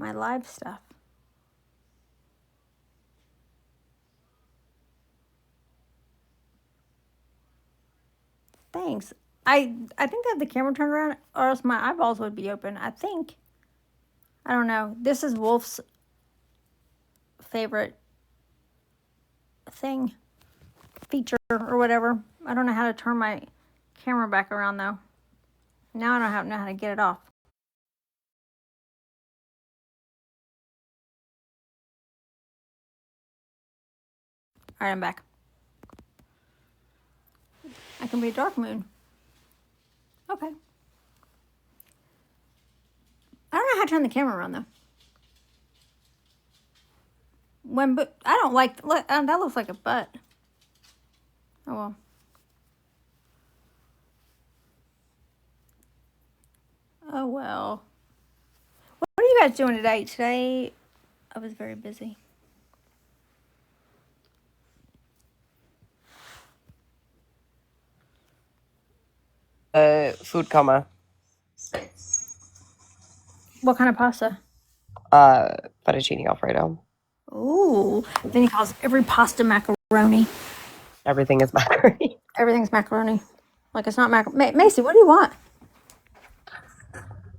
my live stuff. Thanks. I think they have the camera turned around, or else my eyeballs would be open. I think. I don't know. This is Wolf's favorite feature or whatever. I don't know how to turn my camera back around though. Now I don't know how to get it off. All right, I'm back. I can be a dark moon. Okay. I don't know how to turn the camera around though. But I don't like. Look, that looks like a butt. Oh well. Oh well. What are you guys doing today? Today, I was very busy. Food coma. What kind of pasta? Fettuccine Alfredo. Ooh. Then he calls every pasta macaroni. Everything is macaroni. Everything's macaroni. Like it's not macaroni. Macy, what do you want?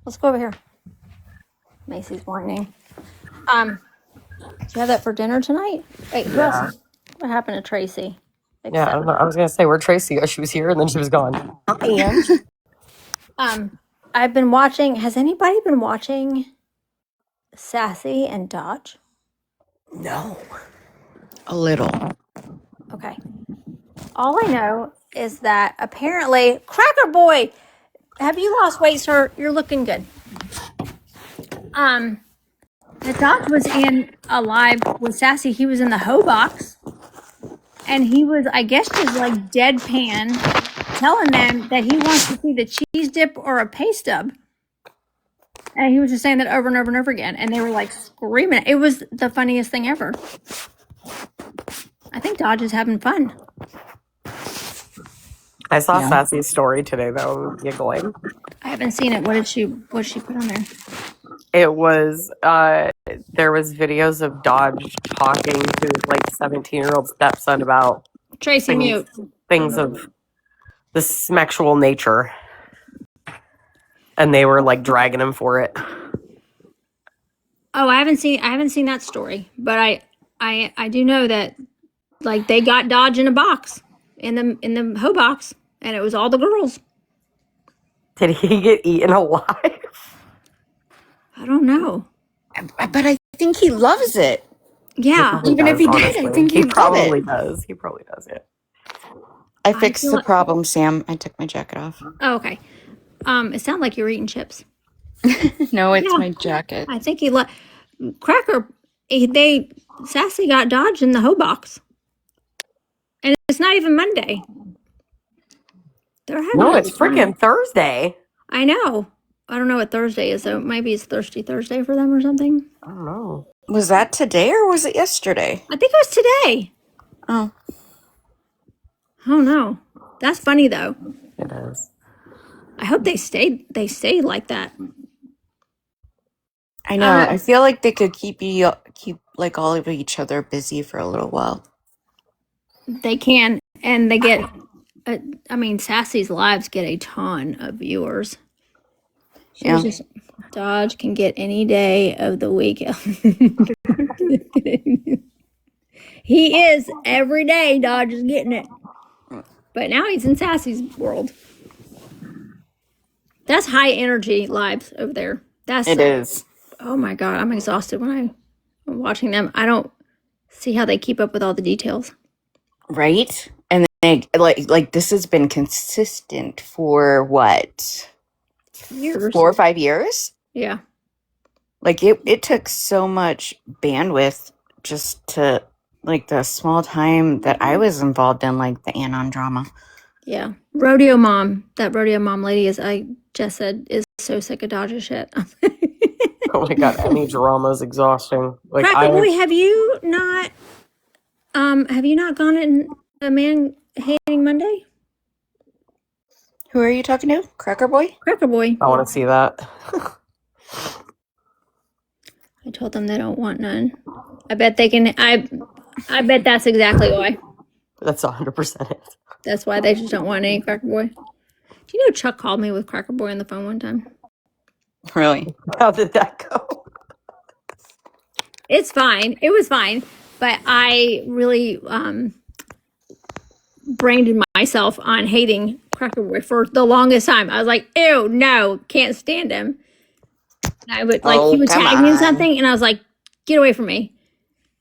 Let's go over here. Macy's whining. Do you have that for dinner tonight? Wait, who else? What happened to Tracy? Yeah, I don't know. I was gonna say, where'd Tracy go? She was here and then she was gone. And I've been watching. Has anybody been watching Sassy and Dodge? No. A little. Okay. All I know is that apparently, Cracker Boy, have you lost weight, sir? You're looking good. The Dodge was in a live with Sassy. He was in the hoe box, and he was, I guess, just like deadpan, telling them that he wants to see the cheese dip or a pay stub. And he was just saying that over and over and over again, and they were like screaming. It was the funniest thing ever. I think Dodge is having fun. I saw Sassy's story today though, giggling. I haven't seen it. What did she put on there? It was there was videos of Dodge talking to his like 17-year-old stepson about Tracy mute things of the sexual nature. And they were like dragging him for it. Oh, I haven't seen that story, but I do know that like they got Dodge in a box in the hoe box, and it was all the girls. Did he get eaten alive? I don't know, but I think he loves it. Yeah, even if he did, I think he probably does. He probably does it. I fixed the problem, Sam. I took my jacket off. Oh, okay. It sounded like you were eating chips. No, it's my jacket. I think he Cracker. Sassy got Dodge in the hoe box, and it's not even Monday. No, it's freaking Thursday. I know. I don't know what Thursday is, so maybe it's Thirsty Thursday for them or something. I don't know. Was that today or was it yesterday? I think it was today. Oh. I don't know. That's funny though. It is. I hope they stay like that. I know. I feel like they could keep like all of each other busy for a little while. They can, and they get. I mean, Sassy's lives get a ton of viewers. Dodge can get any day of the week. He is every day. Dodge is getting it, but now he's in Sassy's world. That's high energy lives over there. It is. Oh my God, I'm exhausted when I'm watching them. I don't see how they keep up with all the details. Right? And then like this has been consistent for what? Years. 4 or 5 years? Yeah. Like it took so much bandwidth just to like the small time that I was involved in like the Anon drama. Yeah. Rodeo mom. That rodeo mom lady I just said is so sick of Dodge's shit. Oh my God, any drama is exhausting. Like Boy, have you not gone in a man hating Monday? Who are you talking to? Cracker Boy? Cracker Boy. I want to see that. I told them they don't want none. I bet they can. I bet that's exactly why. That's 100% it. That's why they just don't want any Cracker Boy. Do you know Chuck called me with Cracker Boy on the phone one time? Really? How did that go? It's fine. It was fine. But I really branded myself on hating Cracker Boy for the longest time. I was like, ew, no, can't stand him. And I would he would come tag me in on. something, and I was like, get away from me.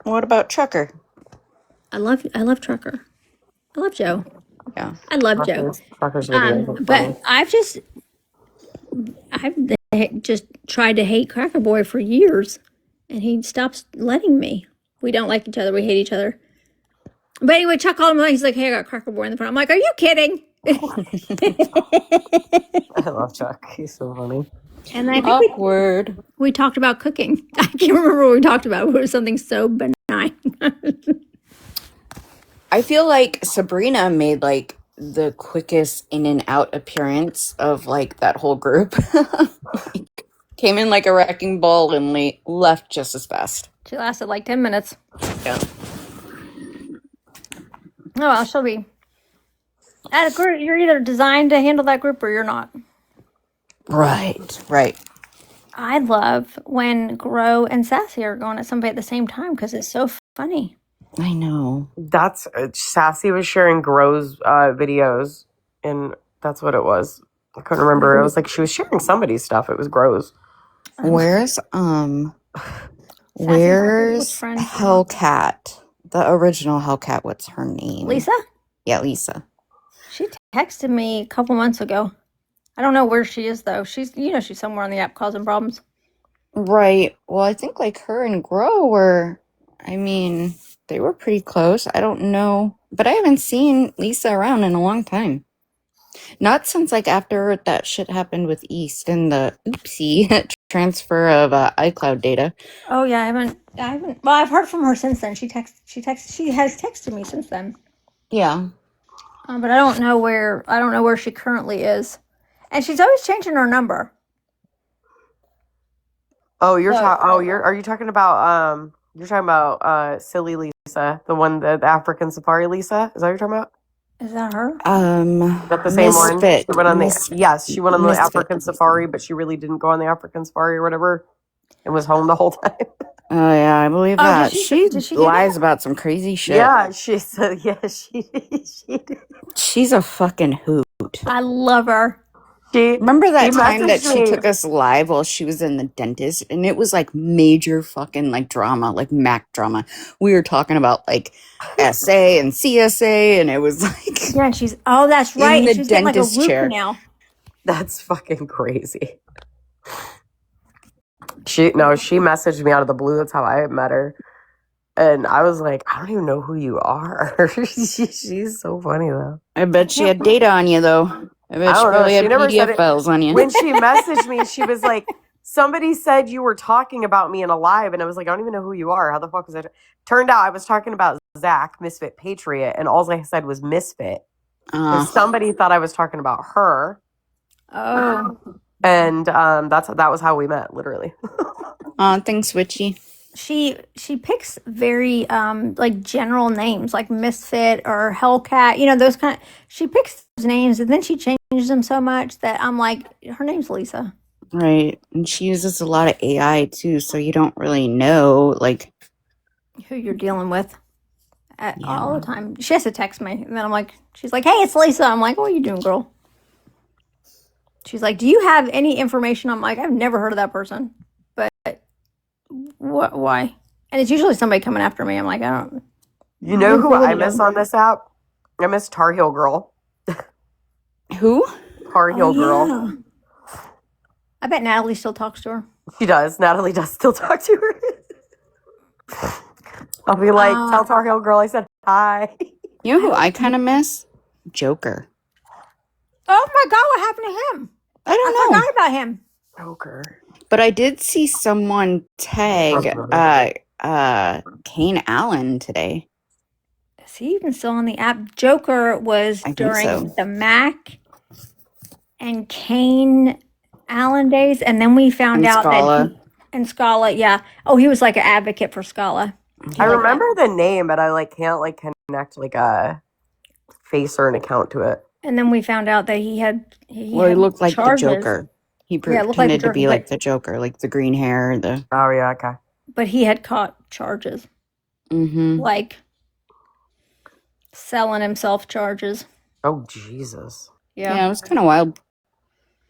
What about Trucker? I love Trucker. I love Joe. Yeah. I love Joe. Trucker's videos are funny. But I've just tried to hate Cracker Boy for years, and he stops letting me. We don't like each other. We hate each other. But anyway, Chuck called him. He's like, "Hey, I got Cracker Boy in the phone." I'm like, "Are you kidding?" I love Chuck. He's so funny. And I think Awkward. we talked about cooking. I can't remember what we talked about. It was something so benign. I feel like Sabrina made like the quickest in and out appearance of like that whole group. Came in like a wrecking ball and left just as fast. She lasted like 10 minutes. Yeah. Oh, well, she'll be. At a group, you're either designed to handle that group or you're not. Right. I love when Grow and Sassy are going at somebody at the same time because it's so funny. I know. That's Sassy was sharing Gro's videos, and that's what it was. I couldn't remember. It was like she was sharing somebody's stuff. It was Gro's. Where's friend? Hellcat? The original Hellcat. What's her name? Lisa? Yeah, Lisa. She texted me a couple months ago. I don't know where she is though. She's somewhere on the app causing problems. Right. Well, I think like her and Grow were. I mean, they were pretty close. I don't know, but I haven't seen Lisa around in a long time. Not since like after that shit happened with East and the oopsie transfer of iCloud data. Oh yeah, I haven't. Well, I've heard from her since then. She has texted me since then. Yeah. But I don't know where she currently is, and she's always changing her number. Oh, are you talking about you're talking about silly Lisa, the one the African Safari Lisa? Is that what you're talking about? Is that her? Is that the same one? Misfit. She went on she went on the Misfit. African Safari, but she really didn't go on the African Safari or whatever, and was home the whole time. Oh yeah, I believe Oh, that. did she do lies that? about some crazy shit. Yeah, she said. Yeah, she did. She's a fucking hoot. I love her. Remember that time that messaged she me. took us live while she was in the dentist, and it was like major fucking like drama, like Mac drama. We were talking about like SA and CSA, and it was like Yeah, that's right. in the She's getting like a dentist root chair. canal. That's fucking crazy. She messaged me out of the blue. That's how I met her. And I was like, I don't even know who you are. She's so funny though. I bet she had data on you though. I bet I she don't know. probably had She never said PDF it. files on you. When she messaged me, she was like, somebody said you were talking about me in a live. And I was like, I don't even know who you are. How the fuck was it? Turned out I was talking about Zach, Misfit Patriot. And all I said was Misfit. And somebody thought I was talking about her. Oh. And that was how we met, literally. Thanks, Witchy. She picks very like general names like Misfit or Hellcat, those kind of, she picks those names and then she changes them so much that I'm like, her name's Lisa. Right. And she uses a lot of AI too, so you don't really know like who you're dealing with all the time. She has to text me and then I'm like, she's like, hey, it's Lisa. I'm like, what are you doing, girl? She's like, do you have any information? I'm like, I've never heard of that person. But what? Why? And it's usually somebody coming after me. I'm like, I don't. You know who I miss on this app? I miss Tar Heel Girl. Who? Tar Heel Girl. Yeah. I bet Natalie still talks to her. She does. Natalie does still talk to her. I'll be like, tell Tar Heel Girl I said hi. You know who I kind of miss? Joker. Oh my God, what happened to him? I don't know. Forgot about him. Joker. But I did see someone tag Kane Allen today. Is he even still on the app? Joker was during the Mac and Kane Allen days, and then we found out Scala. that And Scala, yeah. Oh, he was like an advocate for Scala. I remember the name, but I like can't like connect like a face or an account to it. And then we found out that he Well, he had looked like charges. the Joker. He Yeah, it looked like the pretended to be Joker, like the Joker, like the green hair, the. Oh yeah, okay. but he had caught charges, Mm-hmm. like selling himself charges. Oh Jesus. Yeah, it was kind of wild.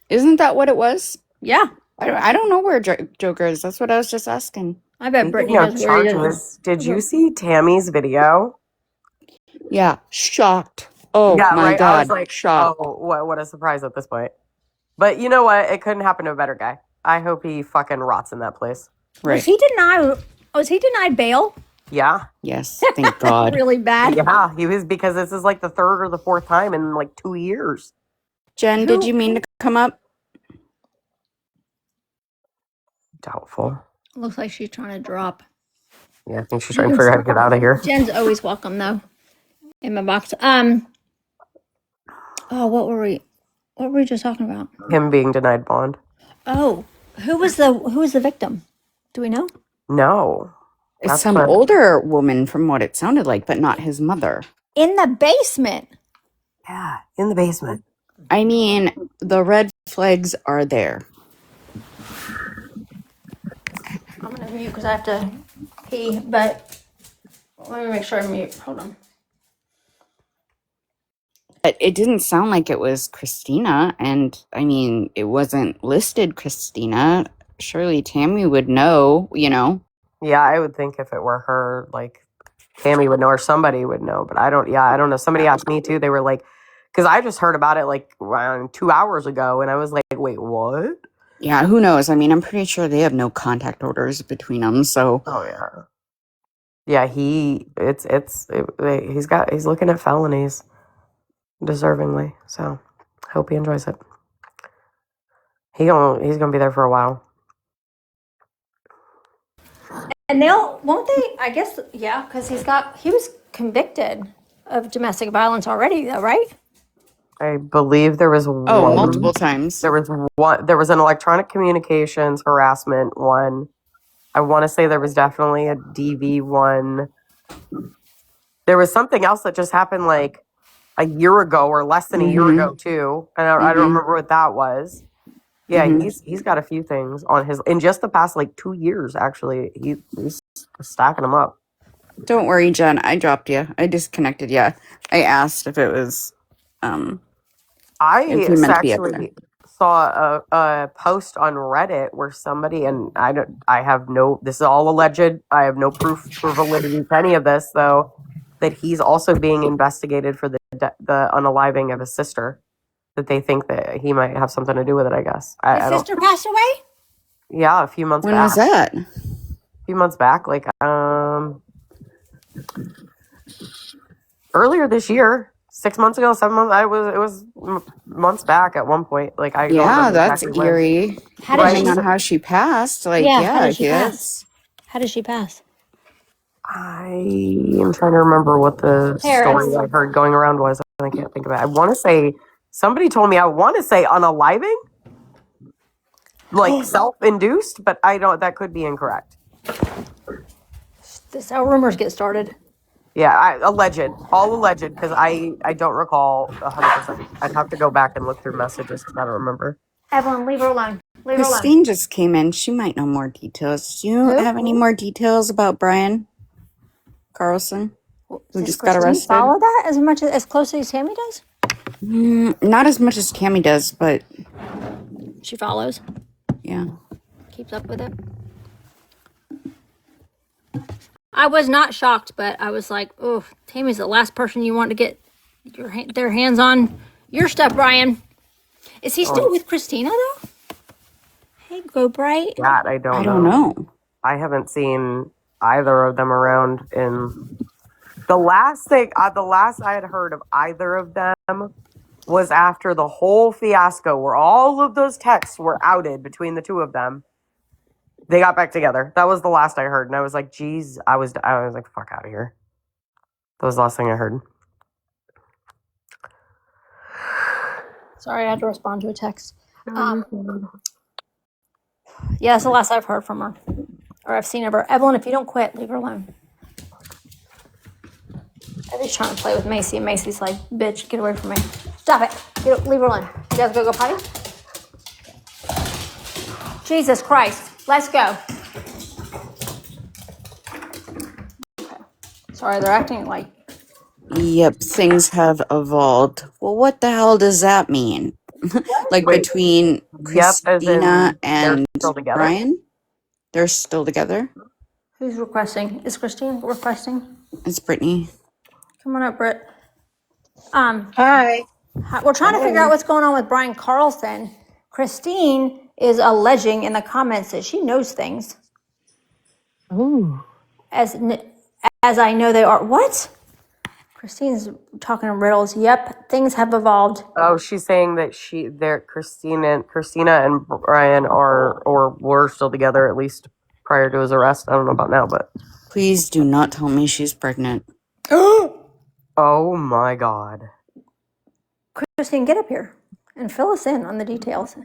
Isn't that what it was? Yeah. I don't know where Joker is. That's what I was just asking. I bet Speaking Brittany of knows where he is. charges, did you see Tammy's video? Yeah, shocked. Oh Yeah, my right. I God, was like, shocked. oh, what a surprise at this point. But you know what? It couldn't happen to a better guy. I hope he fucking rots in that place. Right. Was he denied bail? Yeah. Yes, thank God. Really bad. Yeah, he was, because this is like the third or the fourth time in like 2 years. Jen, did you mean to come up? Doubtful. Looks like she's trying to drop. Yeah, I think she's trying to figure out how to get out of here. Jen's always welcome though. In my box. Oh, what were we just talking about? Him being denied bond. Oh, who was the victim? Do we know? No. It's That's some what- older woman from what it sounded like, but not his mother. In the basement. Yeah, in the basement. I mean, the red flags are there. I'm gonna mute because I have to pee, but let me make sure I mute. Hold on. But it didn't sound like it was Christina, and I mean, it wasn't listed Christina. Surely Tammy would know, you know. Yeah, I would think if it were her, like, Tammy would know or somebody would know. But I don't know. Somebody asked me too. They were like, because I just heard about it like around 2 hours ago. And I was like, wait, what? Yeah, who knows? I mean, I'm pretty sure they have no contact orders between them, so. Oh, yeah. Yeah, he's looking at felonies deservingly. So hope he enjoys it. He's gonna be there for a while. And won't they? I guess, yeah, because he was convicted of domestic violence already, though, right? I believe there was one. Oh, multiple times. There was an electronic communications harassment one. I want to say there was definitely a DV one. There was something else that just happened like a year ago or less than a year ago too. And I don't remember what that was. Yeah, he's got a few things on his in just the past like 2 years. Actually, he's stacking them up. Don't worry, Jen. I dropped you. I disconnected you. I asked if it was. I If you meant to be up actually saw a post on Reddit where somebody, and this is all alleged. I have no proof for validity to any of this, though, that he's also being investigated for the unaliving of his sister. That they think that he might have something to do with it. I guess. His sister passed away? Yeah, a few months When back. was that? A few months back, like earlier this year. 6 months ago, 7 months. It was months back at one point. Like I don't Yeah, remember that's exactly when. eerie. How did Depending she- on how she passed, like Yeah, how yeah, did she yes. pass? How did she pass? I am trying to remember what the Paris. story I heard going around was. I can't think of it. I want to say somebody told me. I want to say unaliving, like self-induced, but I don't. That could be incorrect. This is how rumors get started. Yeah, alleged, all alleged, because I don't recall 100%. I'd have to go back and look through messages because I don't remember. Evelyn, leave her alone. Leave her alone. Christine just came in. She might know more details. Do you Who? have any more details about Brian Carlson, who Does just got Christine arrested? follow that as closely as Tammy does? Not as much as Tammy does, but She follows. yeah. Keeps up with it. I was not shocked, but I was like, oh, Tammy's the last person you want to get their hands on your stuff, Brian. Is he still with Christina, though? Hey, Go Bright. That I don't I don't know. I haven't seen either of them around in the last I had heard of either of them was after the whole fiasco where all of those texts were outed between the two of them. They got back together. That was the last I heard, and I was like, "Geez," I was like, "Fuck out of here." That was the last thing I heard. Sorry, I had to respond to a text. Yeah, that's the last I've heard from her. Or I've seen of her. Evelyn, if you don't quit, leave her alone. Eddie's trying to play with Macy, and Macy's like, bitch, get away from me. Stop it. Leave her alone. You guys go potty? Jesus Christ. Let's go. Okay. Sorry, they're acting like... Yep, things have evolved. Well, what the hell does that mean? Like Wait. between Yep, as in Christina they're and still together? Brian? They're still together? Who's requesting? Is Christine requesting? It's Brittany. Come on up, Britt. Hi. We're trying to figure out what's going on with Brian Carlson. Christine is alleging in the comments that she knows things. Ooh. As I know they are. What? Christine's talking in riddles. Yep, things have evolved. Oh, she's saying that Christina and Brian are or were still together at least prior to his arrest. I don't know about now, but Please do not tell me she's pregnant. oh my God. Christine, get up here and fill us in on the details.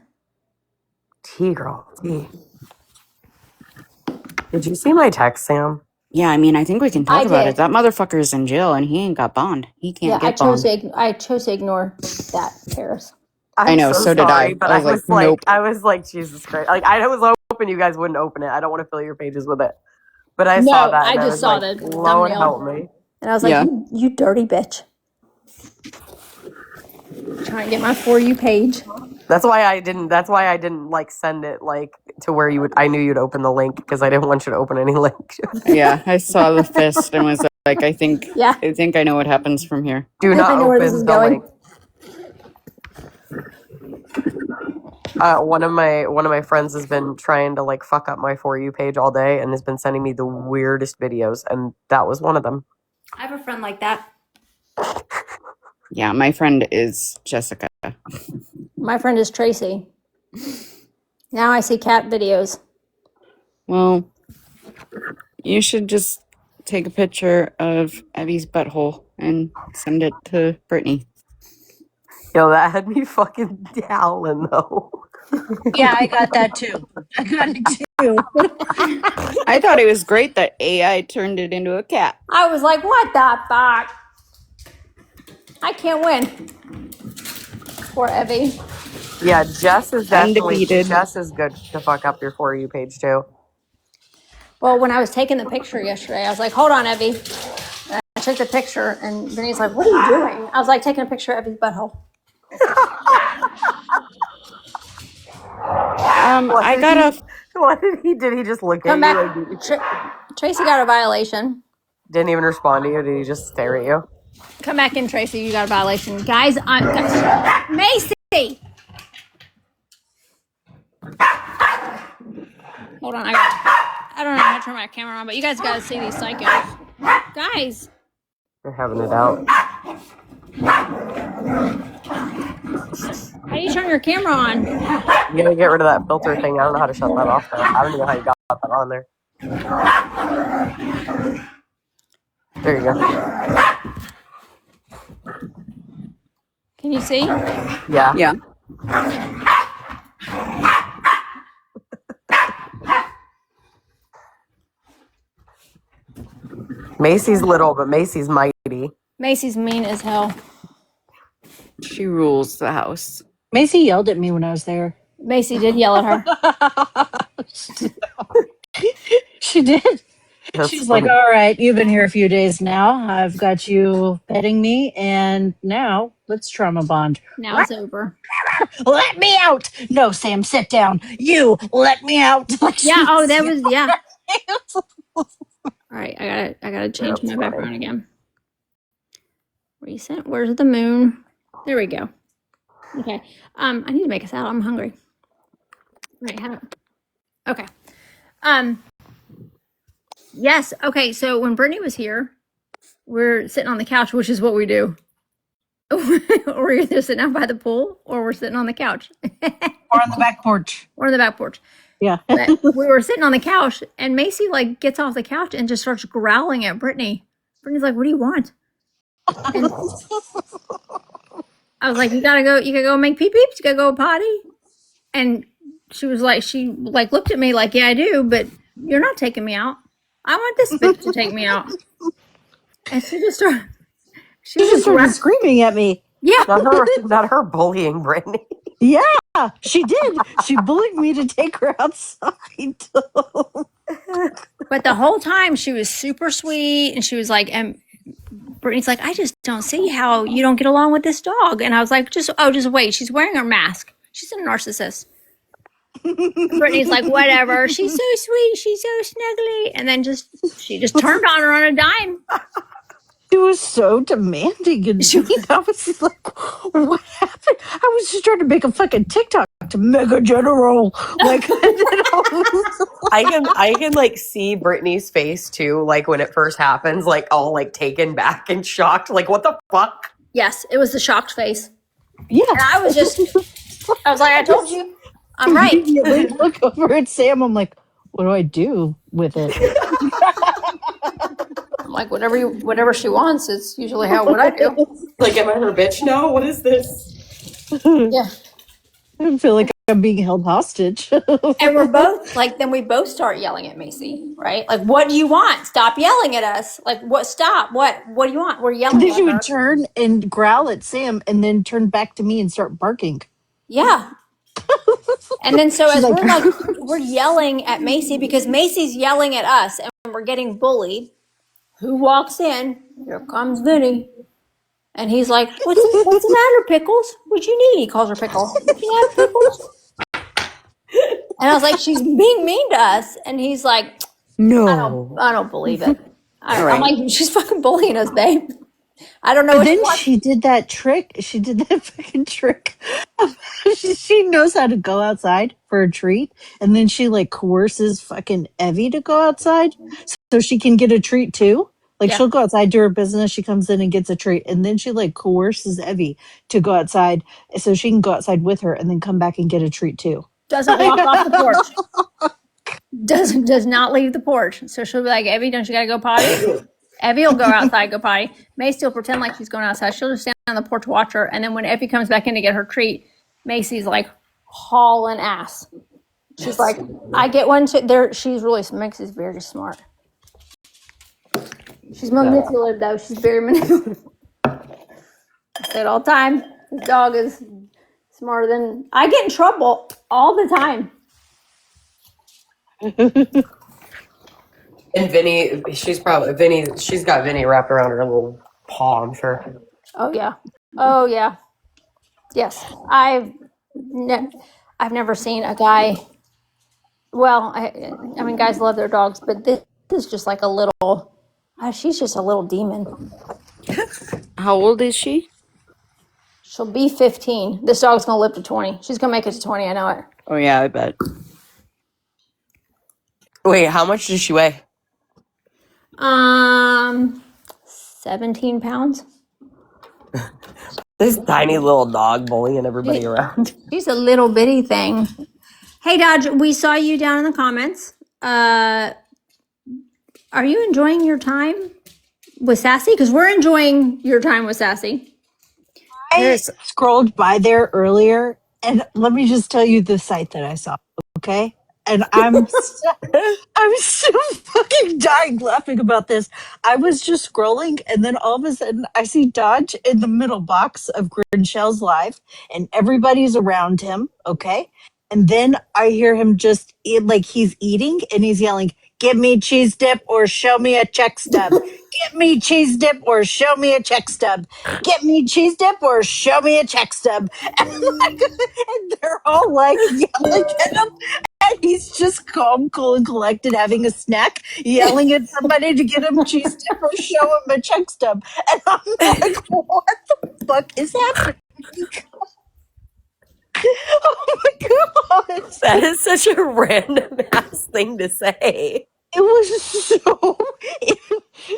T girl, T. Did you see my text, Sam? Yeah, I mean, I think we can talk I about did. it. That motherfucker's in jail and he ain't got bond. He can't Yeah, get bond. I chose to ignore that, Paris. I know, so did I. But I was like, nope. I was like, Jesus Christ. Like, I was hoping you guys wouldn't open it. I don't want to fill your pages with it. But I saw that. I and just was saw like, the Lord thumbnail. help me. And I was like, Yeah. you dirty bitch. Trying to get my For You page. That's why I didn't like send it like to where I knew you'd open the link because I didn't want you to open any link. Yeah, I saw the fist and was like, I think Yeah. I know what happens from here. Do not I know where this open is the going. link. One of my friends has been trying to like fuck up my For You page all day and has been sending me the weirdest videos, and that was one of them. I have a friend like that. Yeah, my friend is Jessica. My friend is Tracy. Now I see cat videos. Well, you should just take a picture of Evie's butthole and send it to Brittany. Yo, that had me fucking howling though. Yeah, I got that too. I got it too. I thought it was great that AI turned it into a cat. I was like, what the fuck? I can't win. Poor Evie. Yeah, Jess is Undefeated. Jess is good to fuck up your For You page too. Well, when I was taking the picture yesterday, I was like, hold on, Evie. And I took the picture, and Vinny's like, what are you doing? I was like, taking a picture of Evie's butthole. What did he just look Come at back. you? Tracy got a violation. Didn't even respond to you. Did he just stare at you? Come back in, Tracy. You got a violation. Guys, Macy! Hold on. I don't know how to turn my camera on, but you guys got to see these psychos. Guys. They're having it out. How do you turn your camera on? You gotta get rid of that filter thing. I don't know how to shut that off. I don't even know how you got that on there. There you go. Can you see? Yeah. Yeah. Macy's little, but Macy's mighty. Macy's mean as hell. She rules the house. Macy yelled at me when I was there. Macy did yell at her. She did. That's She's funny. like, all right, you've been here a few days now. I've got you petting me, and now let's trauma bond. Now it's over. Let me out. No, Sam, sit down. You let me out. Yeah, oh, that was, yeah. All right, I gotta change That's my funny. background again. Recent, where's the moon? There we go. Okay, I need to make a salad. I'm hungry. Right, okay. Yes, okay, so when Brittany was here, we're sitting on the couch, which is what we do. We're either sitting out by the pool or we're sitting on the couch. Or on the back porch. Or on the back porch. Yeah. But we were sitting on the couch and Macy like gets off the couch and just starts growling at Brittany. Brittany's like, what do you want? And I was like, you gotta go make pee-peeps, you gotta go potty. And she looked at me like, yeah, I do, but you're not taking me out. I want this bitch to take me out. And she just started, she She just was started screaming at me. yeah. Not her bullying Brittany. Yeah, she did. She bullied me to take her outside. But the whole time she was super sweet, and she was like, and Brittany's like, I just don't see how you don't get along with this dog. And I was like, just wait. She's wearing her mask. She's a narcissist. Brittany's like, whatever. She's so sweet. She's so snuggly. And then she just turned on her on a dime. She was so demanding, and I was like, "What happened?" I was just trying to make a fucking TikTok to Mega General, like. I can like see Brittany's face too, like when it first happens, like all like taken back and shocked, like what the fuck? Yes, it was the shocked face. Yeah, And I was like, I told you, I'm right. Immediately look over at Sam. I'm like, what do I do with it? I'm like, whatever she wants, it's usually what I do. Like, am I her bitch now? What is this? Yeah. I feel like I'm being held hostage. And we're both like, then we both start yelling at Macy, right? Like, what do you want? Stop yelling at us. Like, what? Stop. What do you want? We're And yelling then at she her. would turn and growl at Sam, and then turn back to me and start barking. Yeah. And then so She's as like- we're yelling at Macy because Macy's yelling at us and we're getting bullied. Who walks in? Here comes Vinny. And he's like, what's the matter, Pickles? What you need? He calls her Pickle. What you have, Pickles? And I was like, she's being mean to us. And he's like, No. I don't believe it. I'm Right. like, she's fucking bullying us, babe. I don't know what Then she wants. she did that trick. She did that fucking trick. She knows how to go outside for a treat, and then she like coerces fucking Evie to go outside so she can get a treat too. Like Yeah. she'll go outside, do her business, she comes in and gets a treat, and then she like coerces Evie to go outside so she can go outside with her and then come back and get a treat too. Doesn't walk off the porch. Does not leave the porch. So she'll be like, Evie, don't you gotta go potty? Evie will go outside, go potty. Macy will pretend like she's going outside. She'll just stand on the porch, watch her, and then when Evie comes back in to get her treat, Macy's like hauling ass. She's like, I get one too. Macy's very smart. She's manipulative though. She's very manipulative. I say it all the time. This dog is smarter than I get in trouble all the time. And Vinny, she's got Vinny wrapped around her little paw, I'm sure. Oh yeah. Yes, I've never seen a guy. Well, I mean, guys love their dogs, but this is just like a little. She's just a little demon. How old is she? She'll be 15. This dog's gonna live to 20. She's gonna make it to 20. I know it. Oh yeah, I bet. Wait, how much does she weigh? 17 pounds. This tiny little dog bullying everybody around. She's a little bitty thing. Hey, Dodge, we saw you down in the comments. Are you enjoying your time with Sassy? Because we're enjoying your time with Sassy. I scrolled by there earlier, and let me just tell you the site that I saw, okay? And I'm so fucking dying laughing about this. I was just scrolling, and then all of a sudden, I see Dodge in the middle box of Grinshell's live, and everybody's around him, okay? And then I hear him just eat, like he's eating, and he's yelling, "Give me cheese dip or show me a check stub. Get me cheese dip or show me a check stub. Get me cheese dip or show me a check stub." And they're all like yelling at him. And he's just calm, cool, and collected, having a snack, yelling at somebody to get him cheese dip or show him a check stub. And I'm like, what the fuck is happening? Oh my god. That is such a random ass thing to say. It was so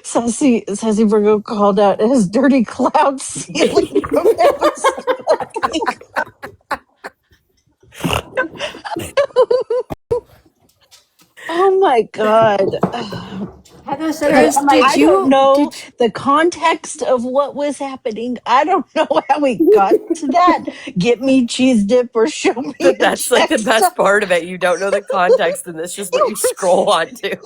Sassy Virgo called out his dirty cloud ceiling from Oh my god. Heather said that Paris, somebody. I don't know the context of what was happening. I don't know how we got to that. Get me cheese dip or show me a That's like the check best stub. part of it. You don't know the context, and that's just what you scroll on to. It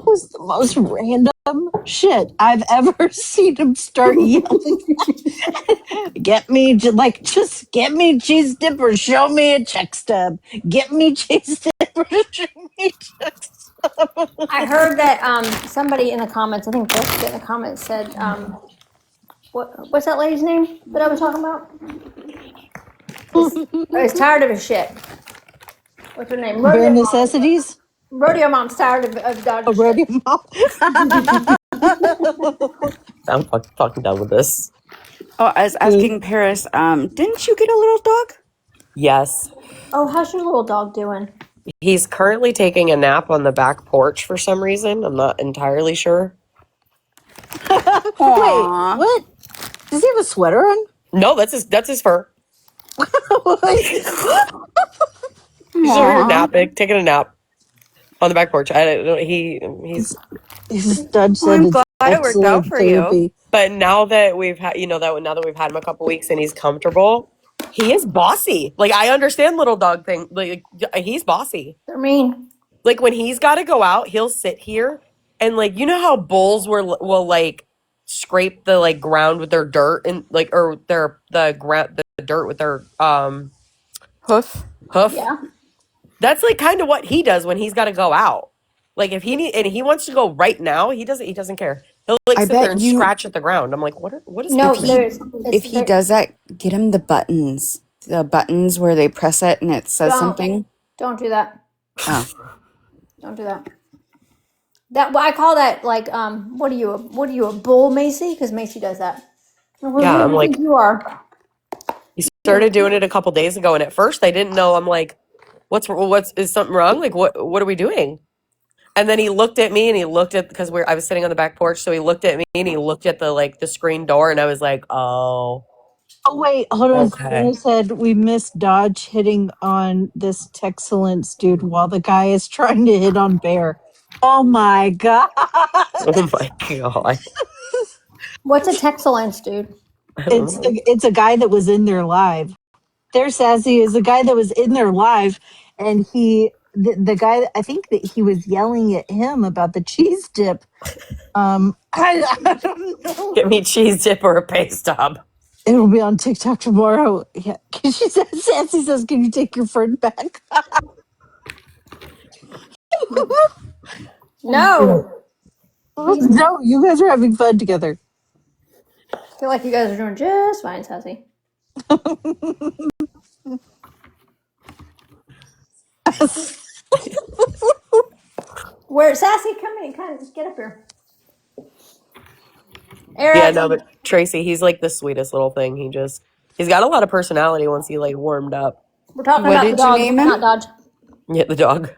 was the most random shit I've ever seen him start yelling. Get me just get me cheese dip or show me a check stub. Get me cheese dip or show me a check stub. I heard that somebody in the comments, I think Jessica in the comments said, what's that lady's name that I was talking about? I was tired of his shit. What's her name? Bare Rodeo Mom. necessities. Rodeo Mom's tired of A Dodger shit. rodeo mom. I'm fucking done with this. Oh, I was asking Paris, didn't you get a little dog? Yes. Oh, how's your little dog doing? He's currently taking a nap on the back porch for some reason. I'm not entirely sure. Wait, what? Does he have a sweater on? No, that's his fur. He's over here napping, taking a nap on the back porch. I don't know. He's. His Dutch Well, said I'm it's glad it worked out excellent for you. therapy. But now that we've had, now that we've had him a couple weeks and he's comfortable, he is bossy. Like I understand little dog thing. Like he's bossy. They're mean. Like when he's got to go out, he'll sit here and like how bulls will like scrape the like ground with their dirt and like or the dirt with their Hoof. hoof. Yeah. That's like kind of what he does when he's got to go out. Like if he wants to go right now, he doesn't care. He'll like I sit there bet and you, scratch at the ground. I'm like, what is No, happening? if he does that, get him the buttons. The buttons where they press it and it says something. Don't do that. Oh. Don't do that. I call that like what are you a bull, Macy? Because Macy does that. What Yeah, do I'm you like, think you are? he started doing it a couple days ago, and at first I didn't know. I'm like, what's is something wrong? Like what are we doing? And then he looked at me and he looked at because I was sitting on the back porch, so he looked at me and he looked at the screen door, and I was like, oh, Oh wait, hold on. okay. Sabrina said we missed Dodge hitting on this Texcellence dude while the guy is trying to hit on Bear. Oh my god! Oh my god. What's a Texcellence, dude? I don't know. It's a guy that was in there live. Their sassy is a guy that was in there live, and the guy I think that he was yelling at him about the cheese dip. I don't know. Get me cheese dip or a pay stub. It'll be on TikTok tomorrow. Yeah, she says, Sassy says, "Can you take your friend back?" No. No, you guys are having fun together. I feel like you guys are doing just fine, Sassy. Where Sassy, come in, kind of get up here. Eric. Yeah, no, but Tracy, he's like the sweetest little thing. He's got a lot of personality once he like warmed up. We're talking What about the did you dog, name him? not Dodge. Yeah, the dog.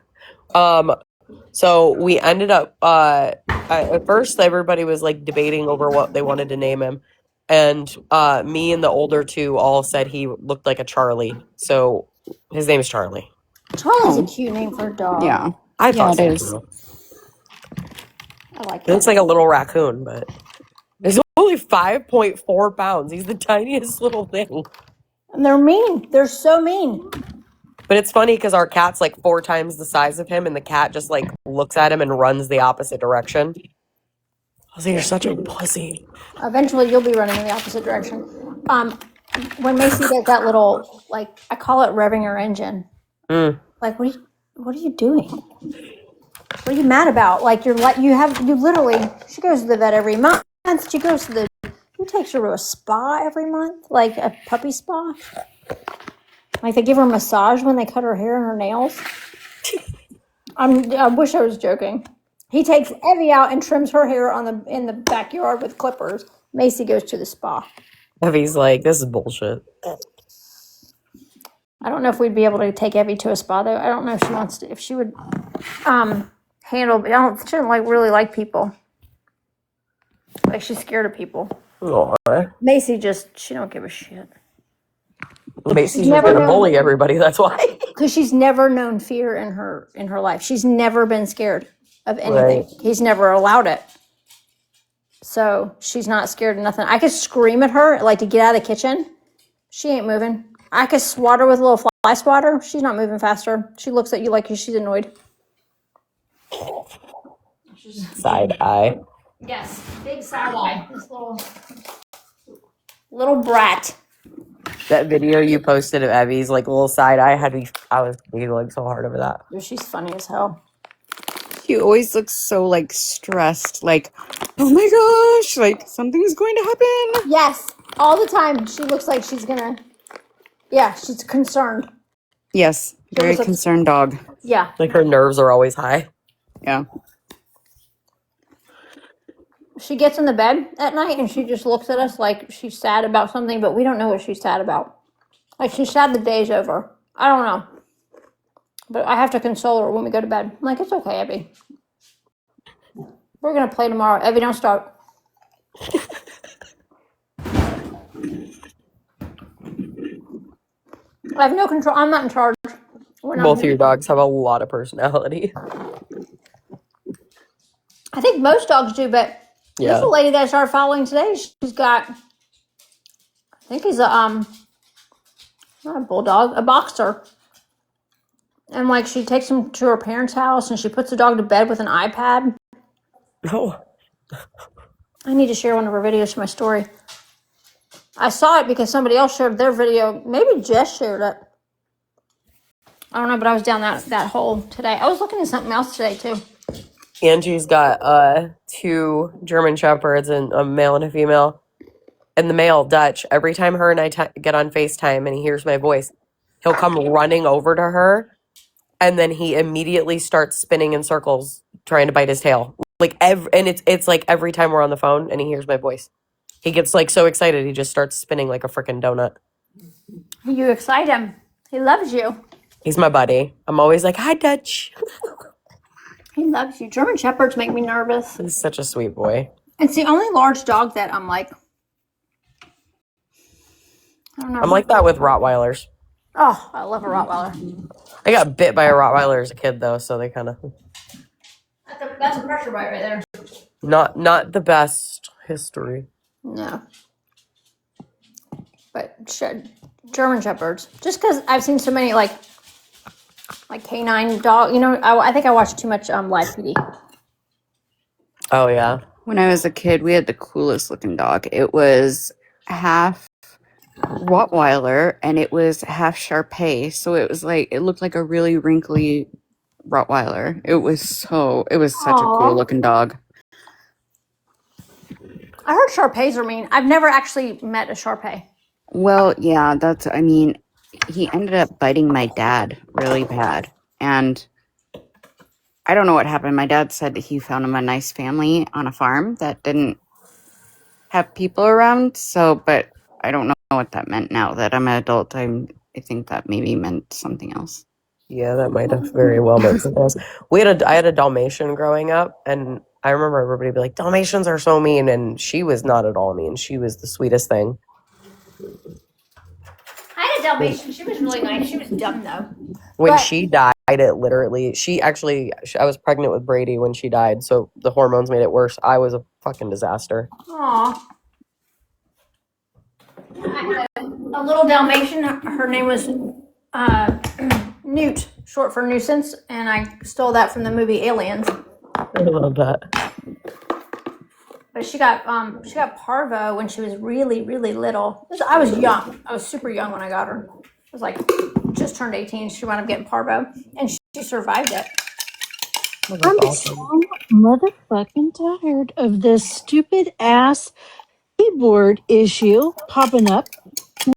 So we ended up at first everybody was like debating over what they wanted to name him. And me and the older two all said he looked like a Charlie. So his name is Charlie. Charlie's a cute name for a dog. Yeah. I thought it so is. too. I like He looks it. like a little raccoon, but he's only 5.4 pounds. He's the tiniest little thing. And they're mean. They're so mean. But it's funny because our cat's like 4 times the size of him, and the cat just like looks at him and runs the opposite direction. I was like, "You're such a pussy." Eventually, you'll be running in the opposite direction. When Macy does that little, like, I call it revving her engine. Like, what are you doing? What are you mad about? Like, you literally. She goes to the vet every month. She goes to who takes her to a spa every month? Like a puppy spa. Like they give her a massage when they cut her hair and her nails. I wish I was joking. He takes Evie out and trims her hair in the backyard with clippers. Macy goes to the spa. Evie's like, "This is bullshit." I don't know if we'd be able to take Evie to a spa though. I don't know if she wants to. If she would handle. She doesn't really like people. Like she's scared of people. Aw. Macy she don't give a shit. Macy's never going to known- bully everybody. That's why. Because she's never known fear in her life. She's never been scared of anything. Right. He's never allowed it. So she's not scared of nothing. I could scream at her, like to get out of the kitchen. She ain't moving. I could swat her with a little fly swatter. She's not moving faster. She looks at you like she's annoyed. Side eye. Yes, big side eye. This little brat. That video you posted of Evie's like little side eye I was giggling so hard over that. She's funny as hell. He always looks so like stressed, like, oh my gosh, like something's going to happen. Yes, all the time. She looks like she's gonna. Yeah, she's concerned. Yes, very looks- concerned dog. Yeah. Like her nerves are always high. Yeah. She gets in the bed at night and she just looks at us like she's sad about something, but we don't know what she's sad about. Like she's sad the day's over. I don't know. But I have to console her when we go to bed. I'm like, it's okay, Evie. We're going to play tomorrow. Evie, don't start. I have no control. I'm not in charge. Both of your dogs have a lot of personality. I think most dogs do, but Yeah. there's a lady that I started following today. She's got, I think he's not a bulldog, a boxer. And like she takes him to her parents' house and she puts the dog to bed with an iPad. Oh. I need to share one of her videos for my story. I saw it because somebody else shared their video. Maybe Jess shared it. I don't know, but I was down that hole today. I was looking at something else today too. Angie's got 2 German Shepherds, and a male and a female. And the male, Dutch, every time her and I get on FaceTime and he hears my voice, he'll come running over to her, and then he immediately starts spinning in circles trying to bite his tail. Like and it's like every time we're on the phone and he hears my voice, he gets like so excited he just starts spinning like a freaking donut. You excite him. He loves you. He's my buddy. I'm always like, hi, Dutch. He loves you. German Shepherds make me nervous. He's such a sweet boy. It's the only large dog that I'm like, I don't know. I'm like that with Rottweilers. Oh, I love a Rottweiler. I got bit by a Rottweiler as a kid, though, so they kind of That's a pressure bite right there. not the best history. No. But German Shepherds. Just because I've seen so many like canine dog. You know, I think I watched too much Live PD. Oh yeah. When I was a kid, we had the coolest looking dog. It was half Rottweiler and it was half Shar Pei. So it was like, it looked like a really wrinkly Rottweiler. It was such a cool looking dog. I heard Shar Peis are mean. I've never actually met a Shar Pei. Well, yeah, he ended up biting my dad really bad. And I don't know what happened. My dad said that he found him a nice family on a farm that didn't have people around. So, but I don't know what that meant now that I'm an adult. I think that maybe meant something else. Yeah, that might have very well meant something else. I had a Dalmatian growing up, and I remember everybody be like, Dalmatians are so mean, and she was not at all mean. She was the sweetest thing. I had a Dalmatian. She was really nice. She was dumb though. When she died, I was pregnant with Brady when she died, so the hormones made it worse. I was a fucking disaster. Aw. I had a little Dalmatian. Her name was Newt, short for nuisance, and I stole that from the movie Aliens. I love that. But she got parvo when she was really, really little. I was young. I was super young when I got her. I was like just turned 18. She wound up getting parvo, and she survived it. Oh, that's I'm awesome. so motherfucking tired of this stupid ass keyboard issue popping up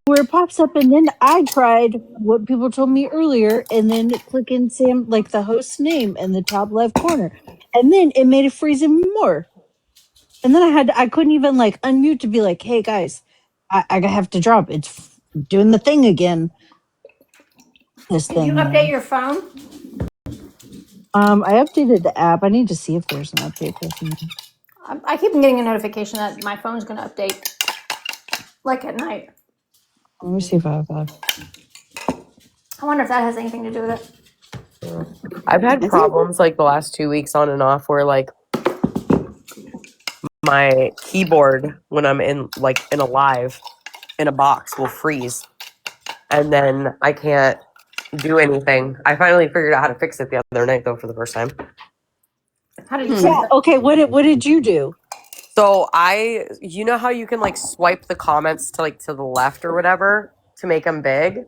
where it pops up and then I tried what people told me earlier and then click in Sam like the host's name in the top left corner and then it made it freeze even more. And then I couldn't even like unmute to be like, hey guys, I have to drop. It's doing the thing again. This Did thing. you update your phone? I updated the app. I need to see if there's an update for something. I keep getting a notification that my phone's going to update, like at night. Let me see if I have that. I wonder if that has anything to do with it. I've had think- problems like the last 2 weeks on and off where like my keyboard when I'm in a live in a box will freeze and then I can't do anything. I finally figured out how to fix it the other night though for the first time. How did you Yeah. Okay. What did you do? So you know how you can like swipe the comments to the left or whatever to make them big?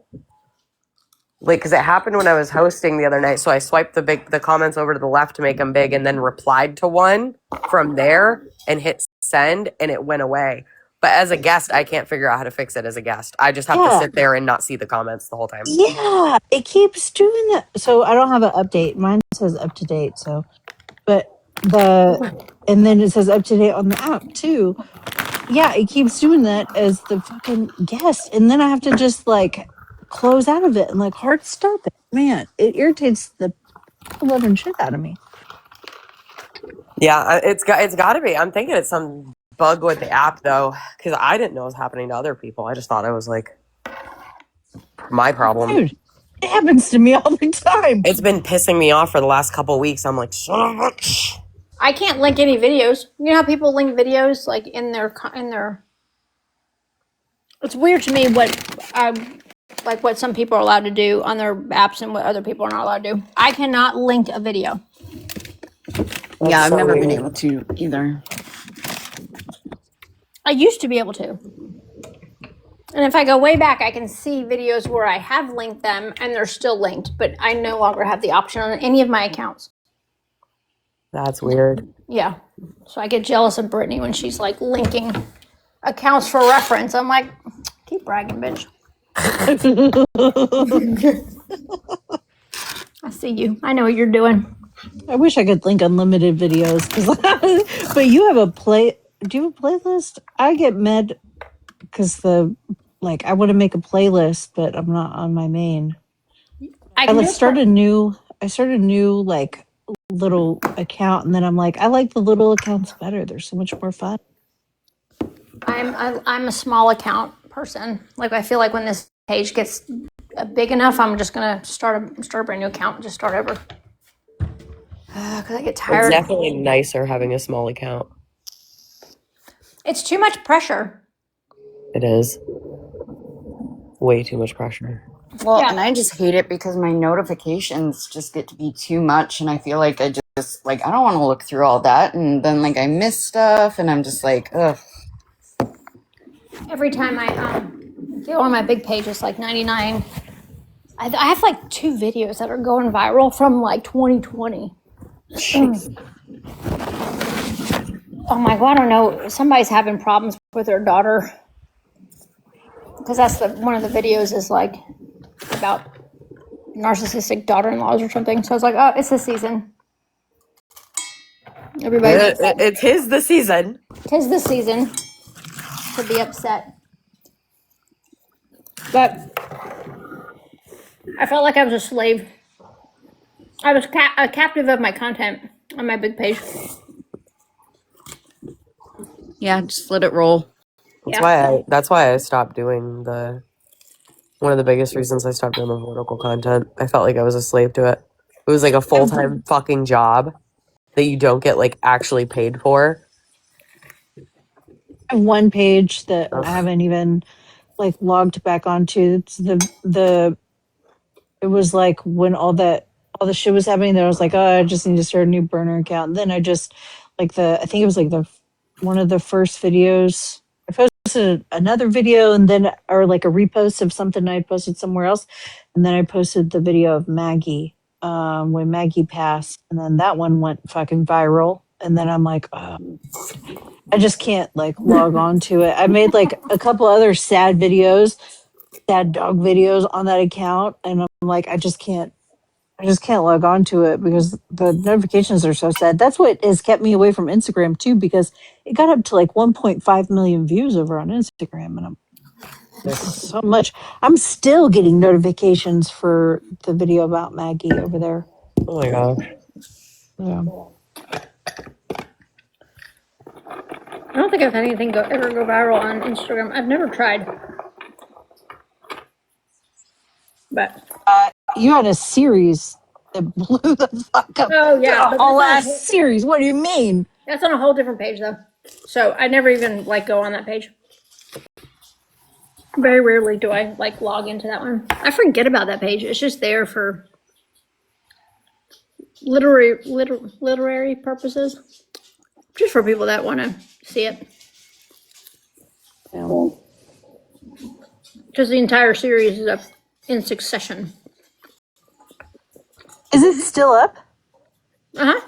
Like, because it happened when I was hosting the other night. So I swiped the comments over to the left to make them big and then replied to one from there and hit send and it went away. But as a guest, I can't figure out how to fix it as a guest. I just have to sit there and not see the comments the whole time. Yeah, it keeps doing that. So I don't have an update. Mine says up to date. So, but and then it says up to date on the app too. Yeah, it keeps doing that as the fucking guest, and then I have to just like close out of it and like hard start it. Man, it irritates the living shit out of me. Yeah, it's got to be. I'm thinking it's some bug with the app though, because I didn't know it was happening to other people. I just thought it was like my problem. Dude, it happens to me all the time. It's been pissing me off for the last couple of weeks. I'm like, son of a bitch. I can't link any videos. You know how people link videos like in their. It's weird to me what some people are allowed to do on their apps and what other people are not allowed to do. I cannot link a video. Yeah, I've so never been weird. able to either. I used to be able to. And if I go way back, I can see videos where I have linked them and they're still linked, but I no longer have the option on any of my accounts. That's weird. Yeah. So I get jealous of Brittany when she's like linking accounts for reference. I'm like, keep bragging, bitch. I see you. I know what you're doing. I wish I could link unlimited videos, but you have do you have a playlist? I get mad because I want to make a playlist, but I'm not on my main. I started a new like little account, and then I'm like, I like the little accounts better. They're so much more fun. I'm a small account person. Like I feel like when this page gets big enough, I'm just gonna start a brand new account and just start over. Because I get It's tired. definitely nicer having a small account. It's too much pressure. It is. Way too much pressure. Well, Yeah. and I just hate it because my notifications just get to be too much, and I feel like I just like I don't want to look through all that, and then like I miss stuff, and I'm just like, ugh. Every time I get on my big page, it's like 99. I have like 2 videos that are going viral from like 2020. Oh my god, I don't know. Somebody's having problems with their daughter. Because that's one of the videos is like about narcissistic daughter-in-laws or something. So I was like, oh, it's the season. Everybody's It's the season. 'tis the season to be upset. But I felt like I was a slave. I was a captive of my content on my big page. Yeah, just let it roll. That's why I stopped doing one of the biggest reasons I stopped doing the political content. I felt like I was a slave to it. It was like a full-time fucking job that you don't get like actually paid for. I have one page that I haven't even like logged back onto. It's it was like when all the shit was happening there, I was like, oh, I just need to start a new burner account. And then I just I think it was like one of the first videos. I posted another video and then or like a repost of something I posted somewhere else. And then I posted the video of Maggie when Maggie passed. And then that one went fucking viral. And then I'm like, oh, I just can't like log on to it. I made like a couple other sad dog videos on that account. And I'm like, I just can't log on to it because the notifications are so sad. That's what has kept me away from Instagram too, because it got up to like 1.5 million views over on Instagram. And this is so much. I'm still getting notifications for the video about Maggie over there. Oh my gosh. Yeah. I don't think I've had anything ever go viral on Instagram. I've never tried. But You had a series that blew the fuck up. oh yeah, A whole ass series. What do you mean? that's on a whole different page though. So I never even like go on that page. Very rarely do I like log into that one. I forget about that page. It's just there for literary purposes, just for people that want to see it. Yeah. Because the entire series is up in succession. Is it still up? Uh huh.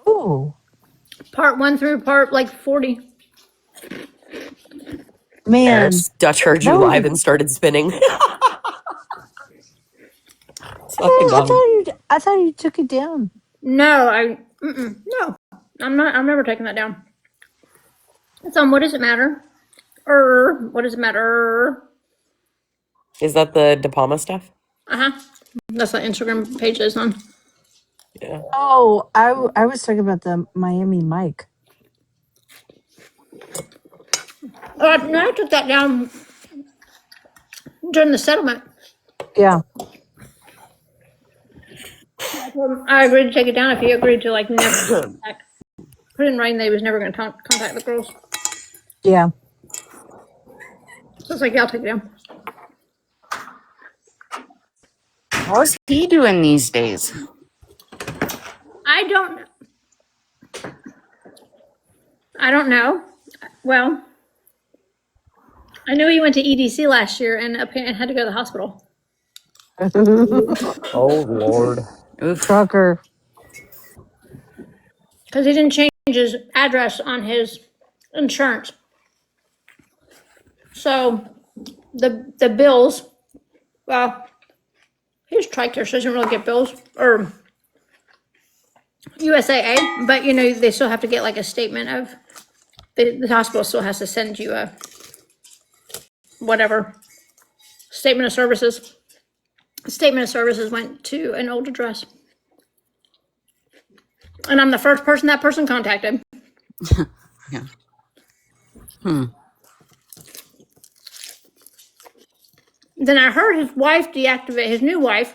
Oh, Part 1 through part like 40. man. Dutch heard you That live would- and started spinning. I thought you took it down. No, no, I'm not. I'm never taking that down. It's on. What does it matter? What does it matter? Is that the De Palma stuff? Uh huh. That's the Instagram page is on. Yeah. Oh, I was talking about the Miami Mike. No, I took that down during the settlement. Yeah. I agreed to take it down if he agreed to like never contact. Put in writing that he was never going to contact the girls. Yeah. So it's like, yeah, I'll take it down. How's he doing these days? I don't know. Well, I know he went to EDC last year and had to go to the hospital. Oh Lord. Oof. Trucker. Because he didn't change his address on his insurance. So the bills, well, he's TRICARE, so he doesn't really get bills, or USAA, but you know, they still have to get like a statement of, the hospital still has to send you a whatever, statement of services. The statement of services went to an old address. And I'm the first person that person contacted. Yeah. Then I heard his wife deactivate, his new wife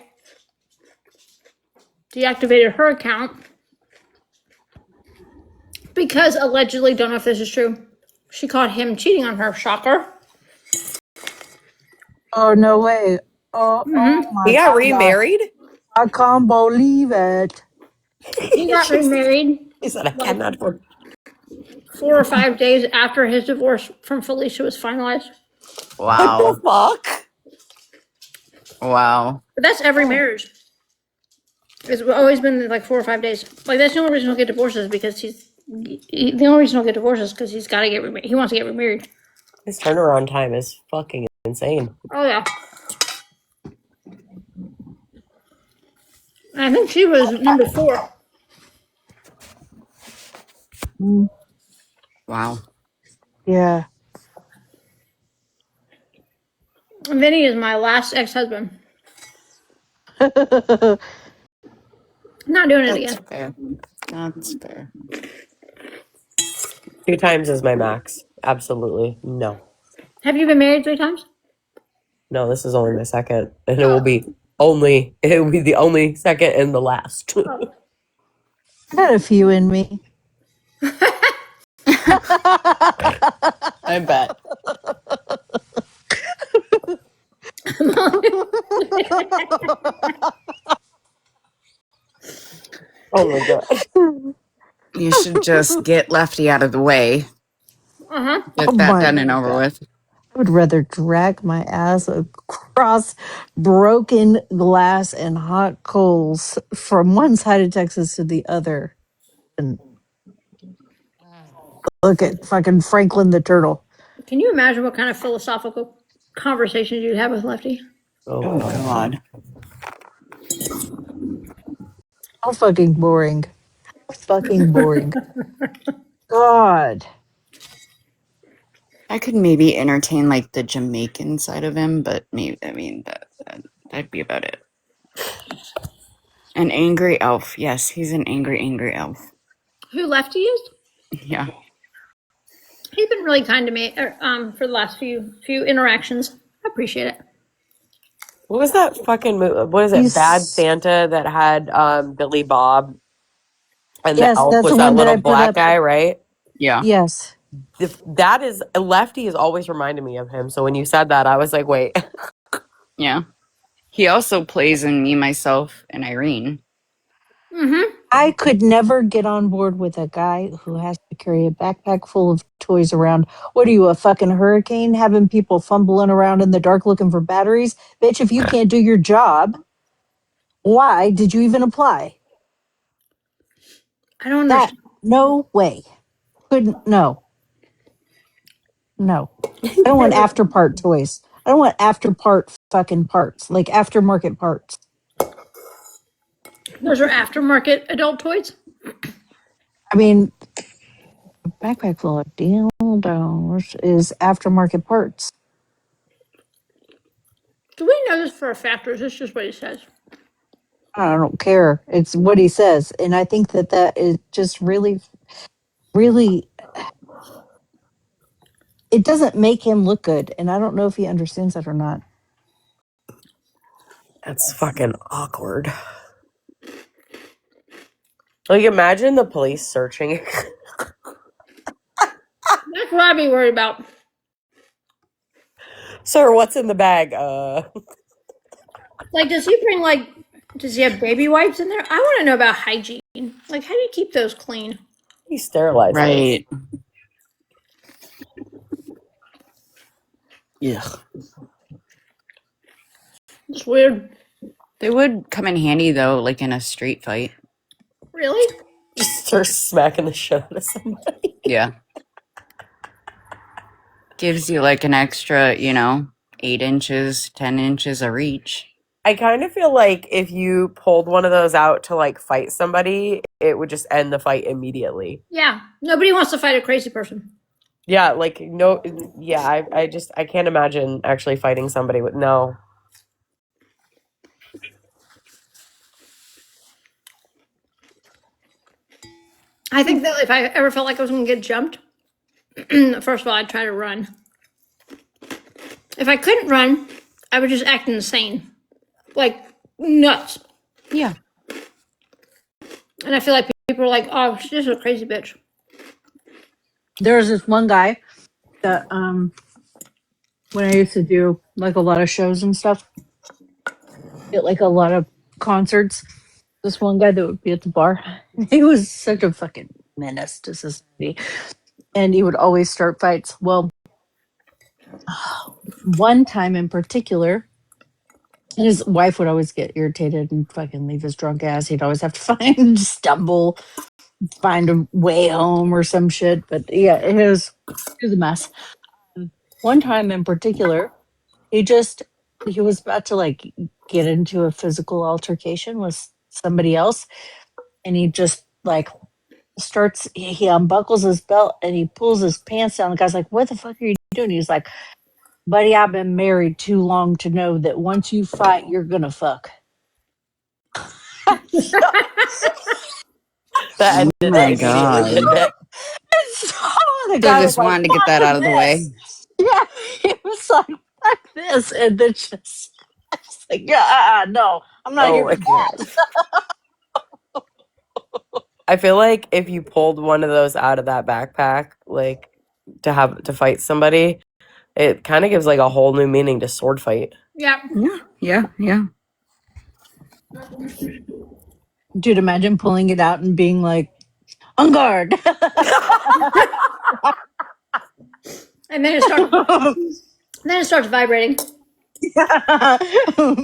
deactivated her account because allegedly, don't know if this is true, she caught him cheating on her. Shocker. Oh, no way. Oh, oh my He got God. remarried? I can't believe it. He got remarried He said, I cannot. 4 or 5 days after his divorce from Felicia was finalized. Wow. What the fuck? Wow. But that's every marriage. It's always been like 4 or 5 days. Like that's the only reason he'll get divorces because the only reason he'll get divorces is because he's got to get remarried. He wants to get remarried. His turnaround time is fucking insane. Oh yeah. And I think she was number 4. Wow. Yeah. And Vinny is my last ex-husband. Not doing it That's again. fair. That's fair. 2 times is my max. Absolutely. No. Have you been married 3 times? No, this is only my second. And it will be the only second and the last. I got a few in me. I bet. Oh my God. You should just get Lefty out of the way. Uh-huh. Get Oh that my done and over with. I would rather drag my ass across broken glass and hot coals from one side of Texas to the other. And look at fucking Franklin the turtle. Can you imagine what kind of philosophical conversations you'd have with Lefty? Oh, God. How fucking boring. How fucking boring. God. I could maybe entertain like the Jamaican side of him, but maybe that'd be about it. An angry elf. Yes, he's an angry elf. Who Lefty is? Yeah. He's been really kind to me for the last few interactions. I appreciate it. What was that fucking movie? What is it? Bad Santa that had Billy Bob and the Yes, elf that's was the that one that little I put black up. guy, right? Yeah. Yes. That is Lefty has always reminded me of him. So when you said that, I was like, wait. Yeah. He also plays in Me, Myself, and Irene. Mm-hmm. I could never get on board with a guy who has to carry a backpack full of toys around. What are you, a fucking hurricane, having people fumbling around in the dark looking for batteries? Bitch, if you can't do your job, why did you even apply? I don't That, understand. no way. Couldn't, no. I don't want after part toys. I don't want after part fucking parts, like aftermarket parts. Those are aftermarket adult toys. I mean, a backpack full of dildos is aftermarket parts. Do we know this for a fact, or is this just what he says? I don't care. It's what he says. And I think that that is just really, really, it doesn't make him look good. And I don't know if he understands that or not. That's fucking awkward. Like, imagine the police searching. That's what I'd be worried about. Sir, what's in the bag? Like, does he have baby wipes in there? I want to know about hygiene. Like, how do you keep those clean? He sterilized those. Right. Yeah. It's weird. They would come in handy, though, like in a street fight. Really? Just start smacking the shit out of somebody. Yeah. Gives you like an extra, 8 inches, 10 inches of reach. I kind of feel like if you pulled one of those out to like fight somebody, it would just end the fight immediately. Yeah. Nobody wants to fight a crazy person. Yeah, like no, yeah. I can't imagine actually fighting somebody with no. I think that if I ever felt like I was going to get jumped, first of all, I'd try to run. If I couldn't run, I would just act insane, like nuts. Yeah. And I feel like people are like, "Oh, she's just a crazy bitch." There was this one guy that, when I used to do like a lot of shows and stuff, at like a lot of concerts, this one guy that would be at the bar, he was such a fucking menace to society. And he would always start fights. Well, one time in particular, his wife would always get irritated and fucking leave his drunk ass. He'd always have to find a way home or some shit. But yeah, it was a mess. One time in particular, he was about to like get into a physical altercation with somebody else, and he just like he unbuckles his belt and he pulls his pants down. The guy's like, "What the fuck are you doing?" He's like, "Buddy, I've been married too long to know that once you fight, you're gonna fuck." That ended Oh it my immediately, God. didn't it? So the They guy was just like, wanted to get that "Fuck out of the way. this." Yeah, he was like, "Fuck this," and then just like, "Yeah, no, I'm not Oh here my for that." god. I feel like if you pulled one of those out of that backpack, like to fight somebody, it kind of gives like a whole new meaning to sword fight. Yeah. Yeah. Dude, imagine pulling it out and being like, "On guard." And then it starts vibrating.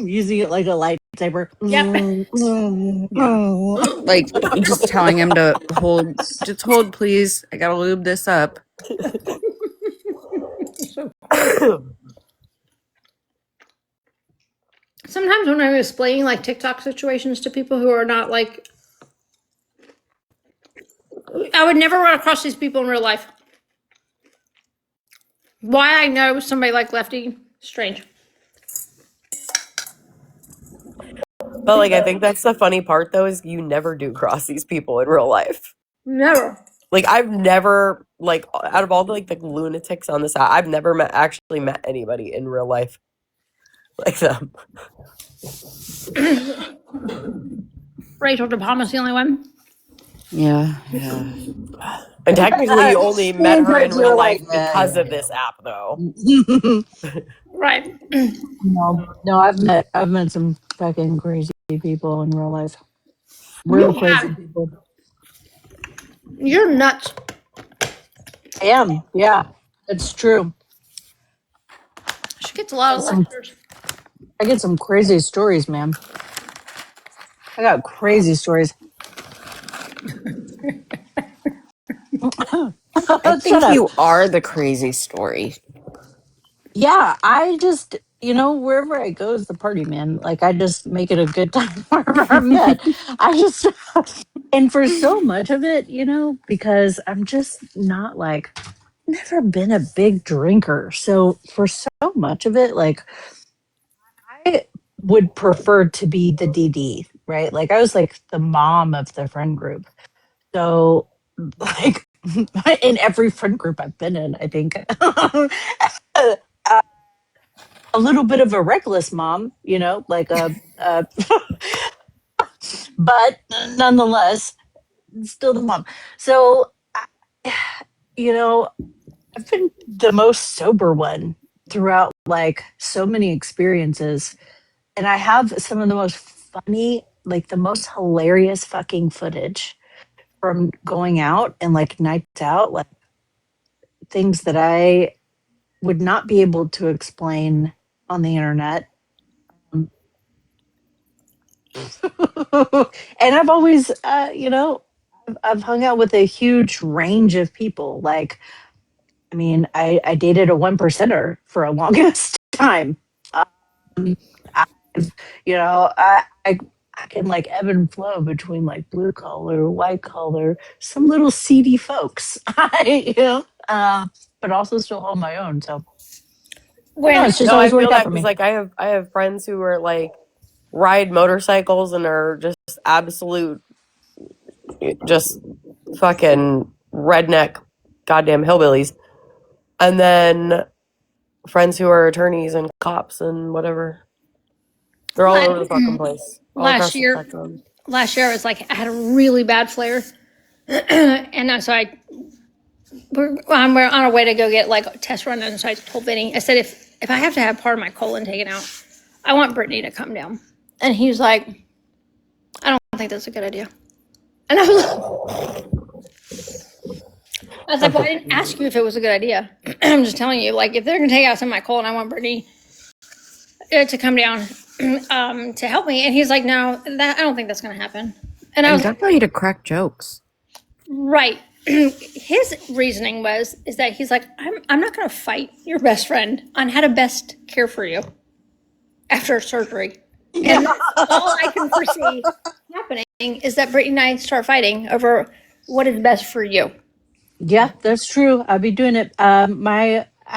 Using it like a lightsaber. Yep. Like just telling him to hold, please. I gotta lube this up. Sometimes when I'm explaining like TikTok situations to people who are not like, I would never run across these people in real life. Why I know somebody like Lefty, strange. But like I think that's the funny part though is you never do cross these people in real life. Never. Like I've never like out of all the like the lunatics on this app, I've never actually met anybody in real life. like them. Rachel DePalma's the only one. Yeah. And technically, you only met her in Because real you're life like, because of this app, though. Right. no, I've met some fucking crazy people in real life. Real You crazy have. people. You're nuts. I am, yeah, it's true. She gets a lot of lectures. I get some crazy stories, man. I got crazy stories. I Shut think up. you are the crazy story. Yeah, I just, wherever I go is the party, man. Like, I just make it a good time wherever I'm at. I just, and for so much of it, because I'm just not like, never been a big drinker. So for so much of it, like, I would prefer to be the DD, right? Like, I was like the mom of the friend group. So, like, in every friend group I've been in, I think. A little bit of a reckless mom, like a but nonetheless, still the mom. So, you know, I've been the most sober one throughout like so many experiences. And I have some of the most funny, like the most hilarious fucking footage from going out and like nights out, like things that I would not be able to explain on the internet. And I've always, I've hung out with a huge range of people. Like, I mean, I dated a one percenter for a longest time. Um, I've, I can like ebb and flow between like blue collar, white collar, some little seedy folks, but also still hold my own. So, no, When it's just No, I always feel worked out that for because me. like I have friends who are like ride motorcycles and are just absolute, just fucking redneck, goddamn hillbillies, and then friends who are attorneys and cops and whatever. They're all over the fucking place, all last across the year, spectrum. I was like, I had a really bad flare. And so we're on our way to go get like a test run. And so I told Vinny, I said, if I have to have part of my colon taken out, I want Brittany to come down. And he was like, I don't think that's a good idea. And I was like, well, I didn't ask you if it was a good idea. I'm just telling you, like, if they're going to take out some of my colon, I want Brittany to come down to help me. And he's like, no, I don't think that's going to happen. And I And was don't like, tell you to crack jokes. right. His reasoning is that he's like, I'm not going to fight your best friend on how to best care for you after surgery. And that's all I can foresee happening is that Brittany and I start fighting over what is best for you. Yeah, that's true. I'll be doing it. I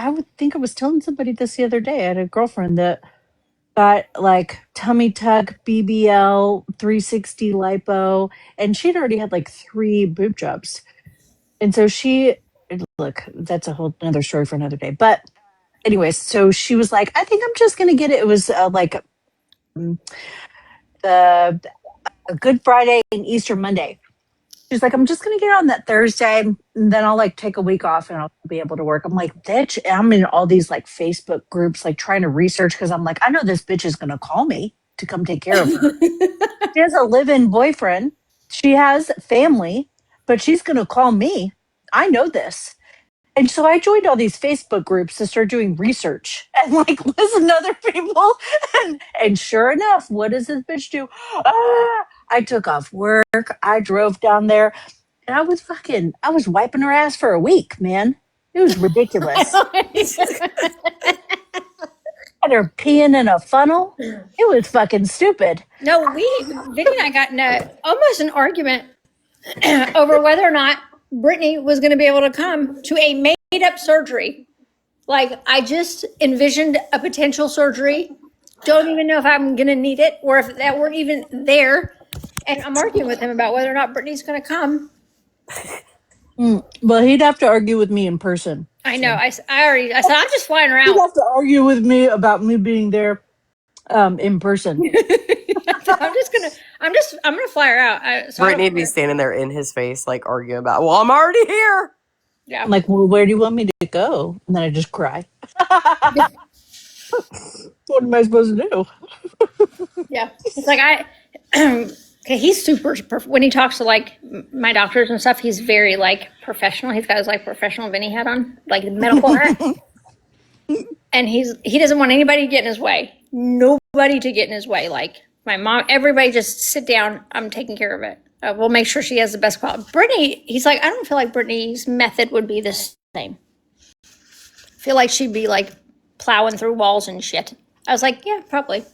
would think I was telling somebody this the other day. I had a girlfriend that got like tummy tuck, BBL, 360 lipo, and she'd already had like 3 boob jobs. And so look, that's a whole another story for another day. But anyways, so she was like, I think I'm just gonna get it. It was like mm, the Good Friday and Easter Monday. She's like, I'm just gonna get on that Thursday, and then I'll like take a week off and I'll be able to work. I'm like, bitch, I'm in all these like Facebook groups, like trying to research because I'm like, I know this bitch is gonna call me to come take care of her. She has a live-in boyfriend, she has family, but she's gonna call me. I know this. And so I joined all these Facebook groups to start doing research and like listen to other people. And sure enough, what does this bitch do? I took off work. I drove down there and I was wiping her ass for a week, man. It was ridiculous. Had her peeing in a funnel. It was fucking stupid. No, Vinny and I got in almost an argument over whether or not Brittany was going to be able to come to a made up surgery. Like, I just envisioned a potential surgery. Don't even know if I'm going to need it or if that weren't even there. And I'm arguing with him about whether or not Brittany's going to come. Well, he'd have to argue with me in person. I know. I said, I'm just flying He'd around. have to argue with me about me being there. in person. I'm gonna fly her out. Brittany would be standing there in his face, like arguing about, well, I'm already here. Yeah. I'm like, well, where do you want me to go? And then I just cry. What am I supposed to do? Yeah. It's like okay, he's super, when he talks to like my doctors and stuff, he's very like professional. He's got his like professional Vinny hat on, like medical hat. And he doesn't want anybody to get in his way. Nobody to get in his way. Like my mom, everybody just sit down. I'm taking care of it. We'll make sure she has the best quality. Brittany, he's like, I don't feel like Brittany's method would be the same. I feel like she'd be like plowing through walls and shit. I was like, yeah, probably.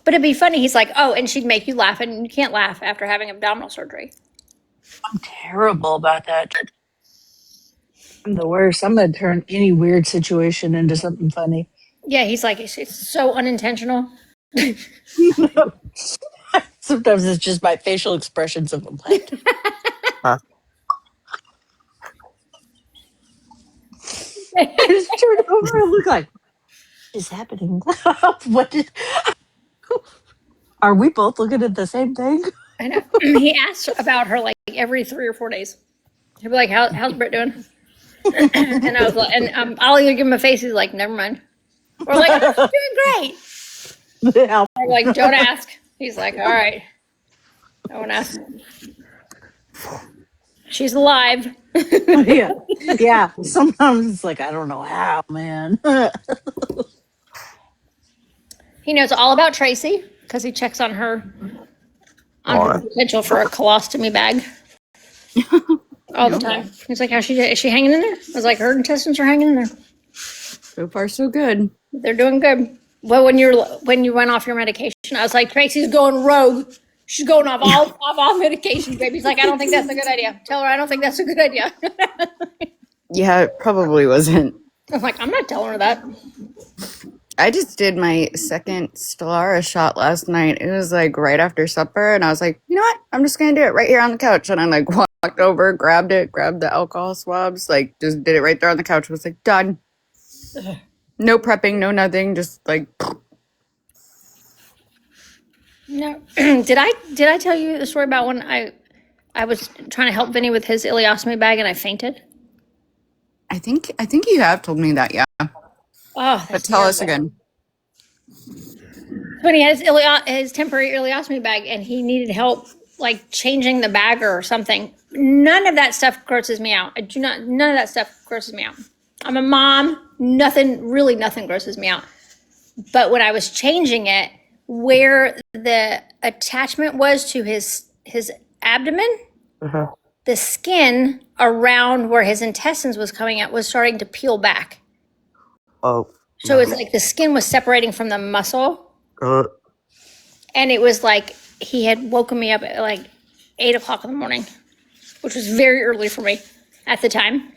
But it'd be funny. He's like, oh, and she'd make you laugh, and you can't laugh after having abdominal surgery. I'm terrible about that. I'm the worst. I'm going to turn any weird situation into something funny. Yeah, he's like, it's so unintentional. Sometimes it's just my facial expressions of like, Huh. I just turn over and look like, what is happening? Are we both looking at the same thing? I know. He asks about her like every 3 or 4 days. He'll be like, how's Britt doing? And I was like, I'll either give him a face. He's like, never mind. Or like, oh, she's doing great. Yeah. Or like, don't ask. He's like, all right. I won't ask. She's alive. Yeah. Yeah. Sometimes it's like, I don't know how, man. He knows all about Tracy because he checks on her potential for a colostomy bag all the time. He's like, is she hanging in there? I was like, her intestines are hanging in there. So far, so good. They're doing good. Well, when you went off your medication, I was like, Tracy's going rogue. She's going off all medications, baby. He's like, I don't think that's a good idea. Tell her I don't think that's a good idea. Yeah, it probably wasn't. I'm like, I'm not telling her that. I just did my second Stellara shot last night. It was like right after supper, and I was like, you know what? I'm just gonna do it right here on the couch. And I like walked over, grabbed the alcohol swabs, like just did it right there on the couch. Was like, done. No prepping, no nothing, just like. No. Did I tell you the story about when I was trying to help Vinny with his ileostomy bag and I fainted? I think you have told me that, yeah. Oh, But tell us again. When he had his temporary ileostomy bag and he needed help like changing the bag or something. None of that stuff grosses me out. None of that stuff grosses me out. I'm a mom. Nothing grosses me out. But when I was changing it, where the attachment was to his abdomen, the skin around where his intestines was coming out was starting to peel back. Oh. So it's like the skin was separating from the muscle. And it was like he had woken me up at like 8 o'clock in the morning, which was very early for me at the time.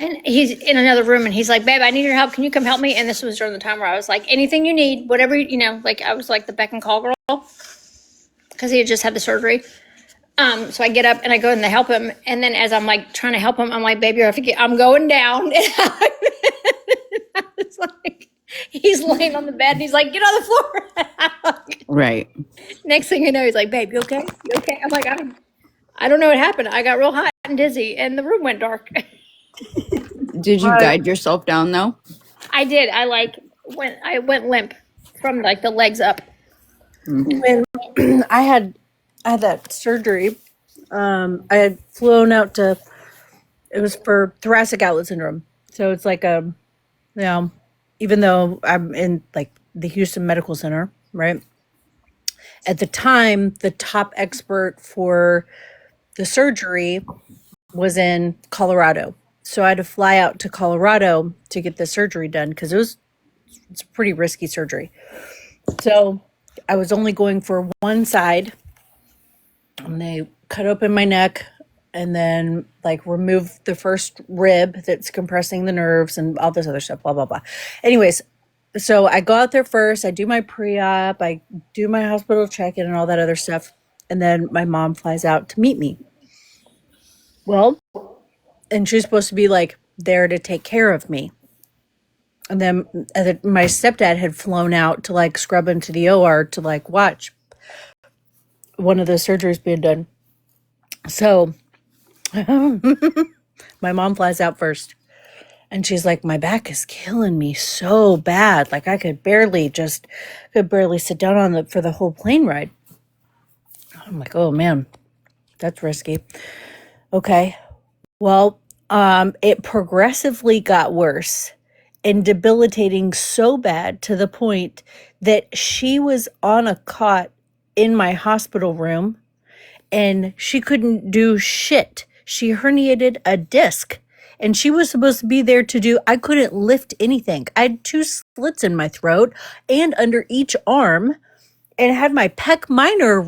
And he's in another room and he's like, babe, I need your help. Can you come help me? And this was during the time where I was like, anything you need, whatever, like I was like the beck and call girl because he had just had the surgery. So I get up and I go in to help him. And then as I'm like trying to help him, I'm like, baby, I'm going down. And I was like, he's laying on the bed and he's like, get on the floor. Right. Next thing I know, he's like, babe, you okay? You okay? I'm like, I don't know what happened. I got real hot and dizzy and the room went dark. Did you guide yourself down though? I did. I went limp from like the legs up. When I had that surgery, I had flown out to, it was for thoracic outlet syndrome. So it's like even though I'm in like the Houston Medical Center, right? At the time, the top expert for the surgery was in Colorado. So I had to fly out to Colorado to get the surgery done because it's a pretty risky surgery. So I was only going for one side, and they cut open my neck and then like remove the first rib that's compressing the nerves and all this other stuff, blah, blah, blah. Anyways, so I go out there first, I do my pre-op, I do my hospital check-in and all that other stuff. And then my mom flies out to meet me. Well, and she's supposed to be like there to take care of me. And then my stepdad had flown out to like scrub into the OR to like watch one of the surgeries being done. So my mom flies out first. And she's like, my back is killing me so bad. Like I could barely sit down for the whole plane ride. I'm like, oh man, that's risky. Okay. Well, it progressively got worse and debilitating so bad to the point that she was on a cot in my hospital room and she couldn't do shit. She herniated a disc and she was supposed to be there I couldn't lift anything. I had 2 slits in my throat and under each arm and had my pec minor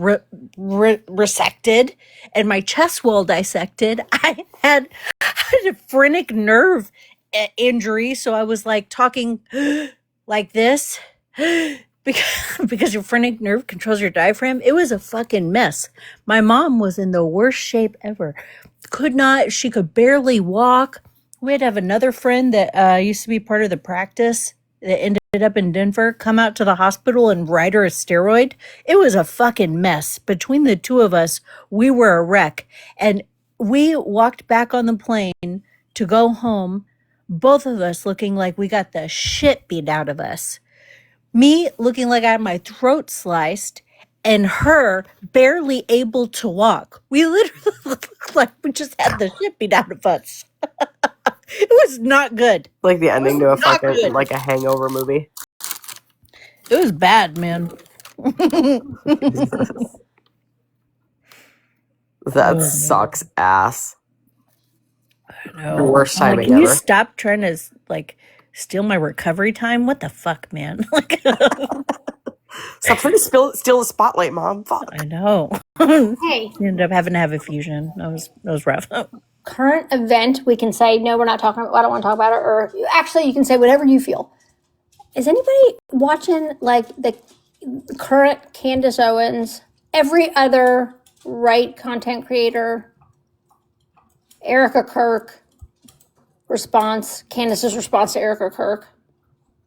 resected and my chest wall dissected. I had a phrenic nerve injury. So I was like talking like this because your phrenic nerve controls your diaphragm. It was a fucking mess. My mom was in the worst shape ever. She could barely walk. We had to have another friend that used to be part of the practice that ended up in Denver come out to the hospital and ride her a steroid. It was a fucking mess. Between the two of us, we were a wreck. And we walked back on the plane to go home, both of us looking like we got the shit beat out of us. Me looking like I had my throat sliced and her barely able to walk. We literally looked like we just had the shit beat out of us. It was not good. Like the ending to a fucking like a Hangover movie. It was bad, man. That sucks ass. I know. The worst timing like, can ever. you stop trying to like steal my recovery time? What the fuck, man? Like, stop trying to steal the spotlight, Mom. Fuck. I know. Hey, You ended up having to have a fusion. That was rough. current event, we can say, no, we're not talking about, I don't want to talk about it. Or actually, you can say whatever you feel. Is anybody watching like the current Candace Owens, every other right content creator, Erica Kirk response, Candace's response to Erica Kirk?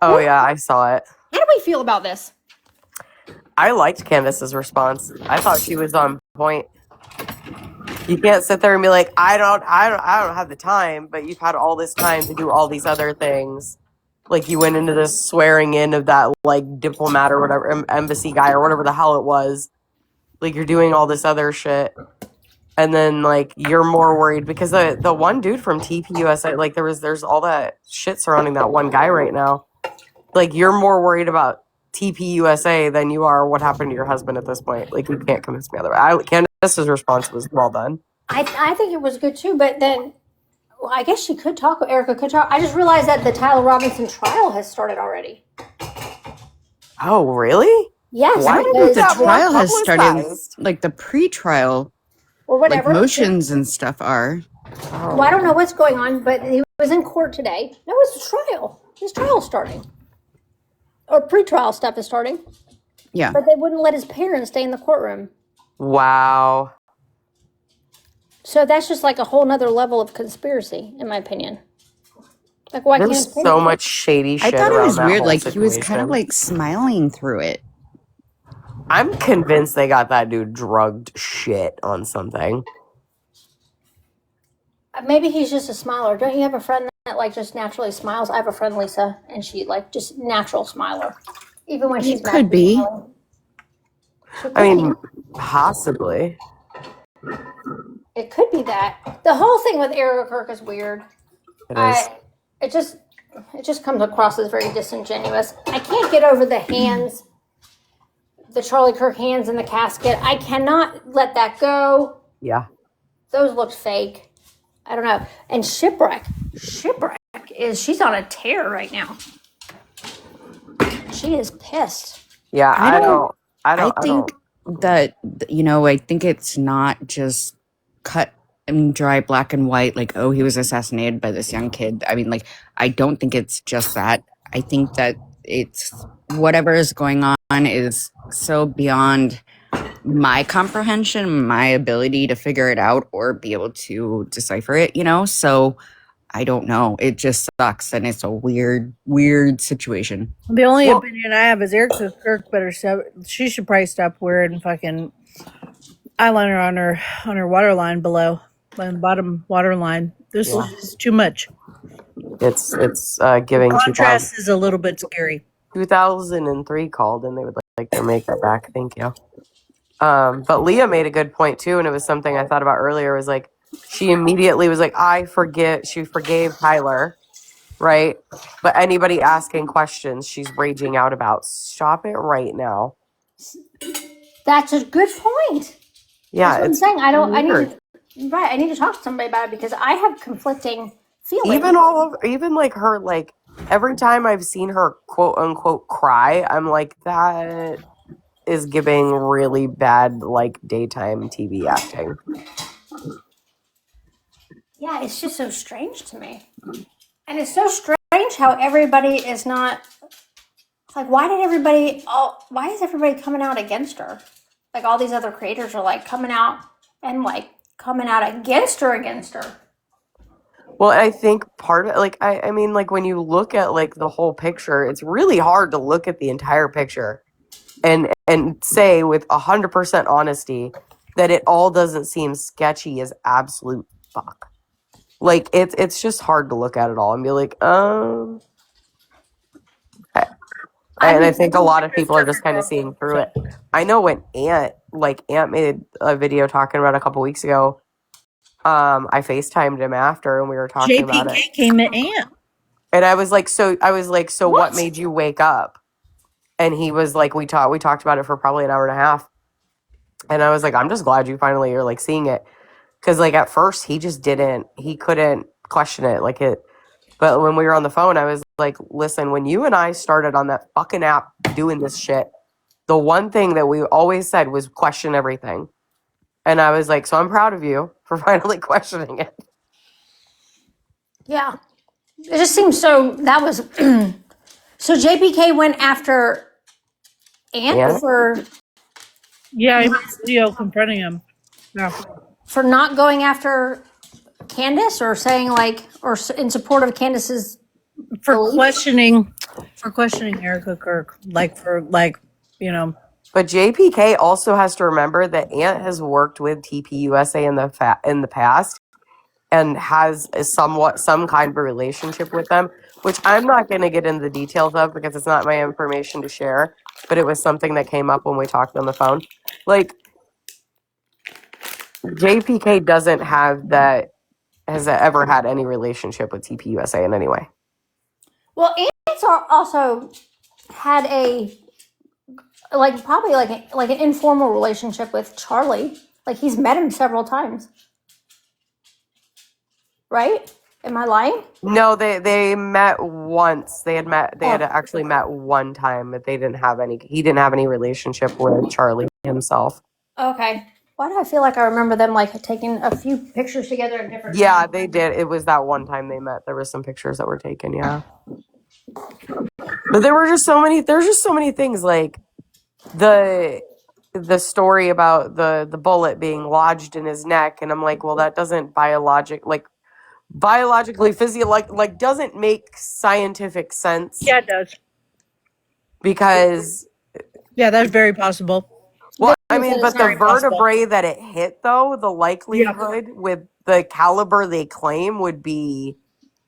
Oh, yeah, I saw it. How do we feel about this? I liked Candace's response. I thought she was on point. You can't sit there and be like, I don't have the time, but you've had all this time to do all these other things. Like you went into this swearing in of that like diplomat or whatever, embassy guy or whatever the hell it was. Like you're doing all this other shit. And then like you're more worried because the one dude from TPUSA, like there's all that shit surrounding that one guy right now. Like you're more worried about TPUSA than you are what happened to your husband at this point. Like you can't convince me otherwise. Candace's response was well done. I think it was good too, but then well, I guess she could talk. Erica could talk. I just realized that the Tyler Robinson trial has started already. Oh, really? Yes. Why did The that more trial has started, publicized? like the pre-trial, Or like whatever. motions and stuff are. Well, I don't know what's going on, but he was in court today. No, it's a trial. His trial's starting. Or pre-trial stuff is starting. Yeah. But they wouldn't let his parents stay in the courtroom. Wow. So that's just like a whole nother level of conspiracy, in my opinion. Like, why There's can't so much shady I shit thought it around was that weird. whole Like he was kind situation. of like smiling through it. I'm convinced they got that dude drugged shit on something. Maybe he's just a smiler. Don't you have a friend that like just naturally smiles? I have a friend, Lisa, and she like just natural smiler, even when she's Could be. smiling. I mean, possibly. It could be that. The whole thing with Erica Kirk is weird. It is. It just comes across as very disingenuous. I can't get over the hands, the Charlie Kirk hands in the casket. I cannot let that go. Yeah. Those look fake. I don't know. And Shipwreck she's on a tear right now. She is pissed. Yeah, I think that, I think it's not just cut and dry, black and white, like, oh, he was assassinated by this young kid. I mean, like, I don't think it's just that. I think that it's whatever is going on is so beyond my comprehension, my ability to figure it out or be able to decipher it, So I don't know. It just sucks, and it's a weird situation. The only opinion I have is Erica Kirk better stop. She should probably stop wearing fucking eyeliner on her waterline below, on the bottom waterline. This is too much. It's giving Contrast is a little bit scary. 2003 called, and they would like their makeup back. Thank you. But Leah made a good point too, and it was something I thought about earlier. Was like she immediately was like, she forgave Tyler, right? But anybody asking questions, she's raging out about. Stop it right now. That's a good point. Yeah, that's what I'm saying. I need to talk to somebody about it because I have conflicting feelings. Even like her, like every time I've seen her quote unquote cry, I'm like, that is giving really bad like daytime TV acting. Yeah, it's just so strange to me. And it's so strange how everybody is not like, why is everybody coming out against her? Like all these other creators are like coming out against her. Well, I think part of it, like, I mean, like when you look at like the whole picture, it's really hard to look at the entire picture and say with 100% honesty that it all doesn't seem sketchy as absolute fuck. Like it's just hard to look at it all and be like, and I think a lot of people are just kind of seeing through it. I know when Ant made a video talking about it a couple weeks ago. I FaceTimed him after and we were talking about it. JPK came at Ant. And I was like, so what made you wake up? And he was like, we talked about it for probably an hour and a half. And I was like, I'm just glad you finally are like seeing it. Cause like at first he couldn't question it like it. But when we were on the phone, I was like, listen, when you and I started on that fucking app doing this shit, the one thing that we always said was question everything. And I was like, so I'm proud of you for finally questioning it. Yeah. It just seems so, that was, so JPK went after Ant for... Yeah, he made a video confronting him. Yeah. For not going after Candace or saying like, or in support of Candace's for questioning Erica Kirk, But JPK also has to remember that Ant has worked with TPUSA in the past and has some kind of a relationship with them, which I'm not going to get into the details of because it's not my information to share. But it was something that came up when we talked on the phone. Like JPK doesn't have that. Has ever had any relationship with TPUSA in any way? Well, Ant's also had probably an informal relationship with Charlie. Like he's met him several times, right? Am I lying? No, they met once. They had actually met one time, but he didn't have any relationship with Charlie himself. Okay. Why do I feel like I remember them like taking a few pictures together at different times? They did. It was that one time they met. There were some pictures that were taken, yeah. But there's just so many things like the story about the bullet being lodged in his neck, and I'm like, well, that doesn't biologically doesn't make scientific sense. Yeah, it does. Because that's very possible. Well, I mean, but the vertebrae that it hit, though, the likelihood with the caliber they claim would be,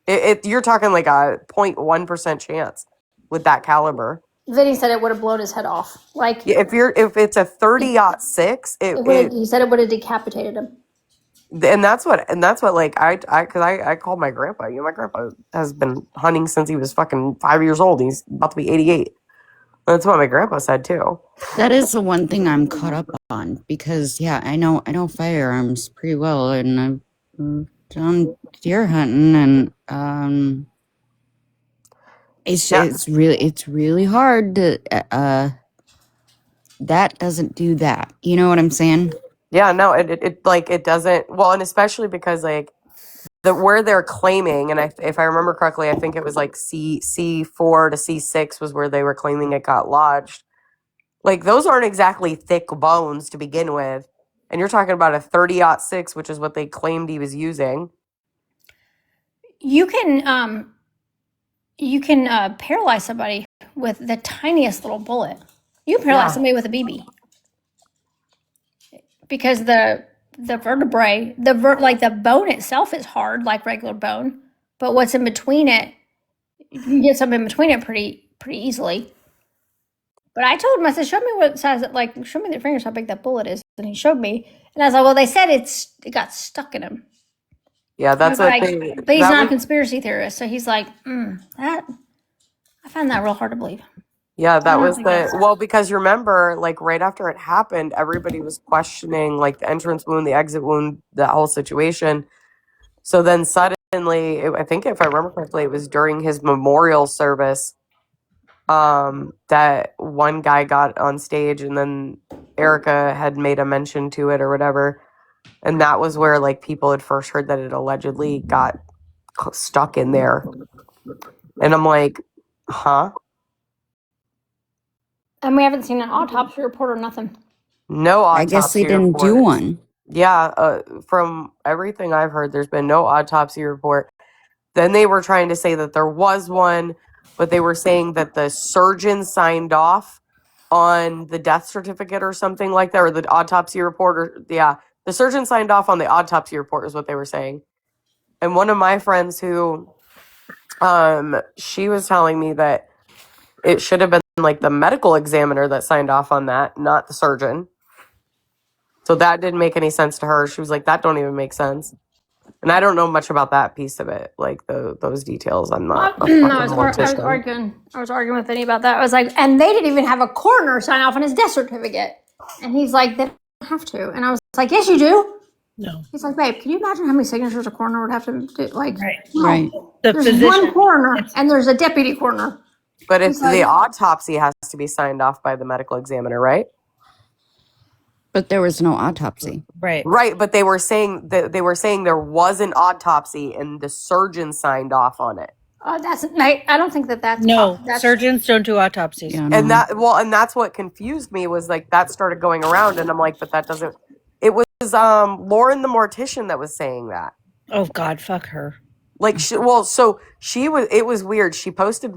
you're talking like a 0.1% chance with that caliber. Then he said it would have blown his head off. Like if it's a 30-06, he said it would have decapitated him. And that's what like I called my grandpa. My grandpa has been hunting since he was fucking 5 years old. He's about to be 88. That's what my grandpa said too. That is the one thing I'm caught up on because I know firearms pretty well, and I've done deer hunting, and it's really hard to that doesn't do that. You know what I'm saying? Yeah, no, it doesn't. Well, and especially because like where they're claiming, and if I remember correctly, I think it was like C4 to C6 was where they were claiming it got lodged. Like those aren't exactly thick bones to begin with, and you're talking about a 30-06, which is what they claimed he was using. You can paralyze somebody with the tiniest little bullet. You can paralyze Yeah. somebody with a BB because the vertebrae, like the bone itself is hard like regular bone, but what's in between it, you can get something in between it pretty easily. But I told him, I said, show me what size, like, show me the fingers how big that bullet is. And he showed me, and I was like, well, they said it got stuck in him. Yeah, I that's was what like, they. but he's That not a was, conspiracy theorist, so he's like, that I find that real hard to believe. yeah, I that don't was think that's well, because remember, like right after it happened, everybody was questioning like the entrance wound, the exit wound, that whole situation. So then suddenly, I think if I remember correctly, it was during his memorial service, that one guy got on stage, and then Erica had made a mention to it or whatever, and that was where like people had first heard that it allegedly got stuck in there, and I'm like, huh? And we haven't seen an autopsy report or nothing. No I guess they autopsy didn't do report. one. Yeah, from everything I've heard, there's been no autopsy report. Then they were trying to say that there was one, but they were saying that the surgeon signed off on the death certificate or something like that, or the autopsy report, or yeah, the surgeon signed off on the autopsy report is what they were saying. And one of my friends who, she was telling me that it should have been like the medical examiner that signed off on that, not the surgeon. So that didn't make any sense to her. She was like, that don't even make sense. And I don't know much about that piece of it, like those details. I'm not a No, fucking mortician. I was arguing with Vinny about that. I was like, and they didn't even have a coroner sign off on his death certificate. And he's like, they don't have to. And I was like, yes, you do. No. He's like, babe, can you imagine how many signatures a coroner would have to do? Like, Right. no. Right. The There's physician. one coroner and there's a deputy coroner. But if He's like- the autopsy has to be signed off by the medical examiner, right? But there was no autopsy. Right. Right, but they were saying there was an autopsy and the surgeon signed off on it. I don't think that's No, that's, surgeons don't do autopsies. Yeah, And no. that's what confused me, was like that started going around, and I'm like, but that doesn't. It was Lauren the mortician that was saying that. Oh God, fuck her. Like she was. It was weird. She posted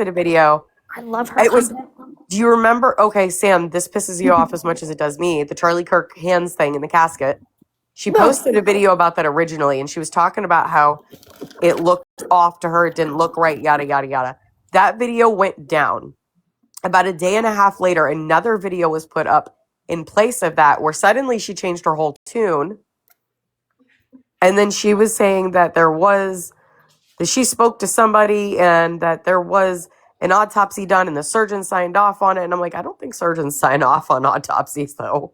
a video. I love her. It was. content. Do you remember? Okay, Sam, this pisses you off as much as it does me. The Charlie Kirk hands thing in the casket. She posted a video about that originally, and she was talking about how it looked off to her. It didn't look right, yada, yada, yada. That video went down. About a day and a half later, another video was put up in place of that, where suddenly she changed her whole tune. And then she was saying that that she spoke to somebody and that there was an autopsy done and the surgeon signed off on it. And I'm like, I don't think surgeons sign off on autopsies, though.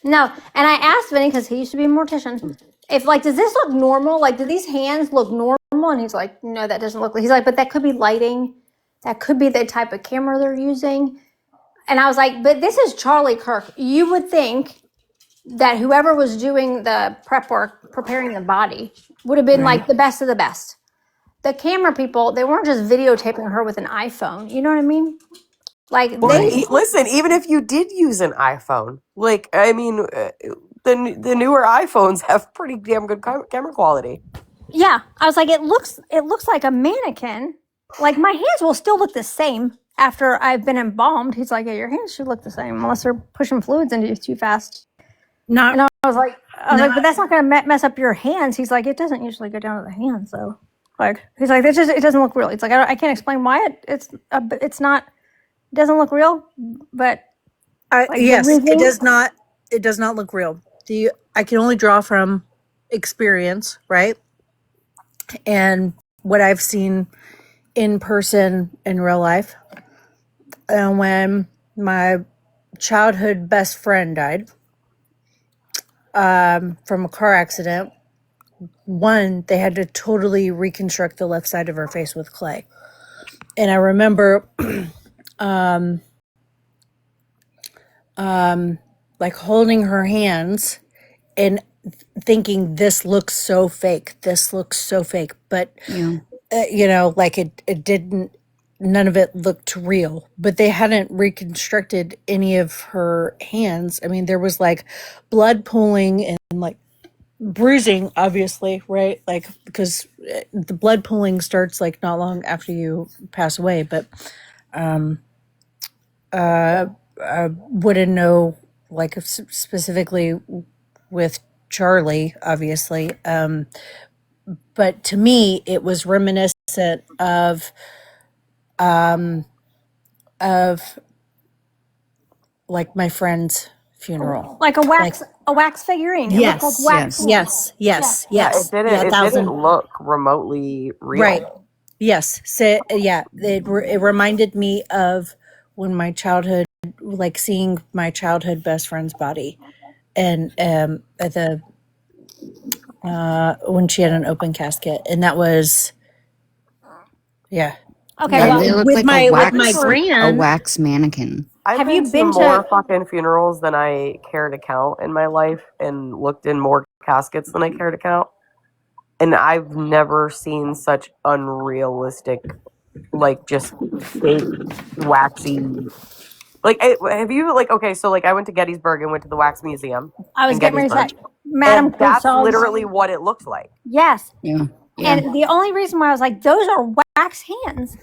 No, and I asked Vinny, because he used to be a mortician, if like, does this look normal? Like, do these hands look normal? And he's like, no, that doesn't look. He's like, but that could be lighting. That could be the type of camera they're using. And I was like, but this is Charlie Kirk. You would think that whoever was doing the prep work, preparing the body, would have been like the best of the best. The camera people, they weren't just videotaping her with an iPhone. You know what I mean? Like, Listen, even if you did use an iPhone, like, I mean, the newer iPhones have pretty damn good camera quality. yeah, I was like, it looks like a mannequin. Like, my hands will still look the same after I've been embalmed. He's like, yeah, your hands should look the same unless they're pushing fluids into you too fast. And I was like, but that's not going to mess up your hands. He's like, it doesn't usually go down to the hands, though. Like, he's like, it doesn't look real. It's like, I can't explain why it's not. It doesn't look real, but yes, it does not. It does not look real. I can only draw from experience, right? And what I've seen in person in real life. And when my childhood best friend died from a car accident, they had to totally reconstruct the left side of her face with clay. And I remember like holding her hands and thinking, this looks so fake. This looks so fake. But, like it didn't, none of it looked real. But they hadn't reconstructed any of her hands. I mean, there was like blood pooling and like bruising, obviously, right? Like, because the blood pooling starts like not long after you pass away, but I wouldn't know, like, specifically with Charlie, obviously. But to me, it was reminiscent of like my friend's funeral. Like a wax figurine. It looked like Yes, wax Yes. hands. yes, Yeah, yes. it Yeah, didn't look remotely right. real. Yes. So, yeah, it reminded me of when my childhood, like seeing my childhood best friend's body, and at the when she had an open casket, and that was, yeah. Okay, Yeah, well, they look With like my Honestly, a grand. wax mannequin. I've have been you to been more to? fucking funerals than I care to count in my life and looked in more caskets than I care to count. And I've never seen such unrealistic, like, just fake, waxy. Like, have you, like, okay, so, like, I went to Gettysburg and went to the Wax Museum I was in getting ready to Gettysburg. say, Madame And that's Tussauds. literally what it looks like. Yes. Yeah. Yeah. And the only reason why I was like, those are wax hands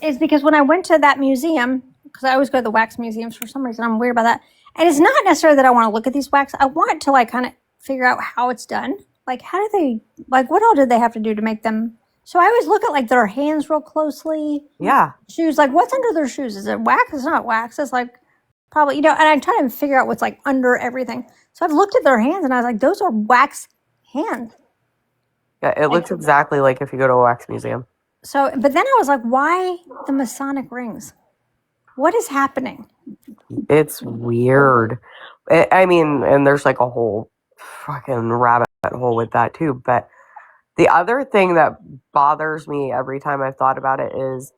is because when I went to that museum, because I always go to the wax museums for some reason, I'm weird about that. And it's not necessarily that I want to look at these wax. I want to like kind of figure out how it's done. Like, how do they, like, what all did they have to do to make them? So I always look at like their hands real closely. Yeah. Shoes, like what's under their shoes? Is it wax? It's not wax. It's like probably, and I try to figure out what's like under everything. So I've looked at their hands and I was like, those are wax hands. Yeah, it looks exactly like if you go to a wax museum. So, but then I was like, why the Masonic rings? What is happening? It's weird. I mean, and there's like a whole fucking rabbit hole with that too. But the other thing that bothers me every time I've thought about it is,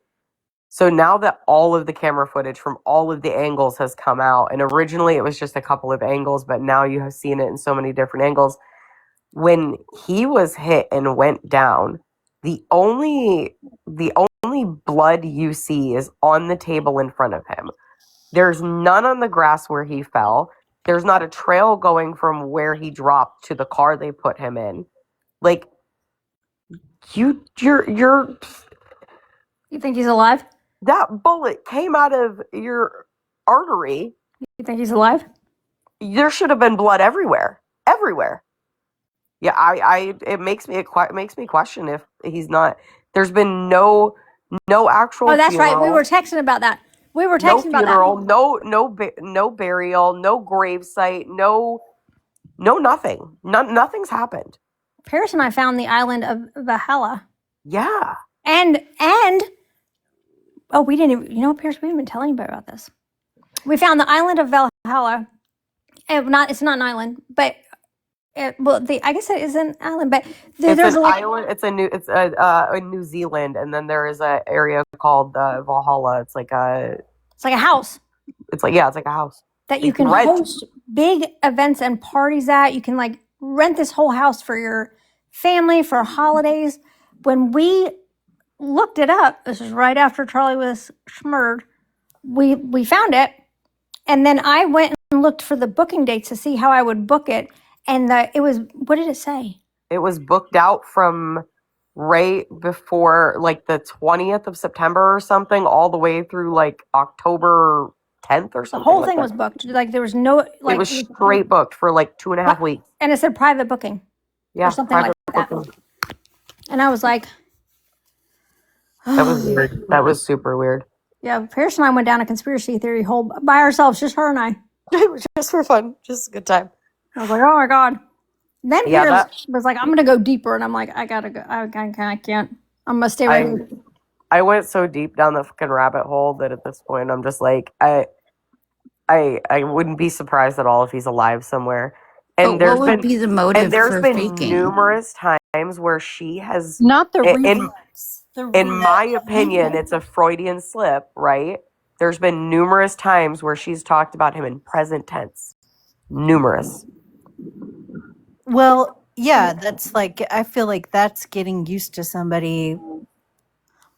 so now that all of the camera footage from all of the angles has come out, and originally it was just a couple of angles, but now you have seen it in so many different angles. When he was hit and went down, the only blood you see is on the table in front of him. There's none on the grass where he fell. There's not a trail going from where he dropped to the car they put him in. Like, you're You think he's alive? that bullet came out of your artery. You think he's alive? There should have been blood everywhere. Everywhere. Yeah, it makes me question if he's not. There's been no actual. Oh, that's funeral, right. We were texting about that. We were no texting about funeral, that. no burial, no grave site, no nothing. Nothing's happened. Paris and I found the island of Valhalla. Yeah. And oh, we didn't even, you know, Paris, we didn't even tell anybody about this. We found the island of Valhalla. It's not an island, but I guess it is an island, but It's there's an a island. It's in New Zealand, and then there is a area called Valhalla. It's like a house it's like a house that you can rent. host big events and parties at. You can like rent this whole house for your family for holidays. When we looked it up, this is right after Charlie was schmurred, we found it, and then I went and looked for the booking dates to see how I would book it, and it was, what did it say? It was booked out from right before like the 20th of September or something, all the way through like October 10th or The something. whole like thing that. was booked. Like there was no like It was straight booked for like 2.5 weeks. and it said private booking. Yeah, or something like private that. booking. And I was like, That was weird. That was super weird. yeah, Paris and I went down a conspiracy theory hole by ourselves, just her and I. It was just for fun, just a good time. I was like, oh my God. Then Yeah, Paris was like, I'm going to go deeper. And I'm like, I got to go. I can't. I'm going to stay right here. I went so deep down the fucking rabbit hole that at this point I'm just like, I wouldn't be surprised at all if he's alive somewhere. And But what would be the motive there's for been faking? numerous times where she has, Not the in reflex. in my opinion, it's a Freudian slip, right? There's been numerous times where she's talked about him in present tense. Numerous. Well, yeah, that's like, I feel like that's getting used to somebody.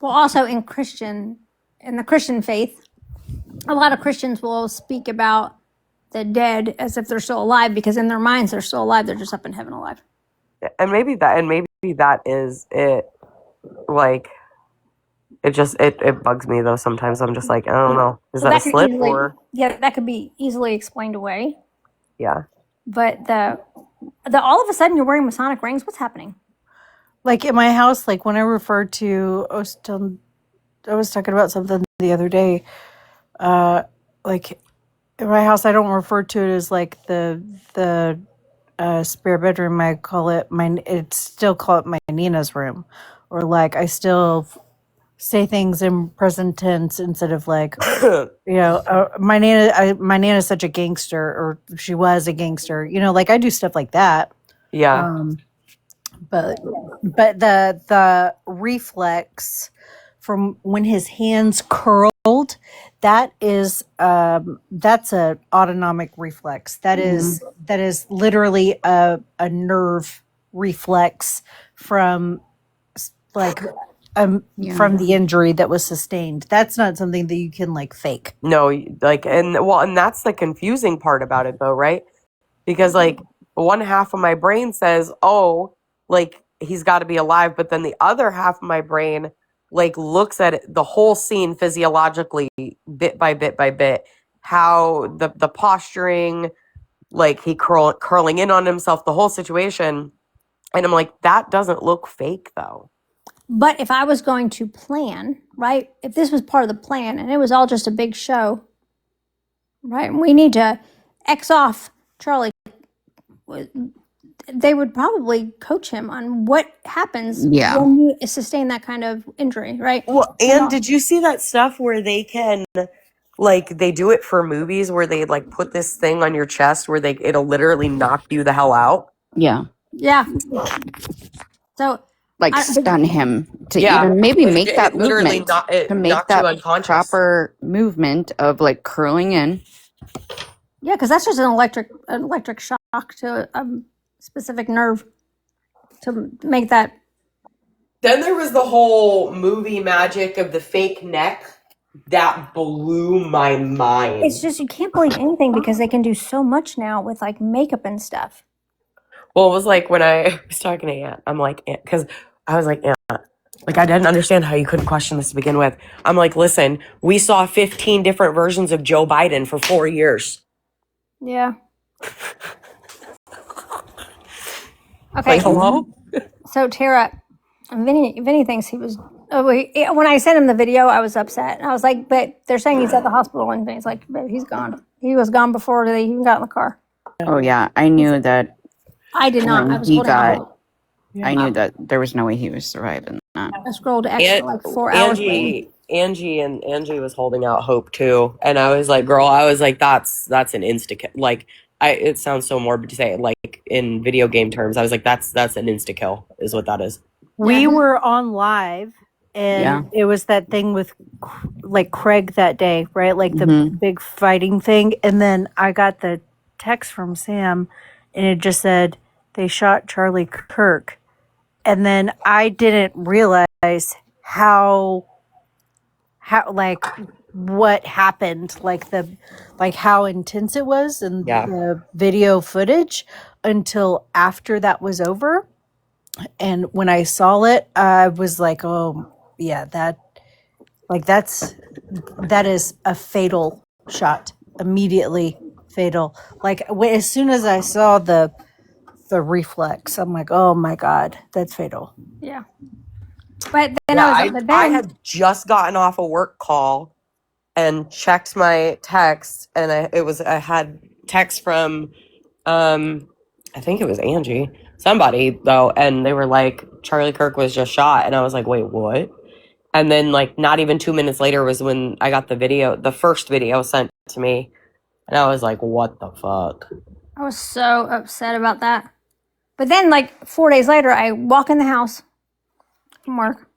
Well, also in the Christian faith, a lot of Christians will speak about the dead as if they're still alive because in their minds they're still alive. They're just up in heaven alive. and maybe that is it. Like, it bugs me though. Sometimes I'm just like, I don't know. Is So that a could slip easily, or? yeah, that could be easily explained away. Yeah. But the all of a sudden you're wearing Masonic rings. What's happening? Like in my house, like when I referred to, I was talking about something the other day. Like in my house, I don't refer to it as like the spare bedroom. I call it still call it my Nina's room, or like I still say things in present tense instead of like, my Nana's such a gangster, or she was a gangster. Like I do stuff like that. Yeah. But the reflex from when his hands curled, that's a autonomic reflex. That is literally a nerve reflex from like from the injury that was sustained. That's not something that you can like fake. No, like, and that's the confusing part about it though, right? Because like one half of my brain says, oh, like he's got to be alive, but then the other half of my brain like looks at the whole scene physiologically, bit by bit by bit, how the posturing, like he curling in on himself, the whole situation, and I'm like, that doesn't look fake though. But if I was going to plan, right? If this was part of the plan and it was all just a big show, right? And we need to X off Charlie. They would probably coach him on what happens when you sustain that kind of injury, right? Well, and did you see that stuff where they can, like, they do it for movies where they like put this thing on your chest where it'll literally knock you the hell out? Yeah. Yeah. So like stun him to Yeah. even maybe Like, make that literally movement to make knocks you that unconscious. proper movement of like curling in. yeah, because that's just an electric shock to a specific nerve to make that. Then there was the whole movie magic of the fake neck that blew my mind. It's just you can't believe anything because they can do so much now with like makeup and stuff. Well, it was like when I was talking to Aunt, I'm like, because I was like, Aunt, like I didn't understand how you couldn't question this to begin with. I'm like, listen, we saw 15 different versions of Joe Biden for 4 years. Yeah. Okay. Like, hello? So Tara, Vinny thinks he was. When I sent him the video, I was upset. I was like, "But they're saying he's at the hospital," and Vinny's like, "But he's gone. He was gone before they even got in the car." Oh yeah, I knew that. I did not. I was holding on. I knew that there was no way he was surviving that. I scrolled extra like 4 hours. Angie was holding out hope too, and I was like, "Girl," I was like, "That's an insta kill." Like, it sounds so morbid to say it, like in video game terms. I was like, "That's an insta kill," is what that is. We were on live, and it was that thing with like Craig that day, right? Like the big fighting thing, and then I got the text from Sam, and it just said they shot Charlie Kirk, and then I didn't realize how like what happened, like how intense it was and the video footage until after that was over. And when I saw it, I was like, oh yeah, that is a fatal shot, immediately fatal. Like as soon as I saw the reflex, I'm like, oh my God, that's fatal. Yeah. But then I had just gotten off a work call and checked my text, and I had text from, I think it was Angie, somebody though, and they were like, Charlie Kirk was just shot, and I was like, wait, what? And then like not even 2 minutes later was when I got the first video sent to me, and I was like, what the fuck? I was so upset about that. But then like 4 days later, I walk in the house from work,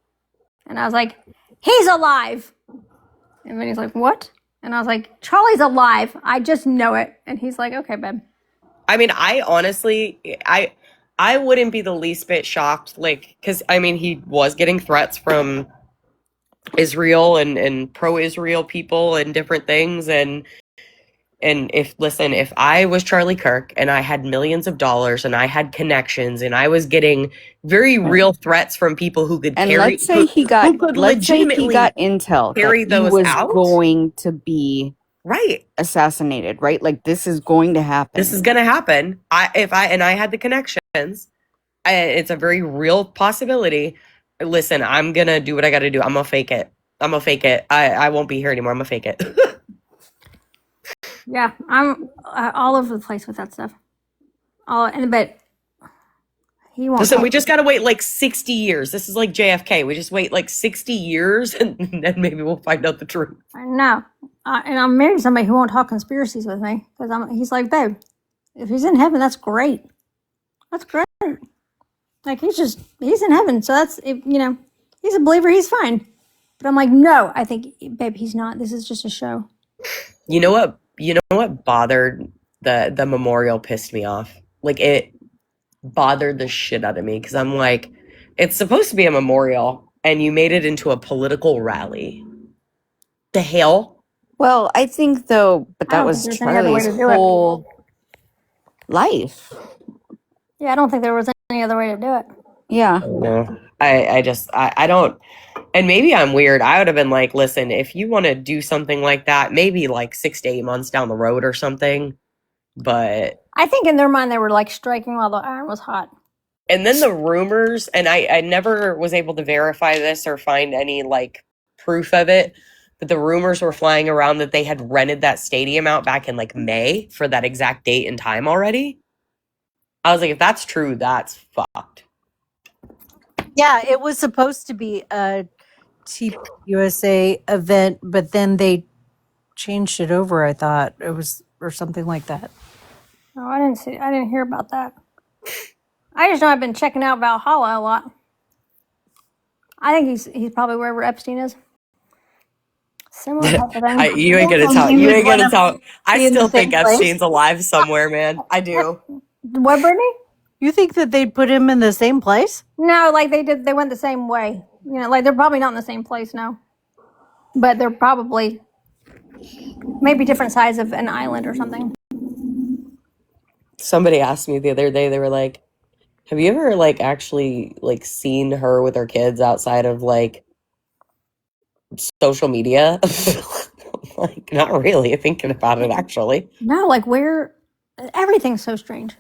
and I was like, he's alive. And then he's like, what? And I was like, Charlie's alive. I just know it. And he's like, okay, babe. I mean, I honestly, I wouldn't be the least bit shocked, like, because, I mean, he was getting threats from Israel and pro-Israel people and different things, and And if I was Charlie Kirk and I had millions of dollars and I had connections and I was getting very real threats from people who could And carry, let's say he got intel carry that he those was out. going to be Right. assassinated, right? Like this is going to happen. This is going to happen. I had the connections, it's a very real possibility. Listen, I'm going to do what I got to do. I'm going to fake it. I won't be here anymore. I'm going to fake it. Yeah, I'm all over the place with that stuff. But he won't. Listen, we just got to wait like 60 years. This is like JFK. We just wait like 60 years and then maybe we'll find out the truth. I know. And I'm married to somebody who won't talk conspiracies with me because he's like, babe, if he's in heaven, that's great. That's great. Like he's in heaven. So that's, he's a believer. He's fine. But I'm like, no, I think, babe, he's not. This is just a show. You know what bothered the memorial pissed me off? Like it bothered the shit out of me because I'm like, it's supposed to be a memorial and you made it into a political rally. The hell? Well, I think though, but that was Charlie's whole life. Yeah, I don't think there was any other way to do it. Yeah. No, I don't. And maybe I'm weird. I would have been like, listen, if you want to do something like that, maybe like 6 to 8 months down the road or something. But I think in their mind, they were like striking while the iron was hot. And then the rumors, and I never was able to verify this or find any like proof of it, but the rumors were flying around that they had rented that stadium out back in like May for that exact date and time already. I was like, if that's true, that's fucked. Yeah, it was supposed to be a TPUSA event, but then they changed it over, I thought. It was, or something like that. No, I didn't hear about that. I just know I've been checking out Valhalla a lot. I think he's probably wherever Epstein is. Similar type of thing. You ain't gonna tell. I still think Epstein's alive somewhere, man. I do. What, Brittany? You think that they'd put him in the same place? No, like they went the same way. Like they're probably not in the same place now. But they're probably maybe different sides of an island or something. Somebody asked me the other day, they were like, have you ever like actually like seen her with her kids outside of like social media? Like, not really, thinking about it actually. No, like everything's so strange.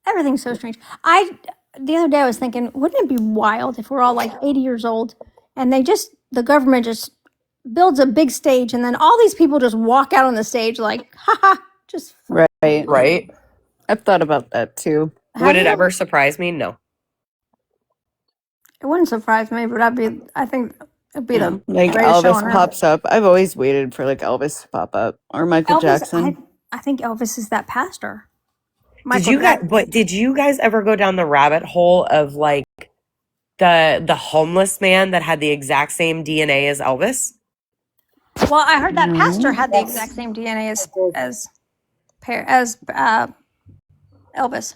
Everything's so strange. The other day I was thinking, wouldn't it be wild if we're all like 80 years old and the government just builds a big stage and then all these people just walk out on the stage like, haha, just. Right. I've thought about that too. Would it ever surprise me? No. It wouldn't surprise me, but I think it'd be the like Elvis pops up. I've always waited for like Elvis to pop up or Michael Jackson. I think Elvis is that pastor. Did you guys ever go down the rabbit hole of like the homeless man that had the exact same DNA as Elvis? Well, I heard that pastor had the exact same DNA as Elvis.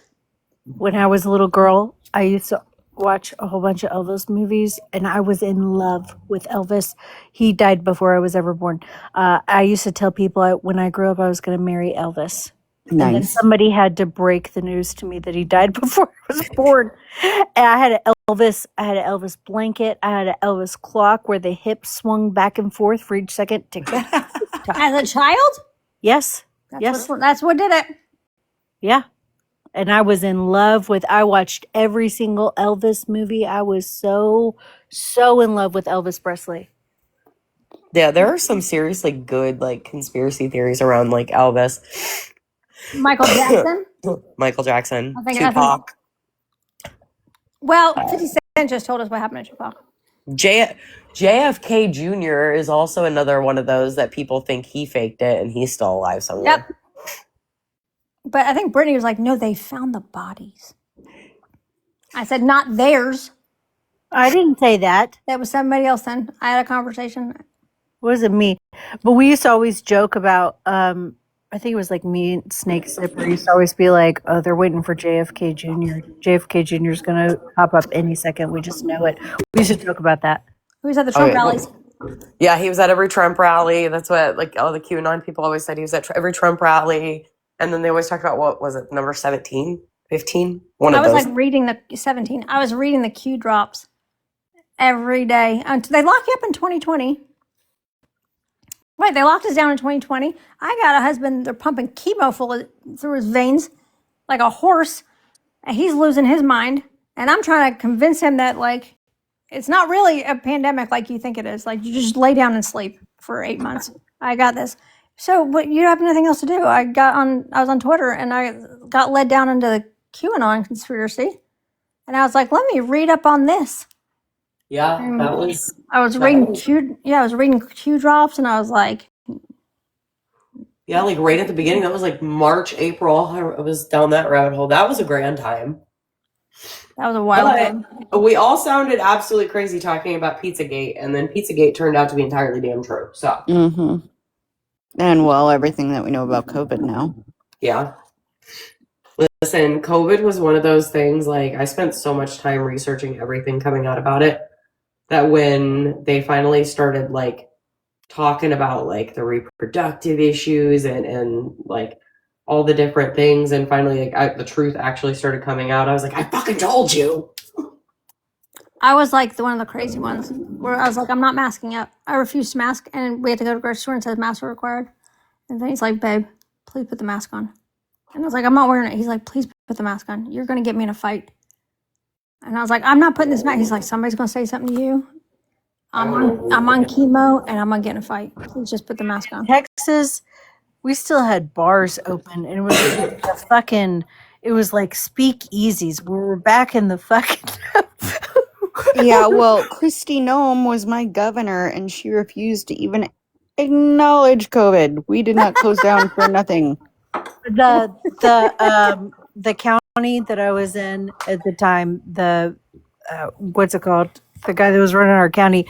When I was a little girl, I used to watch a whole bunch of Elvis movies, and I was in love with Elvis. He died before I was ever born. I used to tell people when I grew up I was going to marry Elvis. Nice. And then somebody had to break the news to me that he died before I was born. And I had an Elvis blanket. I had an Elvis clock where the hips swung back and forth for each second. Tick, tick, tick, tick. As a child? Yes. That's what did it. Yeah. And I was in love I watched every single Elvis movie. I was so in love with Elvis Presley. Yeah, there are some seriously good like conspiracy theories around like Elvis. Michael Jackson? Tupac. Well, 50 Cent just told us what happened to Tupac. JFK Jr. is also another one of those that people think he faked it and he's still alive somewhere. Yep. But I think Brittany was like, no, they found the bodies. I said, not theirs. I didn't say that. That was somebody else then. I had a conversation. It wasn't me. But we used to always joke about, I think it was like me and Snake Zipper used to always be like, oh, they're waiting for JFK Jr. JFK Jr. is going to pop up any second. We just know it. We used to joke about that. Who's at the Trump rallies? Yeah, he was at every Trump rally. That's what like all the QAnon people always said. He was at every Trump rally. And then they always talked about, what was it, number 17, 15? One I of was those. like reading the 17. I was reading the Q drops every day. They locked you up in 2020. Right, they locked us down in 2020. I got a husband, they're pumping chemo through his veins like a horse, and he's losing his mind. And I'm trying to convince him that, like, it's not really a pandemic like you think it is. Like, you just lay down and sleep for 8 months. I got this. So, but you have nothing else to do. I was on Twitter and I got led down into the QAnon conspiracy. And I was like, let me read up on this. Yeah, And that was. I was reading Q drops, and I was like, Yeah, like right at the beginning. That was like March, April. I was down that rabbit hole. That was a grand time. that was a wild time. But we all sounded absolutely crazy talking about Pizzagate, and then Pizzagate turned out to be entirely damn true. So, And well, everything that we know about COVID now. yeah. Listen, COVID was one of those things, like, I spent so much time researching everything coming out about it that when they finally started, like, talking about, like, the reproductive issues and like, all the different things, and finally, like, the truth actually started coming out, I was like, I fucking told you! I was like one of the crazy ones where I was like, I'm not masking up. I refused to mask, and we had to go to the grocery store and said masks were required. And then he's like, babe, please put the mask on. And I was like, I'm not wearing it. He's like, please put the mask on. You're going to get me in a fight. And I was like, I'm not putting this mask. He's like, somebody's going to say something to you. I'm on chemo and I'm going to get in a fight. Please just put the mask on. Texas, we still had bars open, and it was like it was like speakeasies. We were back in the fucking. Yeah, well, Kristi Noem was my governor, and she refused to even acknowledge COVID. We did not close down for nothing. The county that I was in at the time, what's it called? The guy that was running our county,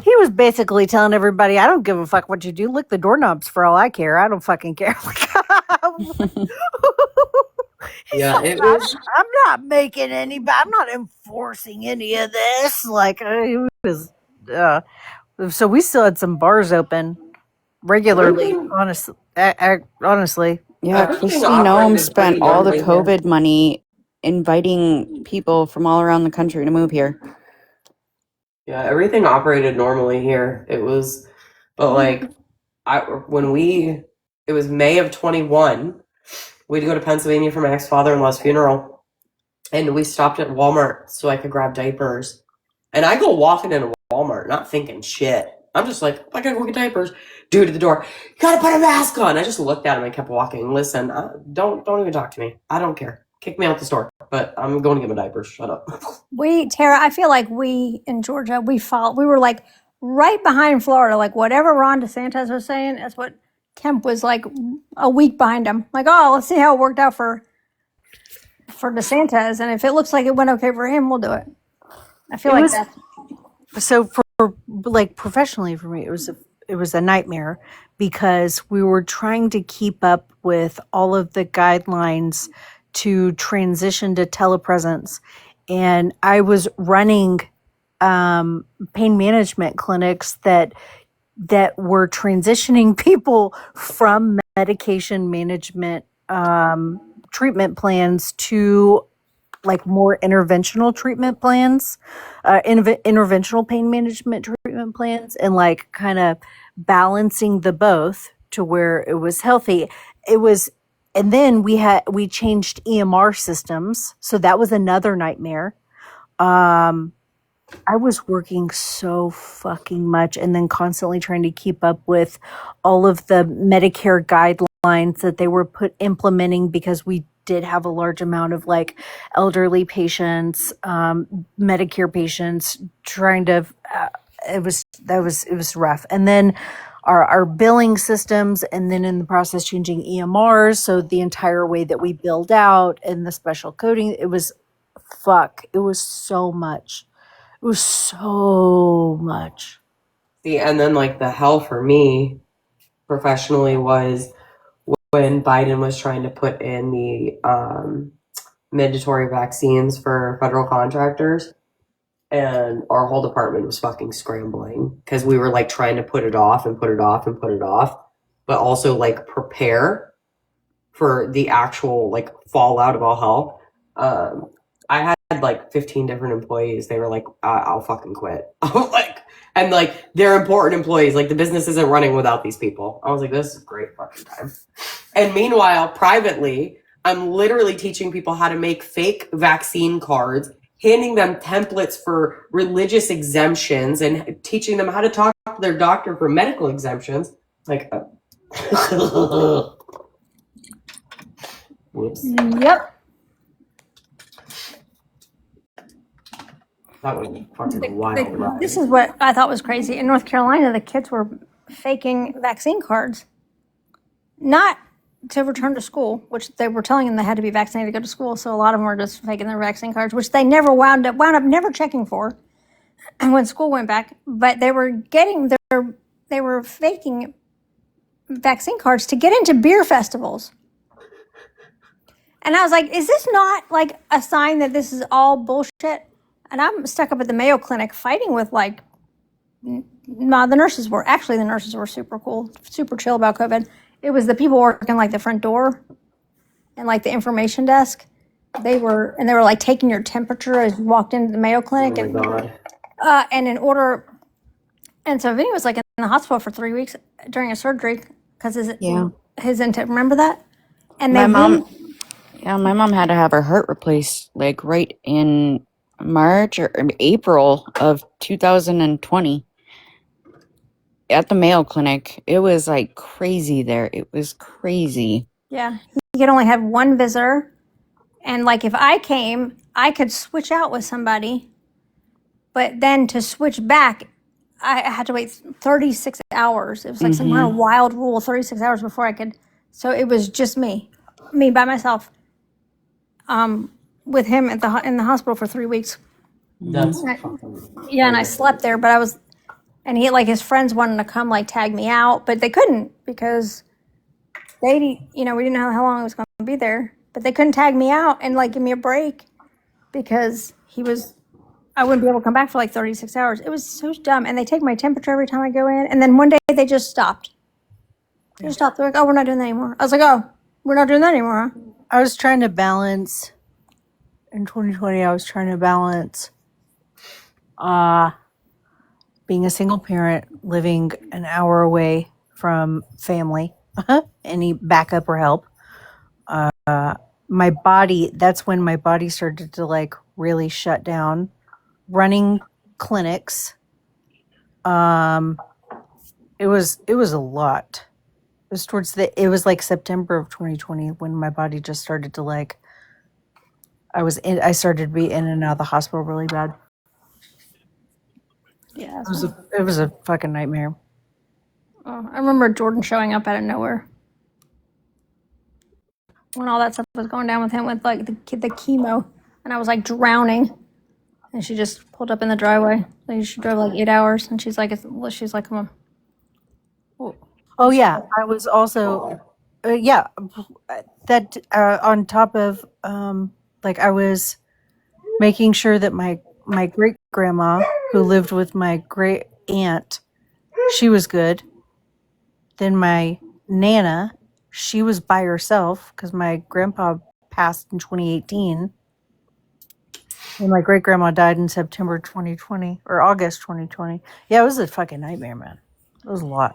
he was basically telling everybody, I don't give a fuck what you do. Lick the doorknobs for all I care. I don't fucking care. Yeah, it was. I'm not making I'm not enforcing any of this. Like, it was, so we still had some bars open regularly, honestly. Yeah, Kristi Noem spent all the COVID money inviting people from all around the country to move here. Yeah, everything operated normally here. It was, but like, it was May of 21, we'd go to Pennsylvania for my ex-father-in-law's funeral, and we stopped at Walmart so I could grab diapers. And I go walking into Walmart, not thinking shit. I'm just like, I gotta go get diapers. Dude at the door, you gotta put a mask on. I just looked at him and kept walking. Listen, don't even talk to me. I don't care. Kick me out the store, but I'm going to get my diapers. Shut up. Tara, I feel like we in Georgia, we were like right behind Florida. Like whatever Ron DeSantis was saying, that's what Kemp was like a week behind him. Like, oh, let's see how it worked out for DeSantis. And if it looks like it went okay for him, we'll do it. I feel like that. So for like professionally for me, it was a nightmare because we were trying to keep up with all of the guidelines to transition to telepresence. And I was running pain management clinics that were transitioning people from medication management treatment plans to like more interventional treatment plans, interventional pain management treatment plans, and like kind of balancing the both to where it was healthy. And then we changed EMR systems, so that was another nightmare. I was working so fucking much and then constantly trying to keep up with all of the Medicare guidelines that they were implementing because we did have a large amount of like elderly patients, Medicare patients trying to, it was rough. And then our billing systems, and then in the process changing EMRs. So the entire way that we billed out and the special coding, it was so much. It was so much. See, and then like the hell for me professionally was when Biden was trying to put in the mandatory vaccines for federal contractors. and our whole department was fucking scrambling because we were like trying to put it off and put it off and put it off, but also like prepare for the actual like fallout of all hell. I had like 15 different employees. They were like, I'll fucking quit. Like, and like they're important employees. Like the business isn't running without these people. I was like, this is great fucking time. And meanwhile, privately, I'm literally teaching people how to make fake vaccine cards, handing them templates for religious exemptions, and teaching them how to talk to their doctor for medical exemptions. Like, whoops. Yep. That was fucking wild. This is what I thought was crazy. In North Carolina, the kids were faking vaccine cards, not to return to school, which they were telling them they had to be vaccinated to go to school. So a lot of them were just faking their vaccine cards, which they never wound up never checking for. And when school went back, but they were faking vaccine cards to get into beer festivals. And I was like, is this not like a sign that this is all bullshit? And I'm stuck up at the Mayo Clinic fighting with like, no, the nurses were super cool, super chill about COVID. It was the people working like the front door and like the information desk. They were like taking your temperature as you walked into the Mayo Clinic. Oh my God. And in order, and so Vinny was like in the hospital for 3 weeks during a surgery because his intent. Remember that? And my mom had to have her heart replaced like right in March or April of 2020 at the Mayo Clinic. It was like crazy there. It was crazy. Yeah. He could only have one visitor. And like if I came, I could switch out with somebody. But then to switch back, I had to wait 36 hours. It was like some kind of wild rule, 36 hours before I could. So it was just me by myself. With him in the hospital for 3 weeks. That's and I slept there, but and he like his friends wanted to come like tag me out, but they couldn't because we didn't know how long I was going to be there, but they couldn't tag me out and like give me a break because I wouldn't be able to come back for like 36 hours. It was so dumb. And they take my temperature every time I go in. And then one day they just stopped. They just stopped. They're like, oh, we're not doing that anymore. I was like, oh, we're not doing that anymore, huh? I was trying to balance in 2020. I was trying to balance being a single parent, living an hour away from family, any backup or help. My body. That's when my body started to like really shut down. Running clinics. It was a lot. It was like September of 2020 when my body just started to like, I started to be in and out of the hospital really bad. Yeah. It was a fucking nightmare. Oh, I remember Jordan showing up out of nowhere when all that stuff was going down with him with like the chemo, and I was like drowning, and she just pulled up in the driveway. Like she drove like 8 hours, and she's like, come on. Oh yeah, I was also, that on top of like I was making sure that my great grandma who lived with my great aunt, she was good. Then my Nana, she was by herself because my grandpa passed in 2018. And my great grandma died in September 2020 or August 2020. Yeah, it was a fucking nightmare, man. It was a lot.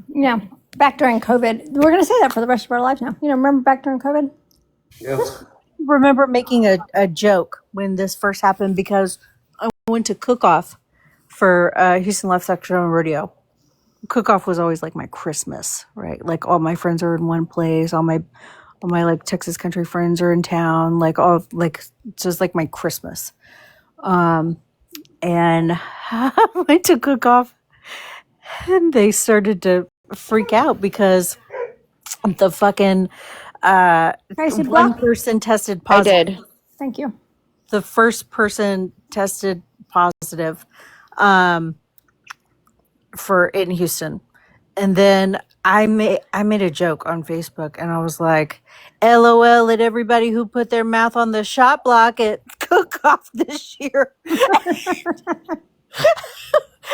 Yeah, back during COVID. We're going to say that for the rest of our lives now. Remember back during COVID? Yeah. Remember making a joke when this first happened because I went to cook-off for Houston Left Section Rodeo. Cook-off was always like my Christmas, right? Like all my friends are in one place. All my like Texas country friends are in town. Like all like just like my Christmas. And I went to cook-off and they started to freak out because the fucking one person tested positive. I did. Thank you. The first person tested positive for in Houston. And then I made a joke on Facebook and I was like, LOL at everybody who put their mouth on the shot block at cook-off this year.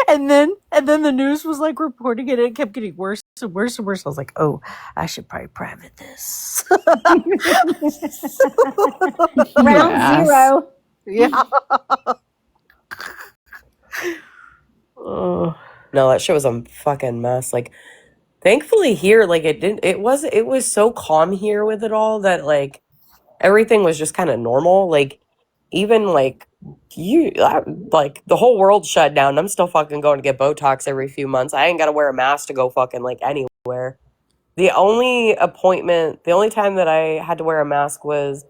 And then the news was like reporting it, and it kept getting worse and worse and worse. I was like, oh, I should probably private this. Round Yes. zero. Yeah. No, that shit was a fucking mess. Like, thankfully here, like it was so calm here with it all that like everything was just kind of normal. Like, even like like the whole world shut down. I'm still fucking going to get Botox every few months. I ain't got to wear a mask to go fucking like anywhere. The only time that I had to wear a mask was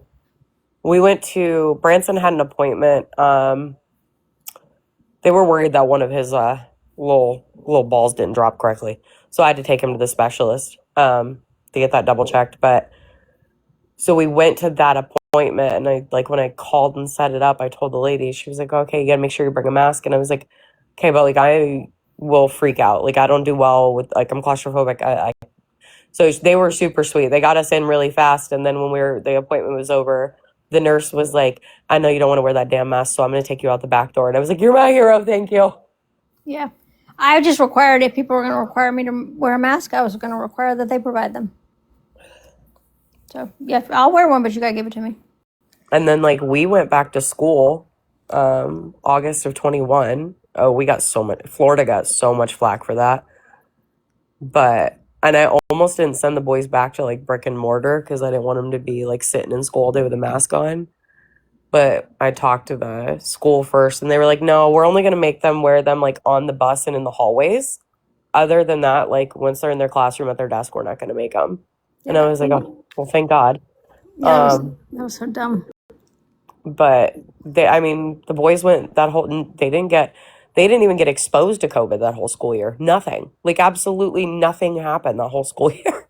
we went to Branson had an appointment. They were worried that one of his little balls didn't drop correctly, so I had to take him to the specialist to get that double checked. But so we went to that appointment, and I like when I called and set it up, I told the lady, she was like, "Okay, you gotta make sure you bring a mask." And I was like, "Okay, but like I will freak out. Like I don't do well with like I'm claustrophobic." So they were super sweet. They got us in really fast, and then when the appointment was over, the nurse was like, "I know you don't want to wear that damn mask, so I'm going to take you out the back door." And I was like, "You're my hero, thank you." Yeah. I just required if people were going to require me to wear a mask, I was going to require that they provide them. So, yeah, I'll wear one, but you got to give it to me. And then like we went back to school August of 21. Oh, Florida got so much flack for that. And I almost didn't send the boys back to like brick and mortar because I didn't want them to be like sitting in school all day with a mask on. But I talked to the school first, and they were like, "No, we're only going to make them wear them like on the bus and in the hallways. Other than that, like once they're in their classroom at their desk, we're not going to make them." And I was like, "Oh, well, thank God." Yeah, that was so dumb. But the boys went that whole. They didn't even get exposed to COVID that whole school year. Nothing. Like absolutely nothing happened that whole school year.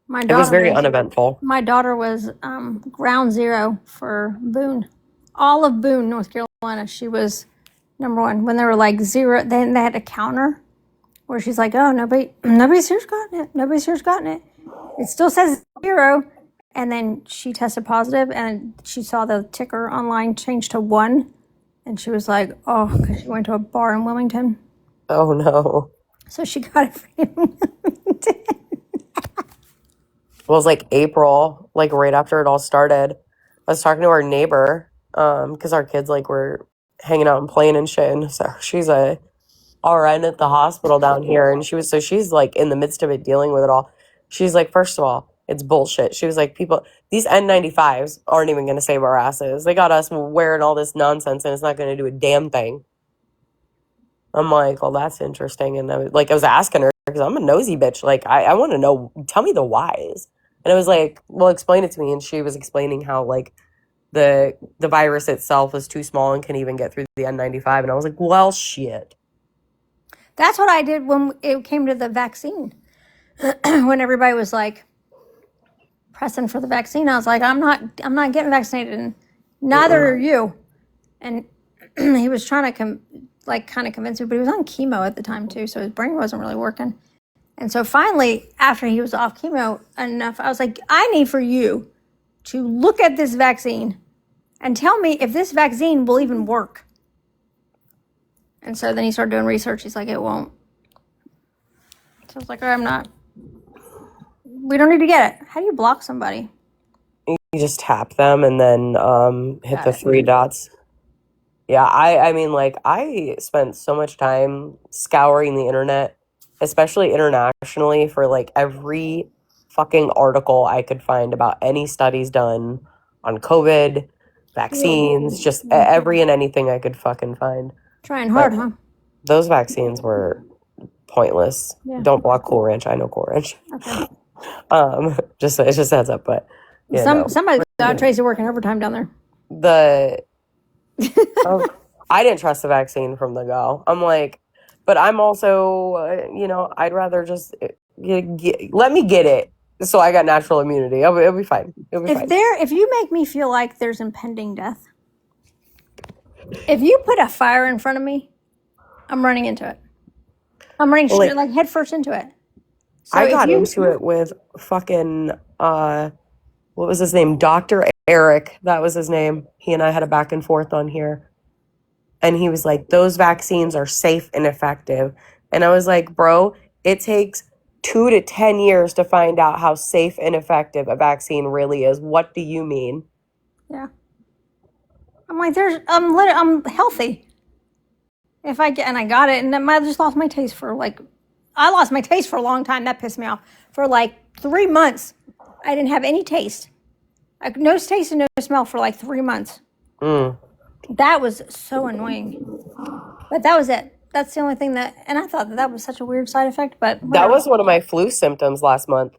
It was very uneventful. My daughter was ground zero for Boone. All of Boone, North Carolina, she was number one. When they were like zero, then they had a counter where she's like, "Oh, nobody's here's gotten it. Nobody's here's gotten it." It still says zero. And then she tested positive, and she saw the ticker online change to 1. And she was like, "Oh," because she went to a bar in Wilmington. Oh no. So she got it from Wilmington. It was like April, like right after it all started. I was talking to our neighbor, because our kids like were hanging out and playing and shit. And so she's a RN at the hospital down here, and she's like in the midst of it, dealing with it all. She's like, first of all, it's bullshit. She was like, these N95s aren't even going to save our asses. They got us wearing all this nonsense, and it's not going to do a damn thing. I'm like, well, that's interesting. And I was asking her because I'm a nosy bitch. Like, I want to know. Tell me the whys. And I was like, well, explain it to me. And she was explaining how like the virus itself is too small and can even get through the N95. And I was like, well, shit. That's what I did when it came to the vaccine. When everybody was like pressing for the vaccine, I was like, I'm not getting vaccinated, and neither are you. And he was trying to kind of convince me, but he was on chemo at the time too, so his brain wasn't really working. And so finally, after he was off chemo enough, I was like, I need for you to look at this vaccine and tell me if this vaccine will even work. And so then he started doing research. He's like, it won't. So I was like, we don't need to get it. How do you block somebody? You just tap them and then hit the 3 dots. Yeah, I mean, like, I spent so much time scouring the internet, especially internationally, for like every fucking article I could find about any studies done on COVID, vaccines, just every and anything I could fucking find. Trying hard, huh? Those vaccines were pointless. Yeah. Don't block Cool Ranch. I know Cool Ranch. Okay. It's just a heads up, but yeah, somebody got Tracy working overtime down there. I didn't trust the vaccine from the go. I'm like, but I'm also, I'd rather just let me get it so I got natural immunity. It'll be fine. If you make me feel like there's impending death, if you put a fire in front of me, I'm running into it. I'm running straight, like head first into it. So I got into it with fucking, what was his name? Dr. Eric, that was his name. He and I had a back and forth on here. And he was like, those vaccines are safe and effective. And I was like, bro, it takes 2 to 10 years to find out how safe and effective a vaccine really is. What do you mean? Yeah. I'm like, I'm healthy. If I get, and I got it, and I just lost my taste for I lost my taste for a long time. That pissed me off. For like 3 months, I didn't have any taste. Like, no taste and no smell for like 3 months. That was so annoying. But that was it. That's the only thing and I thought that was such a weird side effect, but That whatever. was one of my flu symptoms last month.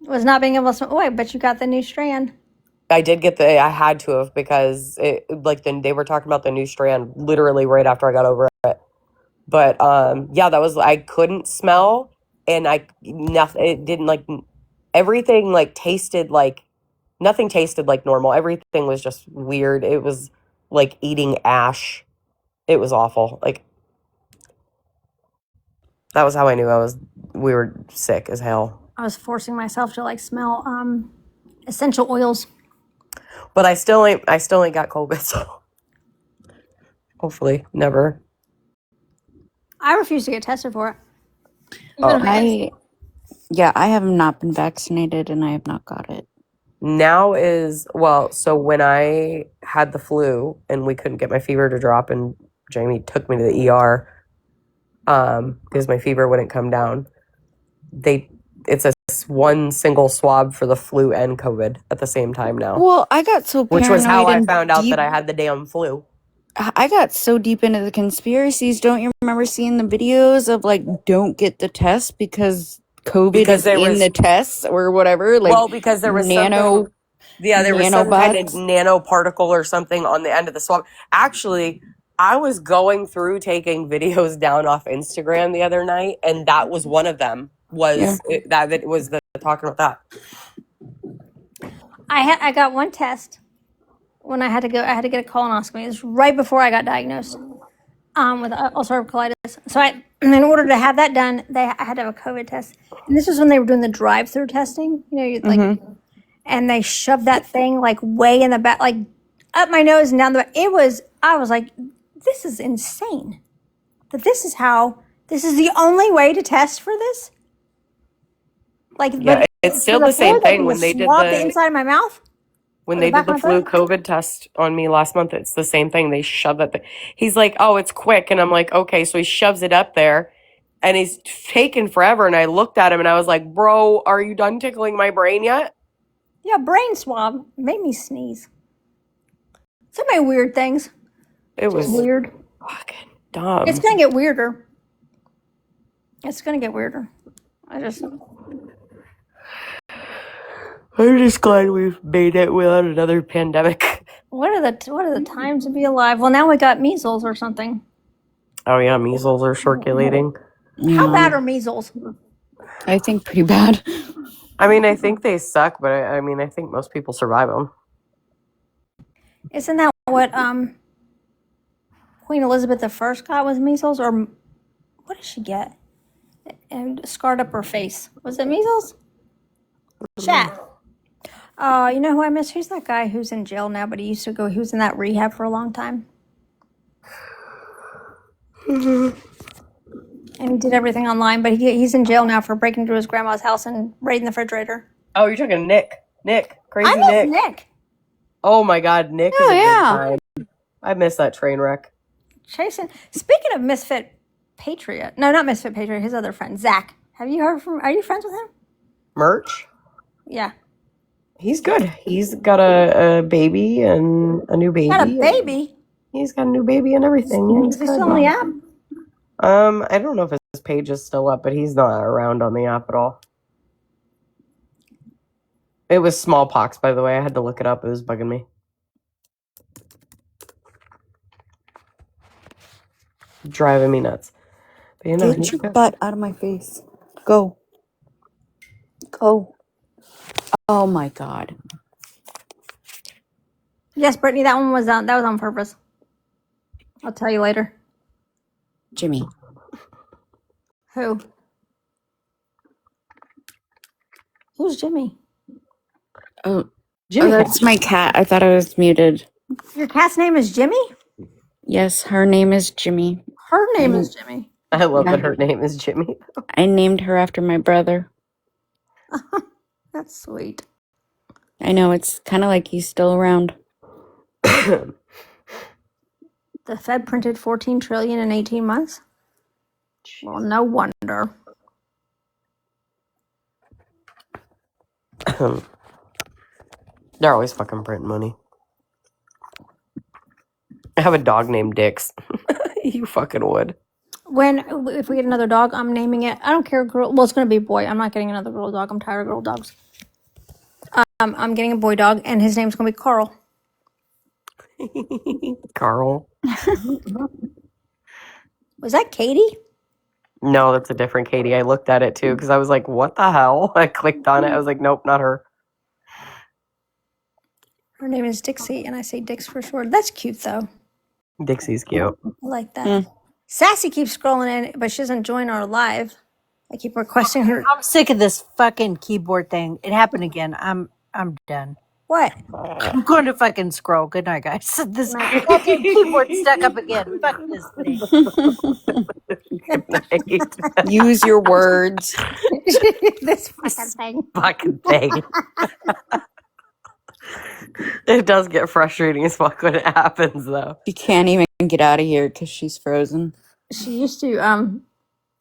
Was not being able to smell. Oh, I bet you got the new strand. I did get I had to have, because they were talking about the new strand literally right after I got over it. But yeah, I couldn't smell, and nothing, it didn't everything tasted nothing tasted like normal. Everything was just weird. It was like eating ash. It was awful. That was how I knew we were sick as hell. I was forcing myself to smell essential oils. But I still ain't got COVID, so hopefully never. I refuse to get tested for it. I have not been vaccinated and I have not got it. Now so when I had the flu and we couldn't get my fever to drop, and Jamie took me to the ER because my fever wouldn't come down, it's a one single swab for the flu and COVID at the same time now. Well, I got so paranoid, which was how I found out deep, that I had the damn flu. I got so deep into the conspiracies. Don't you remember seeing the videos of don't get the test because COVID is in the tests or whatever? Because there was there was some kind of nanoparticle or something on the end of the swab. Actually, I was going through taking videos down off Instagram the other night, and that was one of them. That was talking about that. I got one test when I had to get a colonoscopy. It was right before I got diagnosed with ulcerative colitis. So in order to have that done, I had to have a COVID test. And this was when they were doing the drive-through testing. And they shoved that thing way in the back, up my nose and down the back. I was like, this is insane. That this is the only way to test for this? But it's still the same thing when they did the inside of my mouth. When they did the flu COVID test on me last month, it's the same thing. They shove that thing. He's like, oh, it's quick. And I'm like, okay. So he shoves it up there and he's taking forever. And I looked at him and I was like, bro, are you done tickling my brain yet? Yeah, brain swab made me sneeze. So many weird things. It was weird. Fucking dumb. It's going to get weirder. I'm just glad we've made it without another pandemic. What are the times to be alive? Well, now we got measles or something. Oh yeah, measles are circulating. Yeah. How bad are measles? I think pretty bad. I mean, I think they suck, but I think most people survive them. Isn't that what Queen Elizabeth I got was measles? Or what did she get? And scarred up her face. Was it measles? Chat. You know who I miss? Who's that guy who's in jail now, but he was in that rehab for a long time? And he did everything online, but he's in jail now for breaking into his grandma's house and raiding the refrigerator. Oh, you're talking Nick. Crazy I miss Nick. Oh my God, Nick is a good time. I miss that train wreck. Jason, speaking of Misfit Patriot, no, not Misfit Patriot, his other friend, Zach. Are you friends with him? Merch? Yeah. He's good. He's got a baby and a new baby. Got a baby? He's got a new baby and everything. Yeah, Is he still on the app? I don't know if his page is still up, but he's not around on the app at all. It was smallpox, by the way. I had to look it up. It was bugging me. Driving me nuts. But, get your butt out of my face. Go. Oh my God. Yes, Brittany, that was on purpose. I'll tell you later. Jimmy. Who? Who's Jimmy? Oh, Jimmy. That's my cat. I thought I was muted. Your cat's name is Jimmy? Yes, her name is Jimmy. Her name is Jimmy. I love Yeah. that her name is Jimmy. I named her after my brother. That's sweet. I know, it's kind of like he's still around. The Fed printed 14 trillion in 18 months. Well, no wonder. They're always fucking printing money. I have a dog named Dix. You fucking would. If we get another dog, I'm naming it. I don't care, girl. Well, it's gonna be a boy. I'm not getting another girl dog. I'm tired of girl dogs. I'm getting a boy dog, and his name's gonna be Carl. Carl. Was that Katie? No, that's a different Katie. I looked at it too because I was like, what the hell? I clicked on it. I was like, nope, not her. Her name is Dixie, and I say Dix for short. That's cute, though. Dixie's cute. I like that. Sassy keeps scrolling in, but she doesn't join our live. I keep requesting her. I'm sick of this fucking keyboard thing. It happened again. I'm done. What? I'm going to fucking scroll. Good night, guys. This fucking keyboard stuck up again. Fuck this thing. Good night. Use your words. This fucking thing. Fucking thing. It does get frustrating as fuck when it happens, though. She can't even get out of here because she's frozen. She used to,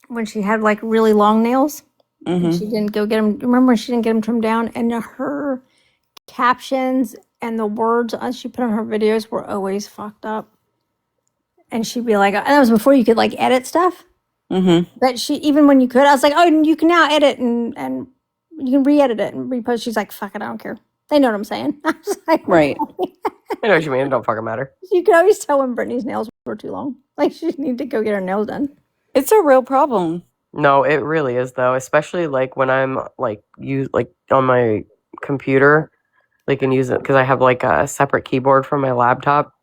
when she had like really long nails, and she didn't go get them. Remember when she didn't get them trimmed down? And her captions and the words she put on her videos were always fucked up. And she'd be like, and that was before you could like edit stuff. But she, even when you could, I was like, oh, you can now edit and you can re-edit it and repost. She's like, fuck it, I don't care. They know what I'm saying. I was like, Right. I know what you mean. It don't fucking matter. You could always tell when Brittany's nails were too long. Like she needed to go get her nails done. It's a real problem. No, it really is, though. Especially like when I'm like on my computer, like and use it because I have like a separate keyboard from my laptop,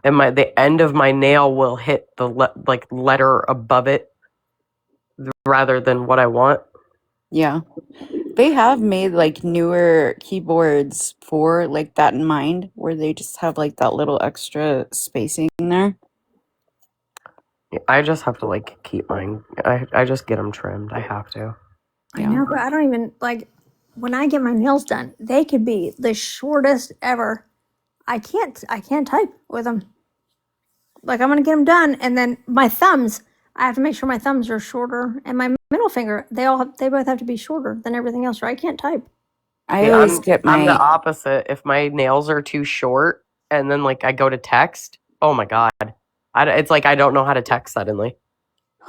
and the end of my nail will hit the letter above it rather than what I want. Yeah. They have made like newer keyboards for like that in mind, where they just have like that little extra spacing there. I just have to like keep mine. I just get them trimmed. I have to. I know, but I don't even like when I get my nails done. They could be the shortest ever. I can't type with them. Like I'm gonna get them done, and then my thumbs. I have to make sure my thumbs are shorter, and my middle finger. They both have to be shorter than everything else, or I can't type. I always get I'm the my opposite. If my nails are too short, and then like I go to text, oh my god, it's like I don't know how to text suddenly.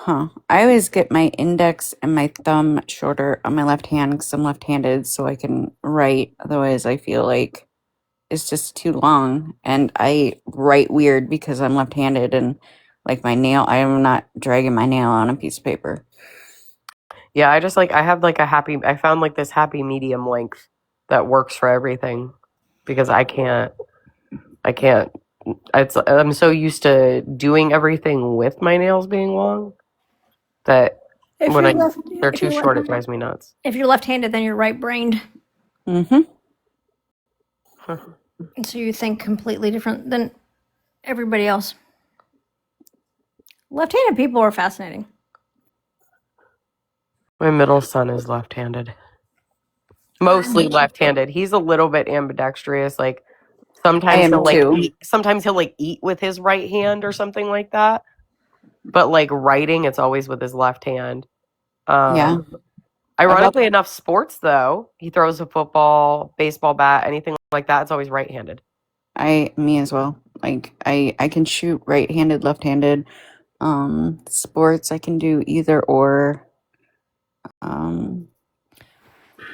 I always get my index and my thumb shorter on my left hand because I'm left-handed, so I can write. Otherwise, I feel like it's just too long, and I write weird because I'm left-handed, and like my nail, I am not dragging my nail on a piece of paper. Yeah, I just like I have like I found like this happy medium length that works for everything because I can't. I'm so used to doing everything with my nails being long that when they're too short, it drives me nuts. If you're left-handed, then you're right-brained. Mm-hmm. And so you think completely different than everybody else. Left-handed people are fascinating. My middle son is left-handed. Mostly left-handed. He's a little bit ambidextrous. Like sometimes he'll eat with his right hand or something like that. But like writing, it's always with his left hand. Yeah. Ironically enough, sports though, he throws a football, baseball bat, anything like that. It's always right-handed. Me as well. Like I can shoot right-handed, left-handed. Sports I can do either or. I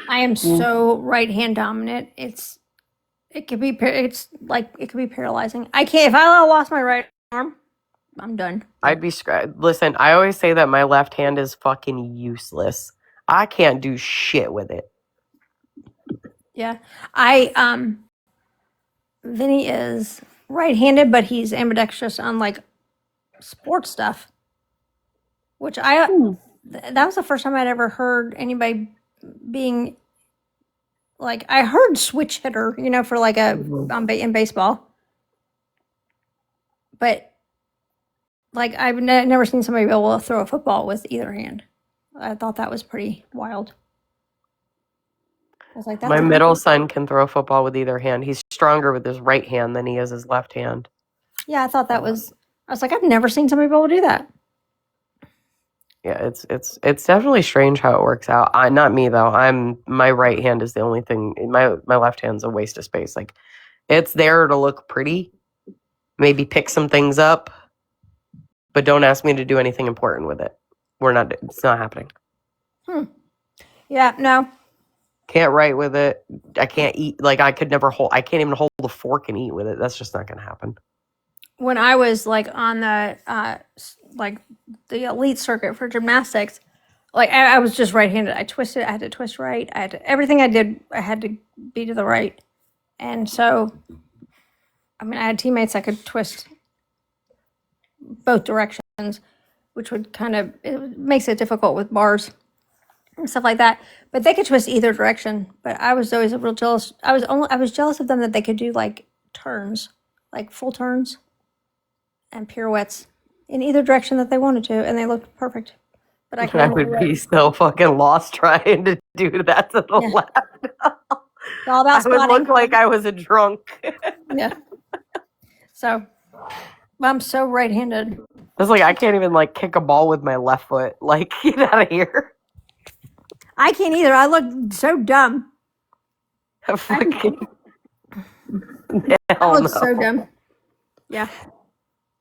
am so right-hand dominant. It could be paralyzing. I can't. If I lost my right arm, I'm done. I'd be listen. I always say that my left hand is fucking useless. I can't do shit with it. Yeah, Vinny is right-handed, but he's ambidextrous on like sports stuff. Which that was the first time I'd ever heard anybody being like I heard switch hitter, for like a in baseball, but like I've never seen somebody be able to throw a football with either hand. I thought that was pretty wild. I was like, that's My middle son can throw a football with either hand. He's stronger with his right hand than he is his left hand. Yeah, I thought that was. I was like, I've never seen somebody be able to do that. Yeah, it's definitely strange how it works out. Not me though. My right hand is the only thing. My left hand's a waste of space. Like, it's there to look pretty, maybe pick some things up, but don't ask me to do anything important with it. It's not happening. Yeah, no. Can't write with it. I can't eat. Like, I can't even hold the fork and eat with it. That's just not going to happen. When I was like on the the elite circuit for gymnastics, like I was just right-handed. I had to twist right. Everything I did, I had to be to the right. And so, I mean, I had teammates that could twist both directions, which would it makes it difficult with bars and stuff like that. But they could twist either direction. But I was always a real jealous. I was jealous of them that they could do like turns, like full turns and pirouettes in either direction that they wanted to, and they looked perfect. But I would be so fucking lost trying to do that to the left. It's all about spotting. I would look like I was a drunk. Yeah. So, I'm so right-handed. I was like, I can't even like kick a ball with my left foot. Like, get out of here. I can't either. I look so dumb. Fucking I look so dumb. Yeah.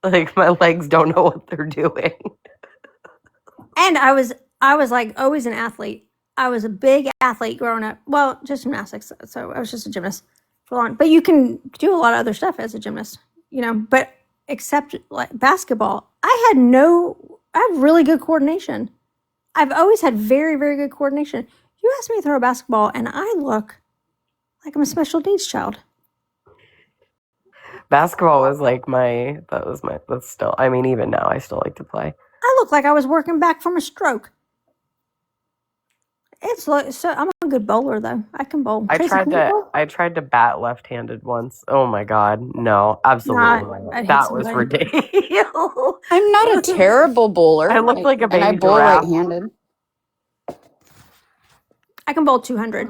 Like, my legs don't know what they're doing. And I was like always an athlete. I was a big athlete growing up. Well, just gymnastics. So I was just a gymnast for long. But you can do a lot of other stuff as a gymnast, but except like basketball, I have really good coordination. I've always had very, very good coordination. You ask me to throw a basketball and I look like I'm a special needs child. Basketball was like that's still, I mean, even now I still like to play. I look like I was working back from a stroke. It's like, so I'm a good bowler though. I can bowl. I tried to bat left-handed once. Oh my god, no, absolutely not. That was ridiculous. I'm not a terrible bowler. I look like a baby and I bowl giraffe. right-handed. I can bowl 200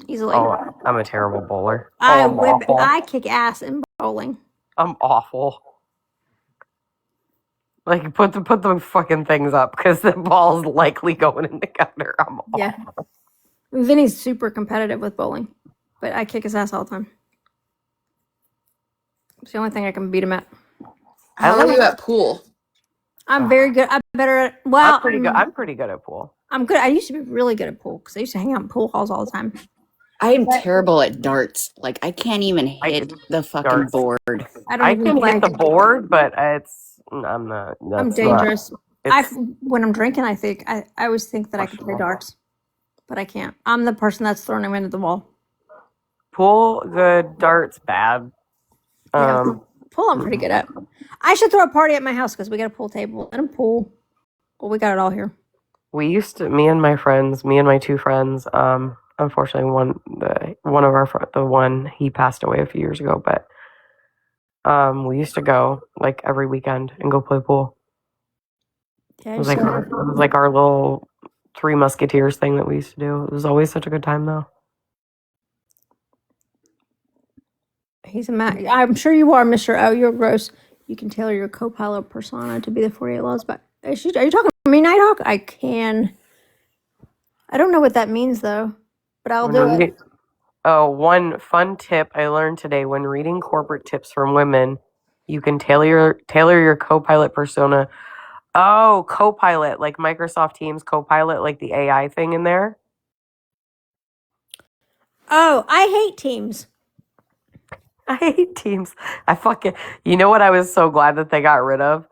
easily. Oh, I'm a terrible bowler. I kick ass in bowling. I'm awful. Like, put the fucking things up because the ball's likely going in the gutter. I'm awful. Yeah. Vinny's super competitive with bowling, but I kick his ass all the time. It's the only thing I can beat him at. How are you at pool? I'm very good. I'm better at. Well, I'm pretty good. I'm pretty good at pool. I'm good. I used to be really good at pool because I used to hang out in pool halls all the time. I am terrible at darts. Like, I can't even hit the fucking board. I can hit the board, but I'm not. I'm dangerous. When I'm drinking, I always think that I could play darts, but I can't. I'm the person that's throwing them into the wall. Pool good, darts bad. Pool I'm pretty good at. I should throw a party at my house because we got a pool table and a pool. Well, we got it all here. We used to, me and my two friends. Unfortunately, the one he passed away a few years ago, but we used to go like every weekend and go play pool. Yeah, it was like our little Three Musketeers thing that we used to do. It was always such a good time, though. He's a man. I'm sure you are, Mr. O. You're gross. You can tailor your co-pilot persona to be the 48 Laws. But are you talking to me, Nighthawk? I can. I don't know what that means though, but I'll do it. Oh, one fun tip I learned today: when reading corporate tips from women, you can tailor your co-pilot persona. Oh, Copilot, like Microsoft Teams Copilot, like the AI thing in there. Oh, I hate Teams. I hate Teams. You know what I was so glad that they got rid of?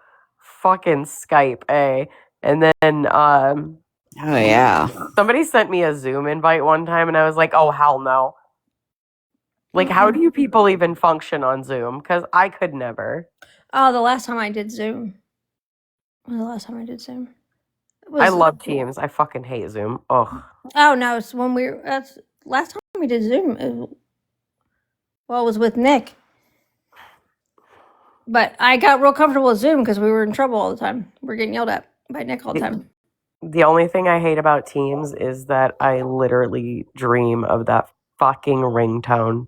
Fucking Skype, eh? And then, oh yeah. Somebody sent me a Zoom invite one time and I was like, oh, hell no. Like, how do you people even function on Zoom? Because I could never. Oh, the last time I did Zoom. I love Teams. I fucking hate Zoom. Ugh. Oh no, it's when last time we we did Zoom. Well, it was with Nick. But I got real comfortable with Zoom because we were in trouble all the time. We're getting yelled at by Nick all the time. The only thing I hate about Teams is that I literally dream of that fucking ringtone.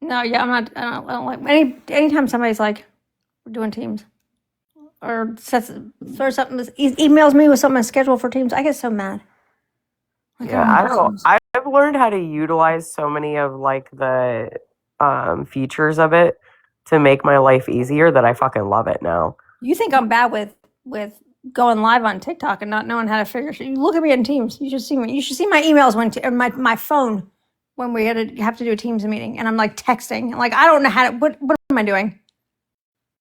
No, yeah, I don't like anytime somebody's like, we're doing Teams. Or throws something, emails me with something scheduled for Teams. I get so mad. Like, Yeah, I don't know. I've learned how to utilize so many of like the features of it to make my life easier that I fucking love it now. You think I'm bad with going live on TikTok and not knowing how to figure shit. You look at me in Teams. You should see me. You should see my emails or my phone when we have to do a Teams meeting, and I'm like texting. Like, I don't know how to. What am I doing?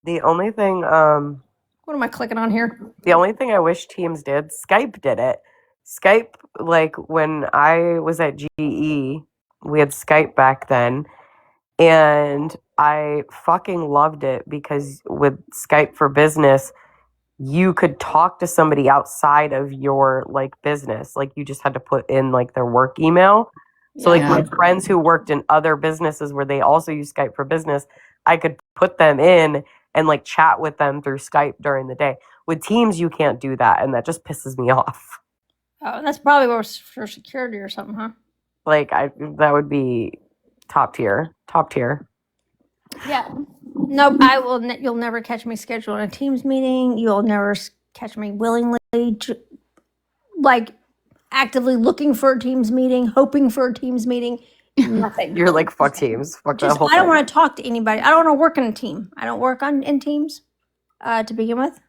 The only thing What am I clicking on here? the only thing I wish Teams did, Skype did it. Skype, like when I was at GE, we had Skype back then, and I fucking loved it because with Skype for Business, you could talk to somebody outside of your like business. Like you just had to put in like their work email. So like my friends who worked in other businesses where they also use Skype for Business, I could put them in and like chat with them through Skype during the day. With Teams, you can't do that, and that just pisses me off. Oh, that's probably for security or something, huh? Like that would be top tier. Yeah. Nope. I will. You'll never catch me scheduling a Teams meeting. You'll never catch me willingly, like actively looking for a Teams meeting, hoping for a Teams meeting. Nothing. You're like fuck Teams. Fuck that whole I don't thing. want to talk to anybody. I don't want to work in a team. I don't work in teams to begin with,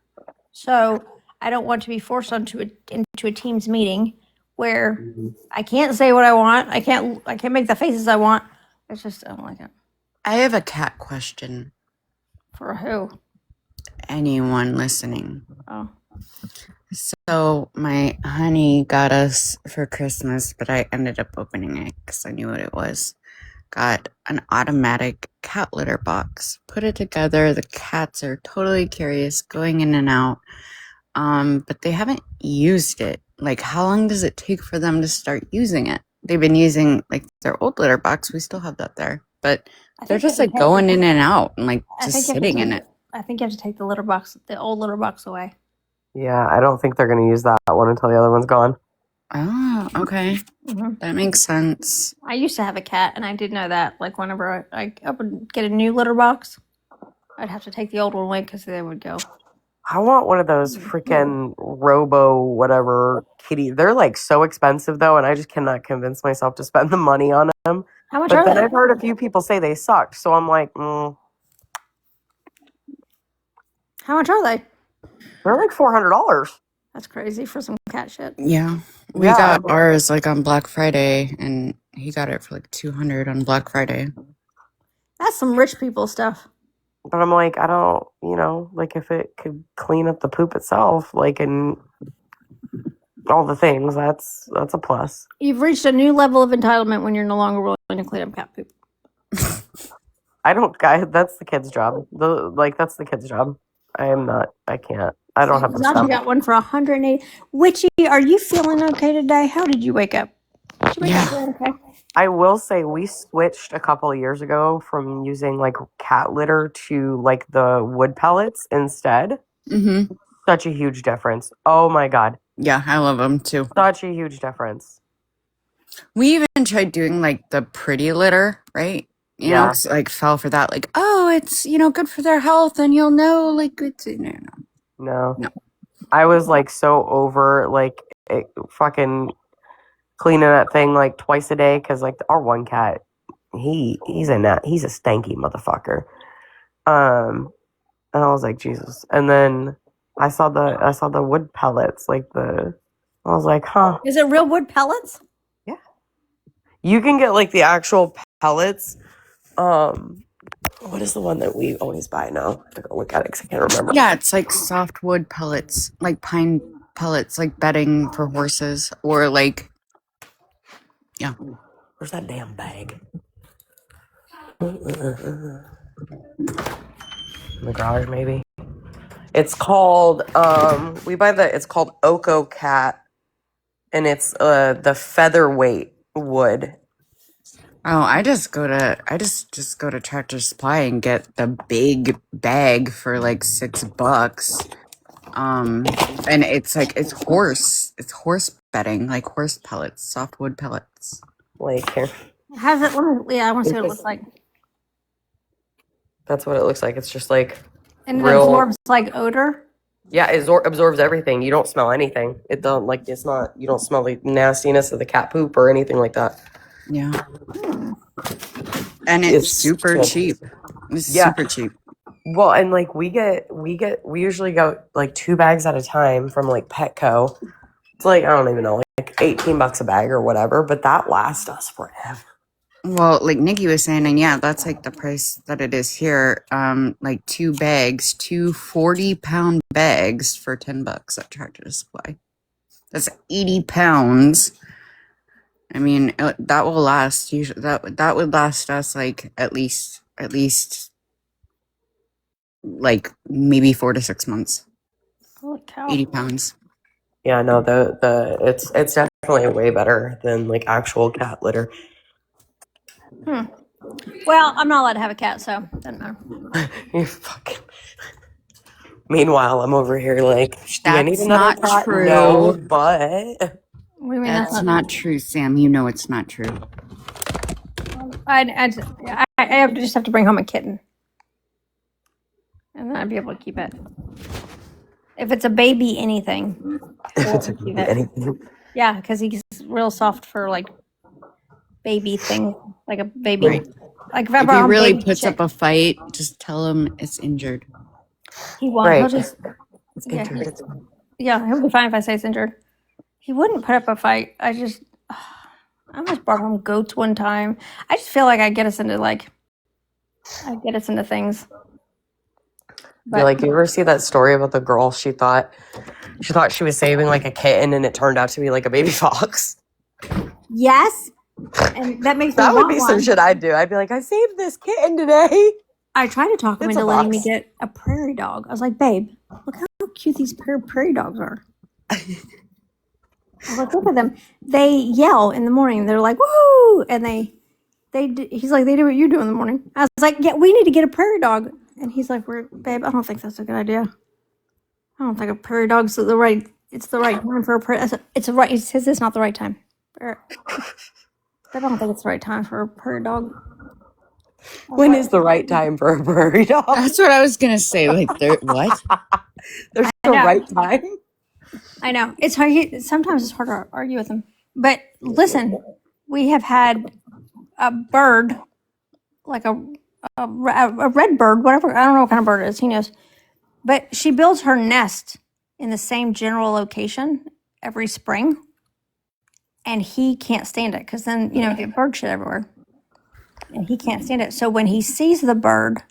so I don't want to be forced into a Teams meeting where I can't say what I want. I can't make the faces I want. It's just, I don't like it. I have a cat question. For who? Anyone listening? Oh. So my honey got us for Christmas, but I ended up opening it because I knew what it was. Got an automatic cat litter box. Put it together. The cats are totally curious, going in and out. But they haven't used it. Like, how long does it take for them to start using it? They've been using like their old litter box. We still have that there, but they're just like going in and out and like just sitting in it. I think you have to take the old litter box away. Yeah, I don't think they're going to use that one until the other one's gone. Oh, okay. Mm-hmm. That makes sense. I used to have a cat, and I did know that. Like, whenever I would get a new litter box, I'd have to take the old one away because they would go. I want one of those freaking robo whatever kitty. They're like so expensive though, and I just cannot convince myself to spend the money on them. How much But are then they? I've heard a few people say they suck, so I'm like, How much are they? they're like $400. That's crazy for some cat shit. Yeah. We got ours like on Black Friday, and he got it for like $200 on Black Friday. That's some rich people stuff. But I'm like, I don't, like if it could clean up the poop itself, like and all the things, that's a plus. You've reached a new level of entitlement when you're no longer willing to clean up cat poop. That's the kid's job. That's the kid's job. I can't. I don't have the Now stuff. you got one for 180. Witchy, are you feeling okay today? How did you wake up? Did you wake up feeling okay? I will say we switched a couple of years ago from using like cat litter to like the wood pellets instead. Mm-hmm. Such a huge difference. Oh my God. Yeah, I love them too. Such a huge difference. We even tried doing like the pretty litter, right? You know, like fell for that. Like, oh, it's, good for their health and you'll know like it's, No. I was like so over like fucking cleaning that thing like twice a day because like our one cat, he's a stanky motherfucker. And I was like, Jesus. And then I saw the wood pellets, I was like, huh. Is it real wood pellets? Yeah. You can get like the actual pellets. What is the one that we always buy now? I have to go look at it because I can't remember. Yeah, it's like softwood pellets, like pine pellets, like bedding for horses, or like, yeah. Where's that damn bag? In the garage, maybe. It's called it's called Oko Cat, and it's the featherweight wood. Oh, I just go to Tractor Supply and get the big bag for like $6. And it's horse bedding, like horse pellets, softwood pellets. Like here. How's it? Yeah, I want to see what it looks like. That's what it looks like. It's just like And it real. absorbs like odor. Yeah, it absorbs everything. You don't smell anything. It don't like it's not. You don't smell the nastiness of the cat poop or anything like that. Yeah. And it's super good. cheap. It's Yeah. super cheap. Well, and like we usually go like 2 bags at a time from like Petco. It's like I don't even know, like $18 a bag or whatever, but that lasts us forever. Well, like Nikki was saying, and yeah, that's like the price that it is here. Like 2 bags, 2 40-pound bags for $10 at Tractor Supply. That's 80 pounds. I mean, that will last. Usually, that would last us like at least like maybe 4 to 6 months. Holy cow! 80 pounds. Yeah, no, it's definitely way better than like actual cat litter. Well, I'm not allowed to have a cat, so doesn't matter. You fucking. Meanwhile, I'm over here like, do I need That's another not cat? true. No, but What do you mean That's not true, Sam. You know it's not true. I just have to bring home a kitten, and then I'd be able to keep it. If it's a baby, anything. if it's We'll keep it. anything, Yeah, because he's real soft for like baby thing, like a baby. Right. Like if I If brought he home really baby puts chick, up a fight, just tell him it's injured. he won't. Right. He'll just he'll be fine if I say it's injured. He wouldn't put up a fight. I almost brought home goats one time. I just feel like I get us into things. But like, you ever see that story about the girl? She thought she was saving like a kitten, and it turned out to be like a baby fox. Yes, and that makes me That would want be one. some shit I'd do. I'd be like, I saved this kitten today. I tried to talk him It's a into letting fox. me get a prairie dog. I was like, babe, look how cute these prairie dogs are. I was like, look at them. They yell in the morning. They're like, woo! And he's like, they do what you do in the morning. I was like, yeah, we need to get a prairie dog. And he's like, babe, I don't think that's a good idea. I don't think a prairie dog's it's the right time for a prairie. He says it's not the right time. I don't think it's the right time for a prairie dog. When is the right time for a prairie dog? That's what I was gonna say. Like, what? There's no right time. I know. It's hard. Sometimes it's hard to argue with him. But listen, we have had a bird, like a red bird, whatever. I don't know what kind of bird it is. He knows. But she builds her nest in the same general location every spring. And he can't stand it because then, you get bird shit everywhere. And he can't stand it. So when he sees the bird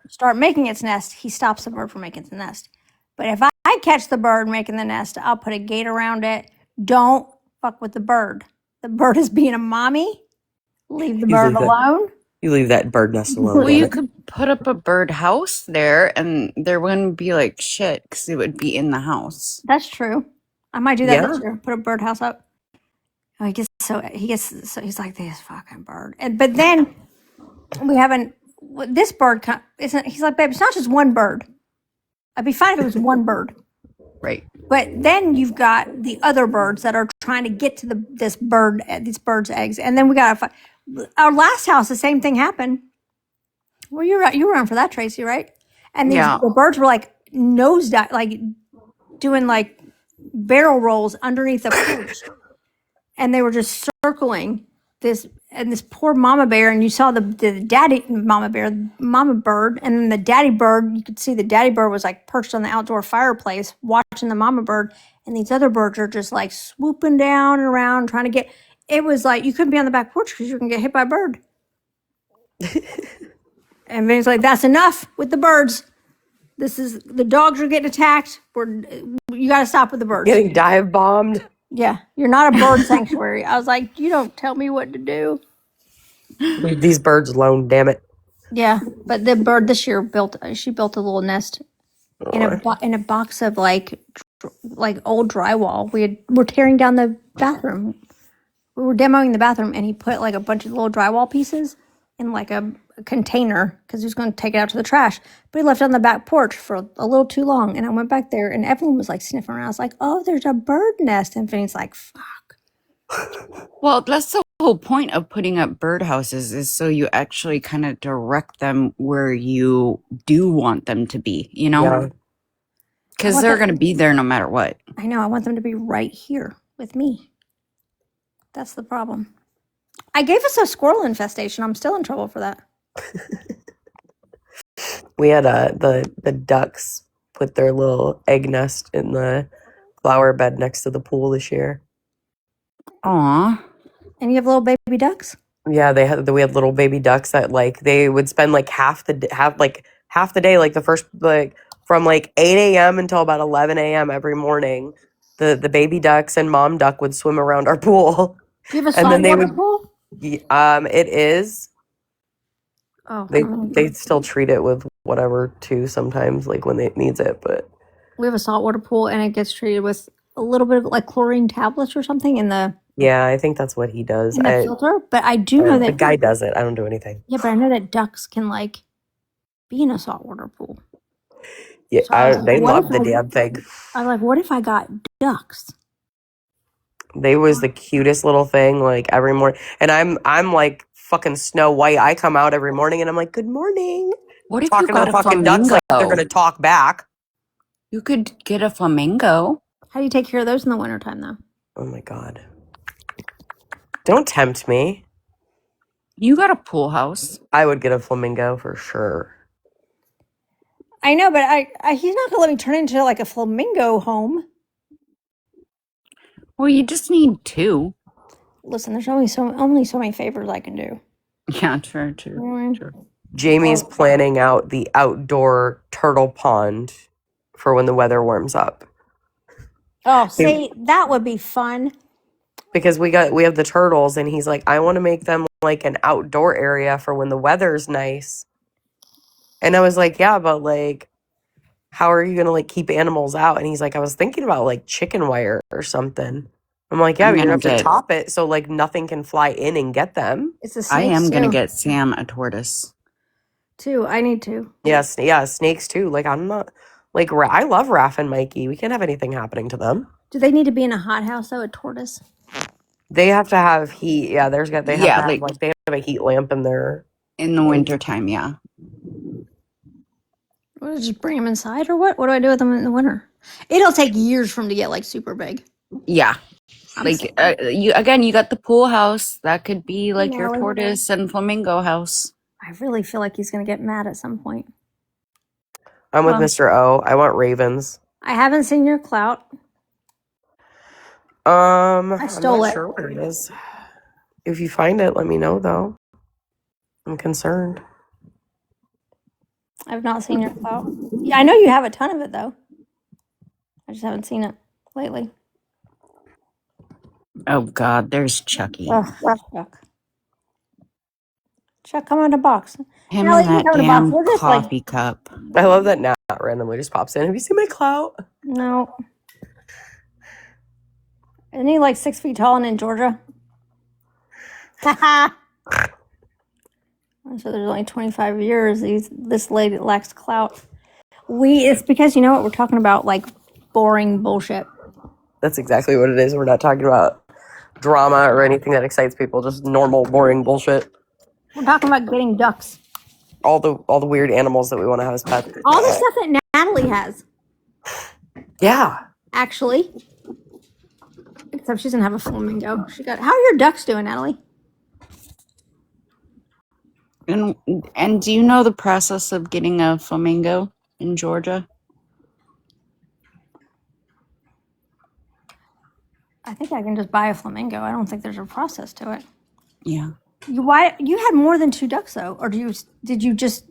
start making its nest, he stops the bird from making its nest. But if I catch the bird making the nest, I'll put a gate around it. Don't fuck with the bird. The bird is being a mommy. Leave the bird alone. You leave that bird nest alone. Well, you could put up a bird house there, and there wouldn't be like shit because it would be in the house. That's true. I might do that Yeah. this year. Put a birdhouse up. Oh, he's like, this fucking bird. But then we haven't. This bird isn't. He's like, babe, it's not just one bird. I'd be fine if it was one bird. Right. But then you've got the other birds that are trying to get to these bird's eggs, and then we got our last house. The same thing happened. Well, you were around for that, Tracy, right? And the birds were like nose dive, like doing like barrel rolls underneath the porch, and they were just circling this poor mama bear, and you saw the daddy mama bird, and then the daddy bird. You could see the daddy bird was like perched on the outdoor fireplace watching the mama bird, and these other birds are just like swooping down and around trying to get. It was like you couldn't be on the back porch because you were gonna get hit by a bird. And Vinny's like, that's enough with the birds. The dogs are getting attacked. You got to stop with the birds. Getting dive bombed. Yeah, you're not a bird sanctuary. I was like, you don't tell me what to do. Leave these birds alone, damn it. Yeah, but the bird this year built a little nest in a box of like old drywall. We're tearing down the bathroom. We were demoing the bathroom, and he put like a bunch of little drywall pieces in like a container because he was going to take it out to the trash. But he left it on the back porch for a little too long, and I went back there, and Evelyn was like sniffing around. I was like, "Oh, there's a bird nest," and Vinny's like, "Fuck." Well, that's the whole point of putting up birdhouses is so you actually kind of direct them where you do want them to be, you know? Yeah. Because want they're them- going to be there no matter what. I know. I want them to be right here with me. That's the problem. I gave us a squirrel infestation. I'm still in trouble for that. We had the ducks put their little egg nest in the flower bed next to the pool this year. Aw. And you have little baby ducks? Yeah, we had little baby ducks that like they would spend like half the day, like the first like from like 8 a.m. until about 11 a.m. every morning. The baby ducks and mom duck would swim around our pool. Do you have a And then they saltwater would- pool? It is. Oh, They still treat it with whatever too sometimes, like when it needs it, but we have a saltwater pool, and it gets treated with a little bit of like chlorine tablets or something in the yeah, I think that's what he does. filter. But I do know The that guy does it. I don't do anything. Yeah, but I know that ducks can like be in a saltwater pool. Yeah, So I was like, they what love if the I- damn thing. I'm like, what if I got ducks? They was the cutest little thing, like every morning. And I'm like fucking Snow White. I come out every morning and I'm like, "Good morning." What if you Talking to got the a fucking ducks like they're flamingo? gonna talk back. You could get a flamingo. How do you take care of those in the wintertime, though? Oh my god! Don't tempt me. You got a pool house. I would get a flamingo for sure. I know, but he's not gonna let me turn it into like a flamingo home. Well, you just need two. Listen, there's only so many favors I can do. Yeah, true. You know what I mean? Jamie's planning out the outdoor turtle pond for when the weather warms up. Oh, see, that would be fun. Because we have the turtles and he's like, I want to make them like an outdoor area for when the weather's nice. And I was like, yeah, but like how are you gonna like keep animals out? And he's like, I was thinking about like chicken wire or something. I'm like, yeah, I'm but you're gonna gonna have to get- top it so like nothing can fly in and get them. It's the I snakes am going to too. get Sam a tortoise. Too. I need to. Yes, yeah, snakes too. Like I'm not like I love Raph and Mikey. We can't have anything happening to them. Do they need to be in a hot house though? A tortoise? They have to have heat. Yeah, they have to Yeah, have like- they have a heat lamp in there. In the wintertime, yeah. What, just bring them inside, or what? What do I do with them in the winter? It'll take years for them to get like super big. Yeah. I'm Like, sorry. you got the pool house. That could be like Yeah, your like- tortoise and flamingo house. I really feel like he's gonna get mad at some point. I'm with Well- Mr. O. I want ravens. I haven't seen your clout. I stole I'm not it. sure where it is. If you find it, let me know though. I'm concerned. I've not seen your clout. Yeah, I know you have a ton of it though. I just haven't seen it lately. Oh, God, there's Chucky. Ugh, Chuck. Chuck, come on the box. Him Allie, and you that come to the damn box. We're just like- coffee cup. I love that Nat randomly just pops in. Have you seen my clout? No. Isn't he like 6 feet tall and in Georgia? Haha. So there's only 25 years. This lady lacks clout. It's because you know what we're talking about, like boring bullshit. That's exactly what it is. We're not talking about drama or anything that excites people. Just normal, boring bullshit. We're talking about getting ducks. All the weird animals that we want to have as pets. All the stuff that Natalie has, Yeah. actually. Except she doesn't have a flamingo. How are your ducks doing, Natalie? And do you know the process of getting a flamingo in Georgia? I think I can just buy a flamingo. I don't think there's a process to it. Yeah. You had more than 2 ducks though, or did you just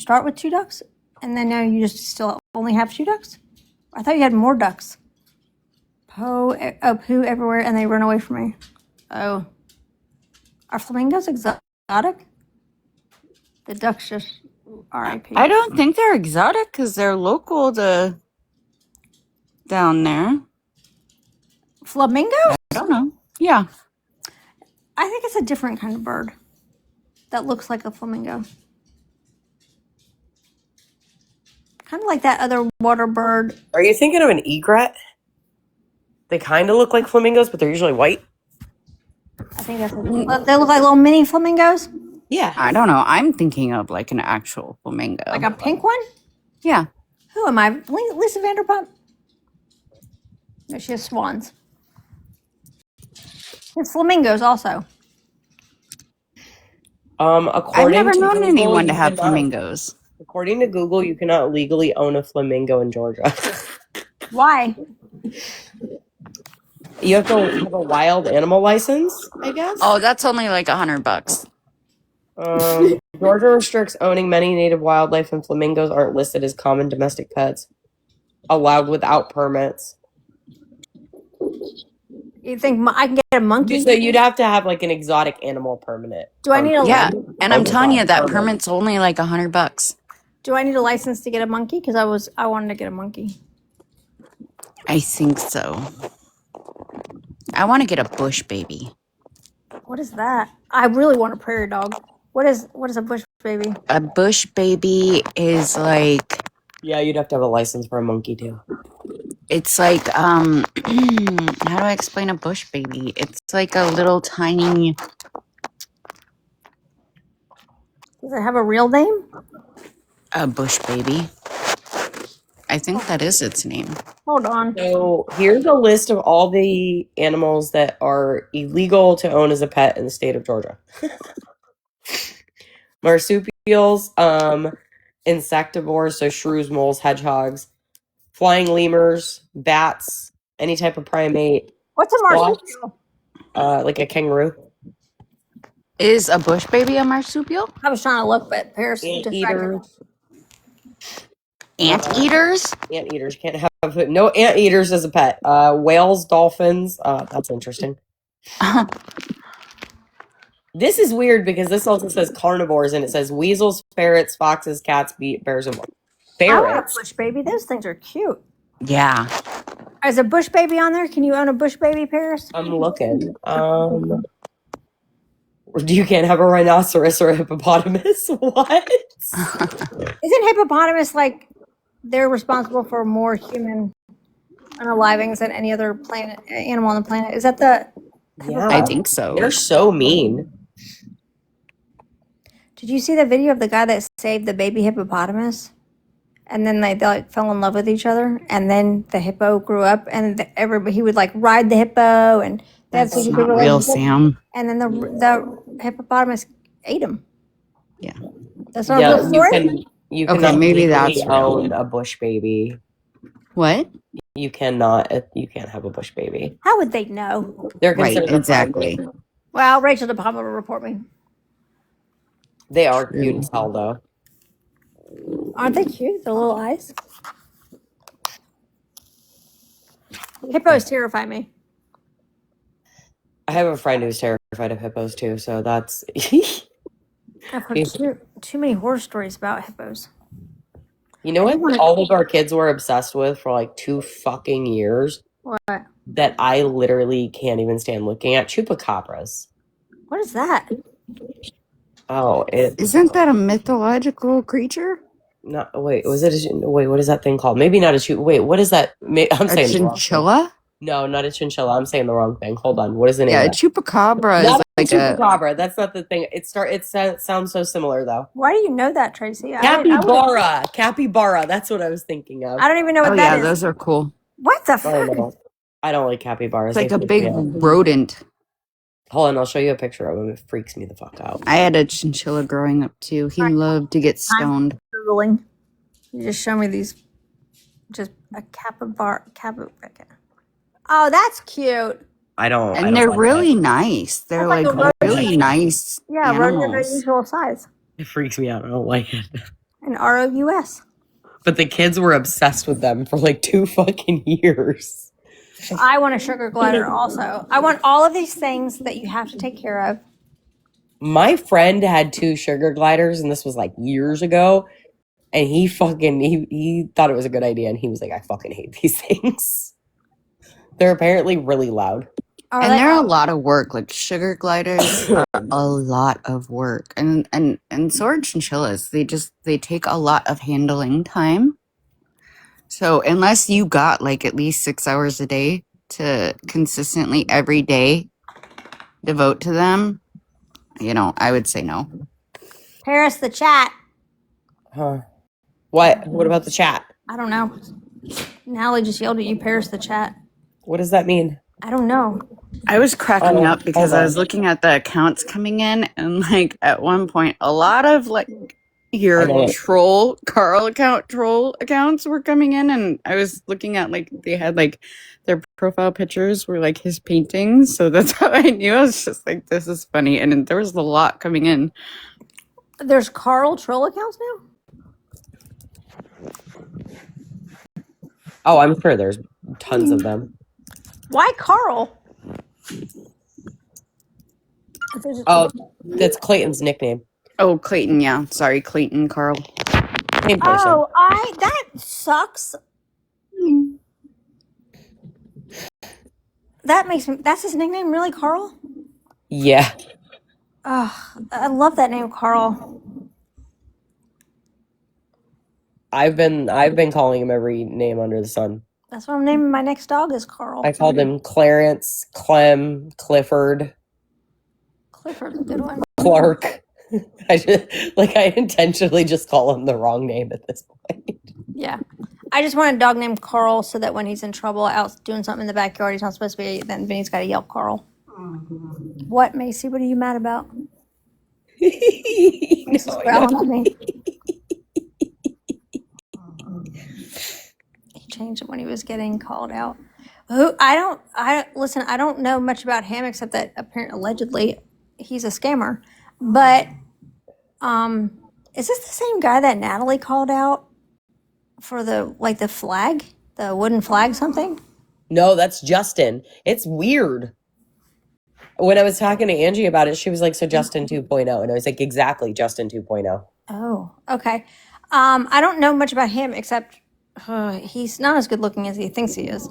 start with 2 ducks and then now you just still only have 2 ducks? I thought you had more ducks. Poo everywhere, and they run away from me. Oh, are flamingos exotic? The ducks just R.I.P. I don't think they're exotic because they're local to down there. Flamingo? I don't know. Yeah. I think it's a different kind of bird that looks like a flamingo. Kind of like that other water bird. Are you thinking of an egret? They kind of look like flamingos, but they're usually white. I think that's they look like little mini flamingos. Yeah. I don't know. I'm thinking of like an actual flamingo. Like a pink one? Yeah. Who am I? Lisa Vanderpump? No, she has swans. It's flamingos also. I've According never to known Google, anyone to you have cannot- flamingos. According to Google, you cannot legally own a flamingo in Georgia. Why? You have to have a wild animal license, I guess. Oh, that's only like $100. Georgia restricts owning many native wildlife, and flamingos aren't listed as common domestic pets allowed without permits. You think I can get a monkey? So you'd have to have like an exotic animal permit. Do I need a Yeah, license? and I'm telling you that Permit. permit's only like $100. Do I need a license to get a monkey? Because I wanted to get a monkey. I think so. I want to get a bush baby. What is that? I really want a prairie dog. What is a bush baby? A bush baby is like, Yeah, you'd have to have a license for a monkey too. it's like how do I explain a bush baby? It's like a little tiny, Does it have a real name? a bush baby. I think that is its name. Hold on. So here's a list of all the animals that are illegal to own as a pet in the state of Georgia. Marsupials, insectivores, so shrews, moles, hedgehogs, flying lemurs, bats, any type of primate, What's a marsupial? like a kangaroo, Is a bush baby a marsupial? I was trying to look, but Paris distracted me. anteaters. Anteaters? Anteaters can't have no anteaters as a pet. Whales, dolphins. That's interesting. This is weird because this also says carnivores and it says weasels, ferrets, foxes, cats, bears, and more. I want a Ferrets. bush baby. Those things are cute. Yeah. Is a bush baby on there? Can you own a bush baby, Paris? I'm looking. You can't have a rhinoceros or a hippopotamus. What? Isn't hippopotamus like they're responsible for more human unalivings than any other animal on the planet? Is that the? Yeah, I think so. they're so mean. Did you see the video of the guy that saved the baby hippopotamus? And then they like fell in love with each other, and then the hippo grew up, and everybody he would like ride the hippo, and That's such a good not real, relationship. Sam. And then the hippopotamus ate him. Yeah. That's not a real story. You Okay, cannot maybe legally that's real. own a bush baby. What? You cannot. You can't have a bush baby. How would they know? They're Right, considered a exactly. primate. Well, Rachel DePalma will report me. They are cute as hell, though. Aren't they cute? The little eyes. Hippos terrify me. I have a friend who's terrified of hippos too, so that's. I've heard too many horror stories about hippos. You know what? All of our kids were obsessed with for like 2 fucking years. What? That I literally can't even stand looking at. Chupacabras. What is that? Oh, Isn't that a mythological creature? not. Wait, was it? Wait, what is that thing called? Maybe not a Wait, what is that? I'm A saying the wrong thing. chinchilla? No, not a chinchilla. I'm saying the wrong thing. Hold on. What is the name? Yeah, a of that? chupacabra Not is like a a. chupacabra. That's not the thing. It sounds so similar though. Why do you know that, Tracy? Capybara. Capybara. That's what I was thinking of. I don't even know what Oh that yeah, is. those are cool. What the I fuck? don't know. I don't like capybaras. It's like They a freak big me out. rodent. Hold on, I'll show you a picture of him. It freaks me the fuck out. I had a chinchilla growing up too. He loved to get stoned. Googling. You just show me these. Just a capybara. Oh, that's cute. I don't. And they're really nice. They're That's like like a rodent. really nice Yeah, rodent of animals. unusual size. It freaks me out. I don't like it. And ROUS. But the kids were obsessed with them for like 2 fucking years. I want a sugar glider also. I want all of these things that you have to take care of. My friend had 2 sugar gliders, and this was like years ago. And he thought it was a good idea, and he was like, I fucking hate these things. They're apparently really loud. Are And they? they're a lot of work. Like sugar gliders are a lot of work. And so are chinchillas. They take a lot of handling time. So unless you got like at least 6 hours a day to consistently every day devote to them, I would say no. Paris the chat. Huh. What? What about the chat? I don't know. Natalie just yelled at you, Paris the chat. What does that mean? I don't know. I was cracking up because hold I was on. looking at the accounts coming in, and like at one point, a lot of like I your know it. Carl troll accounts were coming in, and I was looking at like they had like their profile pictures were like his paintings, so that's how I knew. I was just like, this is funny, and there was a lot coming in. There's Carl troll accounts now? Oh, I'm sure there's tons of them. Why Carl? Oh, that's Clayton's nickname. Oh, Clayton, yeah, sorry, Clayton, Carl. Same person. That sucks. That's his nickname, really, Carl? Yeah. I love that name, Carl. I've been calling him every name under the sun. That's what I'm naming my next dog is Carl. I called him Clarence, Clem, Clifford, Clifford's a good one. Clark. I intentionally just call him the wrong name at this point. Yeah. I just want a dog named Carl so that when he's in trouble out doing something in the backyard he's not supposed to be, then Vinny's got to yell Carl. What, Macy? What are you mad about? Macy's growling at me. He changed it when he was getting called out. Listen, I don't know much about him except that apparently allegedly he's a scammer. But is this the same guy that Natalie called out for the flag, the wooden flag something? No, that's Justin. It's weird. When I was talking to Angie about it, she was like, so Justin 2.0. And I was like, exactly, Justin 2.0. Oh, okay. I don't know much about him except he's not as good looking as he thinks he is.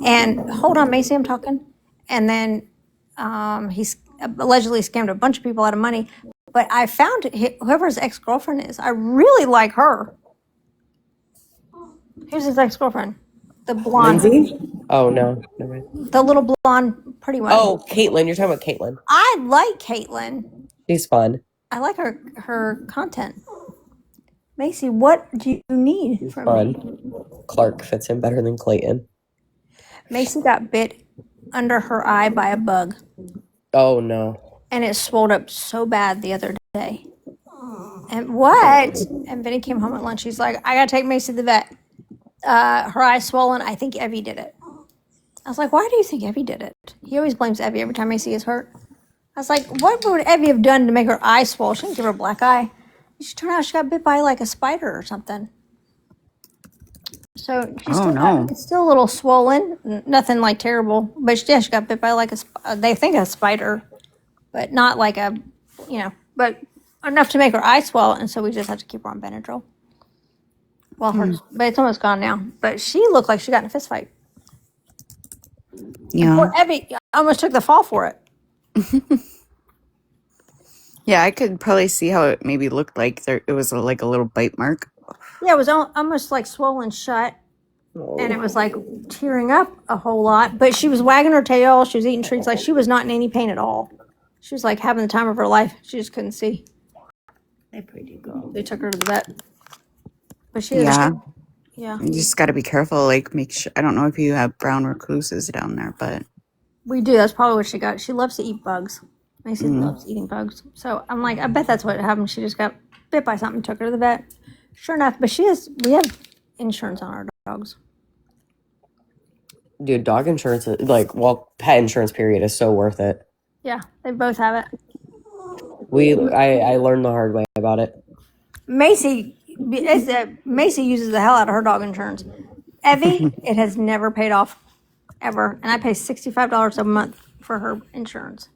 And hold on, Macy, I'm talking. And then he's allegedly scammed a bunch of people out of money. But I found whoever his ex-girlfriend is, I really like her. Who's his ex-girlfriend? The blonde. Lindsay? Oh, no. Never mind. The little blonde pretty one. Oh, Caitlin. You're talking about Caitlin. I like Caitlin. She's fun. I like her content. Macy, what do you need She's from fun. me? Clark fits him better than Clayton. Macy got bit under her eye by a bug. Oh, no. And it swelled up so bad the other day. And what? And Vinny came home at lunch. He's like, I gotta take Macy to the vet. Her eye's swollen. I think Evie did it. I was like, why do you think Evie did it? He always blames Evie every time Macy is hurt. I was like, what would Evie have done to make her eye swell? She didn't give her a black eye. She turned out she got bit by like a spider or something. So she's it's still a little swollen. Nothing like terrible. But she got bit by like they think a spider. But not like but enough to make her eye swell. And so we just have to keep her on Benadryl. Well, but it's almost gone now. But she looked like she got in a fist fight. Yeah. Poor Evie almost took the fall for it. Yeah, I could probably see how it maybe looked like it was like a little bite mark. Yeah, it was almost like swollen shut. And it was like tearing up a whole lot. But she was wagging her tail. She was eating treats. Like she was not in any pain at all. She was like having the time of her life. She just couldn't see. They pretty girl. They took her to the vet. But she Yeah. Yeah. You just got to be careful. Like, make sure. I don't know if you have brown recluses down there, but We do. That's probably what she got. She loves to eat bugs. Macy loves eating bugs. So I'm like, I bet that's what happened. She just got bit by something, took her to the vet. Sure enough, but we have insurance on our dogs. Dude, dog insurance is pet insurance period is so worth it. Yeah, they both have it. I learned the hard way about it. Macy uses the hell out of her dog insurance. Evie, it has never paid off ever. And I pay $65 a month for her insurance.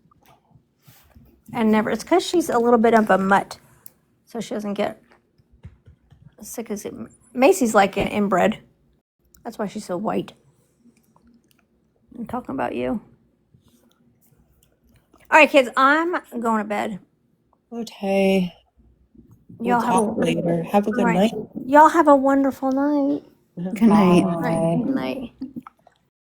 And never. It's because she's a little bit of a mutt. So she doesn't get sick as it. Macy's like an inbred. That's why she's so white. I'm talking about you. All right, kids, I'm going to bed. Okay. We'll Y'all have talk later. Have a good all right. night. Y'all have a wonderful night. Good night. All right, Bye. good night.